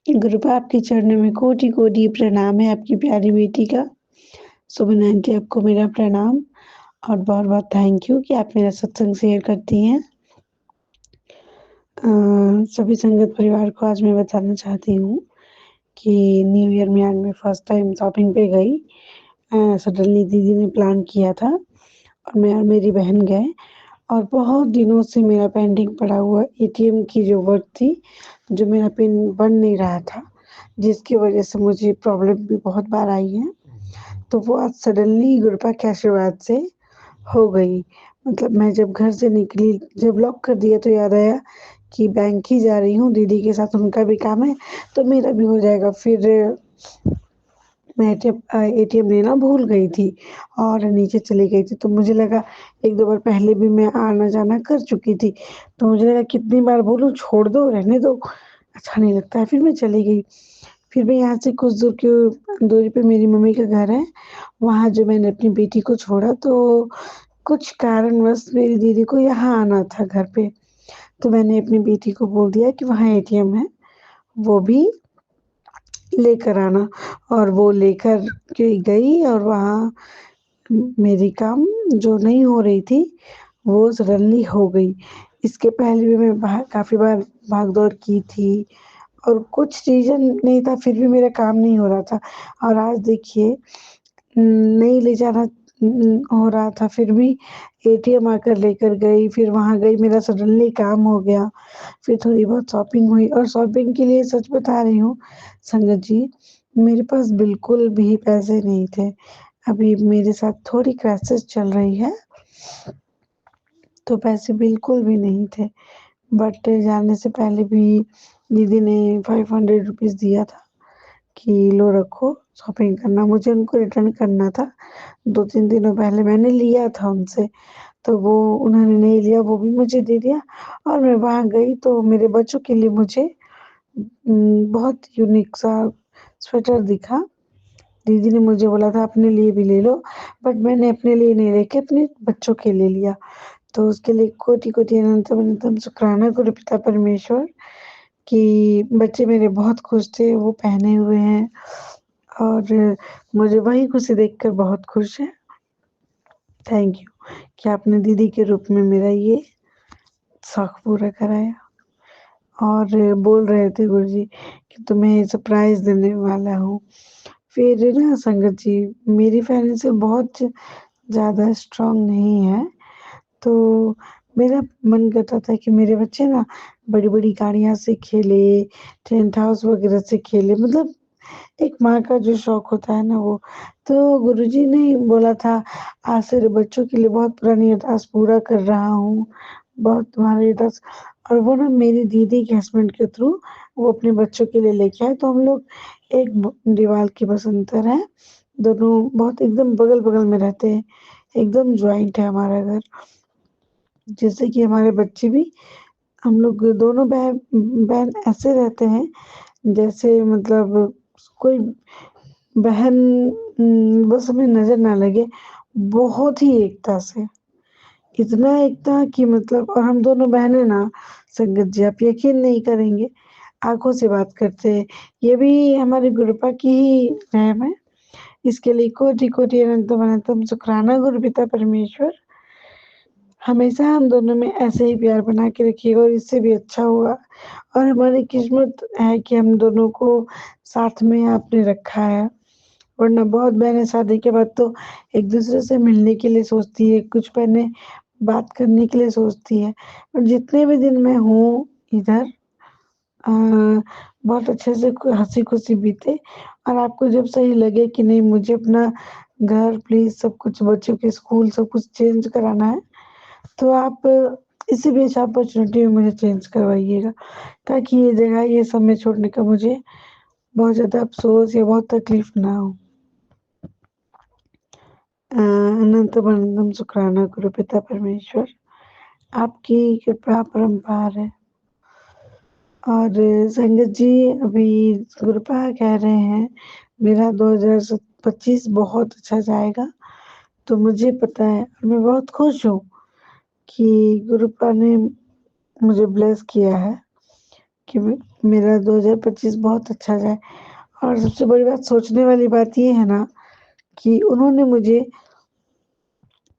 गुरुपा आपके चरणों में कोटि कोटि प्रणाम है। आपकी प्यारी बेटी का सुमन आंटी, आपको मेरा प्रणाम और बहुत बहुत थैंक यू कि आप मेरा सत्संग शेयर करती हैं। सभी संगत परिवार को आज मैं बताना चाहती हूँ कि न्यू ईयर में आज मैं फर्स्ट टाइम शॉपिंग पे गई। सडनली दीदी ने प्लान किया था और मैं और मेरी बहन गए और बहुत दिनों से मेरा पेंडिंग पड़ा हुआ एटीएम की जो वर्क थी, जो मेरा पिन बन नहीं रहा था, जिसकी वजह से मुझे प्रॉब्लम भी बहुत बार आई है। तो वो आज सडनली गुरुपा के आशीर्वाद से हो गई। मतलब मैं जब घर से निकली, जब लॉक कर दिया तो याद आया कि बैंक ही जा रही हूँ दीदी के साथ, उनका भी काम है तो मेरा भी हो जाएगा। फिर मैं एटीएम लेना भूल गई थी और नीचे चली गई थी। तो मुझे लगा, 1-2 बार पहले भी मैं आना-जाना कर चुकी थी, तो मुझे लगा कितनी बार बोलूँ, छोड़ दो, रहने दो, अच्छा नहीं लगता है। फिर मैं चली गई। फिर मैं यहाँ से कुछ दूर की दूरी पे मेरी मम्मी का घर है, वहाँ जो मैंने अपनी बेटी को छोड़ा तो कुछ कारणवश मेरी दीदी को यहाँ आना था घर पे। तो मैंने अपनी बेटी को बोल दिया कि वहाँ एटीएम है, वो भी लेकर आना, और वो लेकर के गई और वहाँ मेरी काम जो नहीं हो रही थी, वो सडनली हो गई। इसके पहले भी मैं काफ़ी बार भाग-दौड़ की थी और कुछ रीज़न नहीं था, फिर भी मेरा काम नहीं हो रहा था। और आज देखिए, नहीं ले जाना हो रहा था, फिर भी एटीएम आकर लेकर गई, फिर वहाँ गई, मेरा सडनली काम हो गया। फिर थोड़ी बहुत शॉपिंग हुई और शॉपिंग के लिए सच बता रही हूँ संगत जी, मेरे पास बिल्कुल भी पैसे नहीं थे। अभी मेरे साथ थोड़ी क्राइसिस चल रही है, तो पैसे बिल्कुल भी नहीं थे। बट जाने से पहले भी दीदी ने 500 रुपीज़ दिया था कि लो रखो, शॉपिंग करना। मुझे उनको रिटर्न करना था। 2-3 दिनों पहले मैंने लिया था उनसे, तो वो उन्होंने नहीं लिया, वो भी मुझे दे दिया और मैं वहाँ गई तो मेरे बच्चों के लिए मुझे बहुत यूनिक सा स्वेटर दिखा। दीदी ने मुझे बोला था अपने लिए भी ले लो, बट मैंने अपने लिए नहीं लेके अपने बच्चों के लिए लिया। तो उसके लिए कोटि-कोटि अनंतम अनंतम शुक्राना गुरु पिता परमेश्वर कि बच्चे मेरे बहुत खुश थे, वो पहने हुए हैं और मुझे वही खुशी देखकर बहुत खुश है। थैंक यू कि आपने दीदी के रूप में मेरा ये शौक पूरा कराया। और बोल रहे थे गुरुजी कि तुम्हें सरप्राइज़ देने वाला हूँ। फिर ना संगत जी, मेरी फाइनेंशियल बहुत ज़्यादा स्ट्रॉन्ग नहीं है, तो मेरा मन करता था कि मेरे बच्चे ना बड़ी-बड़ी गाड़ियाँ से खेले, टेंट हाउस वगैरह से खेले, मतलब एक माँ का जो शौक होता है ना वो। तो गुरुजी ने बोला था, आज से बच्चों के लिए बहुत पुरानी अरदास पूरा कर रहा हूँ, बहुत तुम्हारी अरदास। और वो ना मेरी दीदी के हस्बैंड के थ्रू वो अपने बच्चों के लिए लेके आए, तो हम लोग एक दीवार के बस अंतर है, दोनों बहुत एकदम बगल-बगल में रहते हैं, एकदम जॉइंट है हमारा घर। जिससे कि हमारे बच्चे भी, हम लोग दोनों बहन ऐसे रहते हैं जैसे मतलब कोई बहन बस हमें नज़र ना लगे, बहुत ही एकता से। इतना एकता कि मतलब, और हम दोनों बहनें ना संगत जी, आप यकीन नहीं करेंगे, आँखों से बात करते हैं। ये भी हमारे गुरुपा की ही रहम है। इसके लिए कोटि-कोटि अनंतम अनंतम शुक्राना गुरु पिता परमेश्वर। हमेशा हम दोनों में ऐसे ही प्यार बना के रखिएगा और इससे भी अच्छा होगा। और हमारी किस्मत है कि हम दोनों को साथ में आपने रखा है, वरना बहुत बहनें शादी के बाद तो एक-दूसरे से मिलने के लिए सोचती है, कुछ बहनें बात करने के लिए सोचती है। और जितने भी दिन मैं हूँ इधर, अ, बहुत अच्छे से हँसी-खुशी बीते। और आपको जब सही लगे कि नहीं, मुझे अपना घर प्लीज़ सब कुछ, बच्चों के स्कूल सब कुछ चेंज कराना है, तो आप इसी बीच अपॉर्चुनिटी में मुझे चेंज करवाइएगा, ताकि ये जगह, ये समय छोड़ने का मुझे बहुत ज़्यादा अफ़सोस या बहुत तकलीफ़ ना हो। अनंतम अनंतम शुक्राना गुरु पिता परमेश्वर, आपकी कृपा अपरंपार है। और संगत जी, अभी गुरुपा कह रहे हैं मेरा 2025 बहुत अच्छा जाएगा, तो मुझे पता है और मैं बहुत खुश हूँ कि गुरुपा ने मुझे ब्लेस किया है कि मेरा 2025 बहुत अच्छा जाए। और सबसे बड़ी बात, सोचने वाली बात ये है ना कि उन्होंने मुझे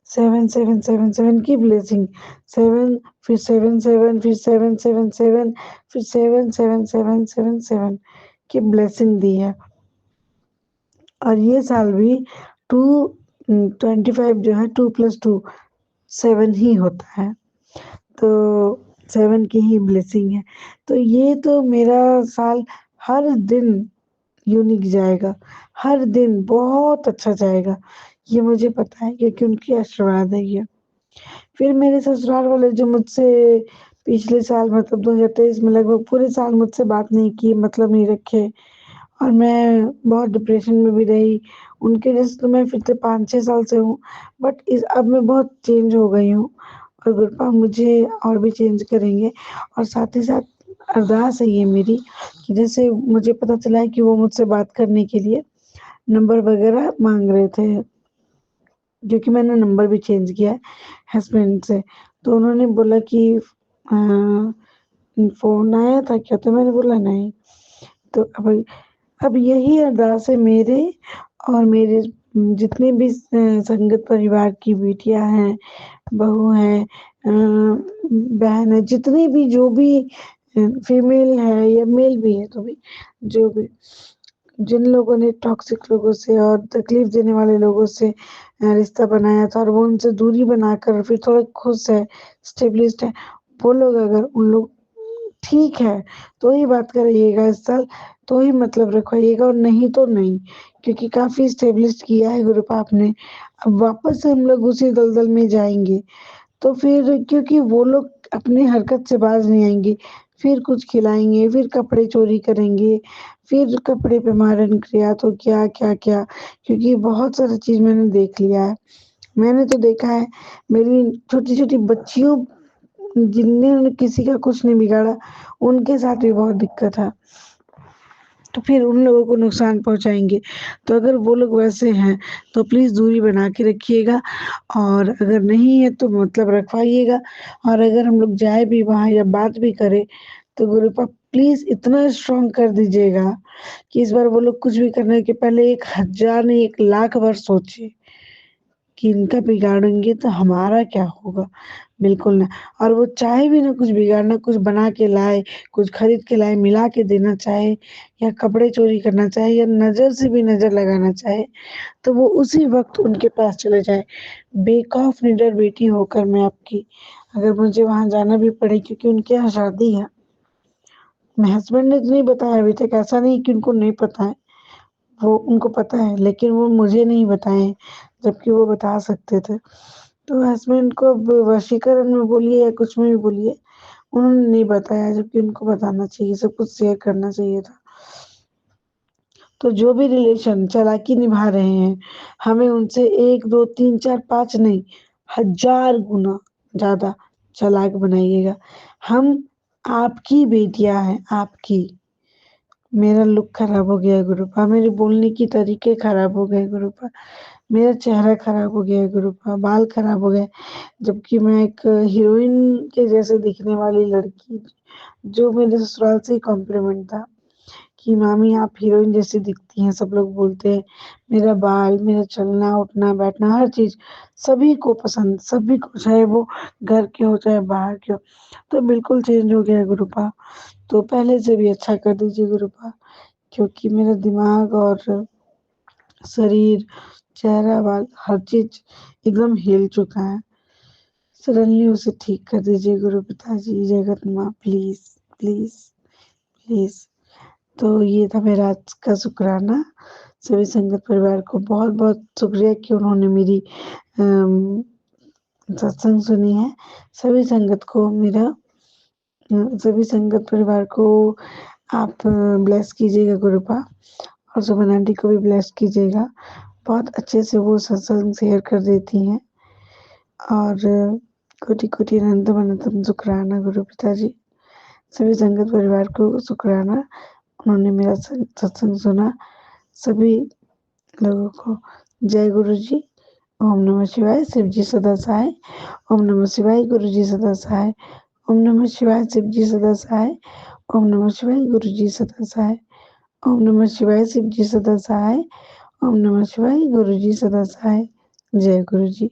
7 की ब्लेसिंग, 7, फिर 7 फिर 7 फिर 7 की ब्लेसिंग दी है। और ये साल भी 25 जो है, 2 + 2 7 ही होता है, तो 7 की ही ब्लेसिंग है। तो ये तो मेरा साल हर दिन यूनिक जाएगा, हर दिन बहुत अच्छा जाएगा, ये मुझे पता है, क्योंकि उनकी आशीर्वाद है ये। फिर मेरे ससुराल वाले जो मुझसे पिछले साल, मतलब 2023 में लगभग पूरे साल मुझसे बात नहीं की, मतलब नहीं रखे, और मैं बहुत डिप्रेशन में भी रही। उनके जैसे तो मैं फिर से 5-6 साल से हूँ, बट इस अब मैं बहुत चेंज हो गई हूँ, और गुरुपा मुझे और भी चेंज करेंगे। और साथ ही साथ अरदास है ये मेरी कि जैसे मुझे पता चला है कि वो मुझसे बात करने के लिए नंबर वगैरह माँग रहे थे, क्योंकि मैंने नंबर भी चेंज किया है हस्बैंड से। तो उन्होंने बोला कि फ़ोन आया था क्या? तो मैंने बोला नहीं। तो अब यही अरदास है मेरे और मेरे जितने भी संगत परिवार की बेटियाँ हैं, बहू हैं, बहन है, जितनी भी, जो भी फीमेल है या मेल भी है, तो भी, जो भी, जिन लोगों ने टॉक्सिक लोगों से और तकलीफ देने वाले लोगों से रिश्ता बनाया था और वो उनसे दूरी बनाकर फिर थोड़ा खुश है, स्टेबलिश्ड है, वो लोग, अगर उन लोग ठीक है, तो ही बात करिएगा इस साल, तो ही मतलब रखवाइएगा, और नहीं तो नहीं, क्योंकि काफ़ी स्टेबलिश्ड किया है गुरु पाप ने। अब वापस से हम लोग उसी दलदल में जाएँगे, तो फिर क्योंकि वो लोग अपनी हरकत से बाज़ नहीं आएँगे, फिर कुछ खिलाएँगे, फिर कपड़े चोरी करेंगे, फिर कपड़े पे मारन क्रिया, तो क्या-क्या-क्या, क्योंकि बहुत सारी चीज़ मैंने देख लिया है। मैंने तो देखा है, मेरी छोटी-छोटी बच्चियों, जिनने किसी का कुछ नहीं बिगाड़ा, उनके साथ भी बहुत दिक्कत है। तो फिर उन लोगों को नुकसान पहुँचाएँगे। तो अगर वो लोग वैसे हैं, तो प्लीज़ दूरी बना के रखिएगा, और अगर नहीं है तो मतलब रखवाइएगा। और अगर हम लोग जाए भी वहाँ या बात भी करें, तो गुरुपा प्लीज़ इतना स्ट्रॉन्ग कर दीजिएगा कि इस बार वो लोग कुछ भी करने के पहले 1000 नहीं, 1,00,000 बार सोचे कि इनका बिगाड़ेंगे तो हमारा क्या होगा? बिल्कुल ना। और वो चाहे भी ना कुछ बिगाड़ना, कुछ बना के लाए, कुछ खरीद के लाए, मिला के देना चाहे, या कपड़े चोरी करना चाहे, या नज़र से भी नज़र लगाना चाहे, तो वो उसी वक़्त उनके पास चले जाएँ। बेखौफ निडर बेटी होकर मैं आपकी, अगर मुझे वहाँ जाना भी पड़े, क्योंकि उनके यहाँ शादी है। मेरे हस्बैंड ने तो नहीं बताया अभी तक, ऐसा नहीं कि उनको नहीं पता है, वो उनको पता है, लेकिन वो मुझे नहीं बताए, जबकि वो बता सकते थे। तो हस्बैंड को अब वशीकरण में बोलिए या कुछ में भी बोलिए, उन्होंने नहीं बताया, जबकि उनको बताना चाहिए, सब कुछ शेयर करना चाहिए था। तो जो भी रिलेशन चालाकी निभा रहे हैं, हमें उनसे 1, 2, 3, 4, 5 नहीं, 1000 गुना ज़्यादा चालाक बनाइएगा। हम आपकी बेटियाँ हैं, आपकी। मेरा लुक खराब हो गया है गुरुपा, मेरे बोलने की तरीके खराब हो गए गुरुपा। मेरा चेहरा खराब हो गया है गुरुपा, बाल खराब हो गए, जबकि मैं एक हीरोइन के जैसे दिखने वाली लड़की, जो मेरे ससुराल से ही कॉम्प्लीमेंट था कि मामी आप हीरोइन जैसी दिखती हैं, सब लोग बोलते हैं। मेरा बाल, मेरा चलना, उठना, बैठना, हर चीज़ सभी को पसंद, सभी को, चाहे वो घर के हो, चाहे बाहर के हो। तो बिल्कुल चेंज हो गया है गुरुपा, तो पहले से भी अच्छा कर दीजिए गुरुपा, क्योंकि मेरा दिमाग और शरीर, चेहरा, बाल, हर चीज़ एकदम हिल चुका है। सडनली उसे ठीक कर दीजिए गुरु पिताजी, जगत माँ प्लीज़, प्लीज़, प्लीज़। तो ये था मेरा आज का शुक्राना। सभी संगत परिवार को बहुत-बहुत शुक्रिया कि उन्होंने मेरी अम, सत्संग सुनी है। सभी संगत को मेरा सभी संगत परिवार को आप ब्लेस कीजिएगा गुरुपा, और सुमन आंटी को भी ब्लेस कीजिएगा। बहुत अच्छे से वो सत्संग शेयर कर देती हैं, और कोटि-कोटि अनंतम अनंतम शुक्राना गुरु पिताजी। सभी संगत परिवार को शुक्राना, उन्होंने मेरा सत्संग सुना। सभी लोगों को जय गुरु जी। ओम नमः शिवाय, शिव जी सदा सहाय। ओम नमः शिवाय, गुरु जी सदा सहाय। ओम नमः शिवाय, शिव जी सदा सहाय। ओम नमः शिवाय, गुरु जी सदा सहाय। ओम नमः शिवाय, शिव जी सदा सहाय। ओम नमः शिवाय, गुरु जी सदा सहाय। जय गुरु जी।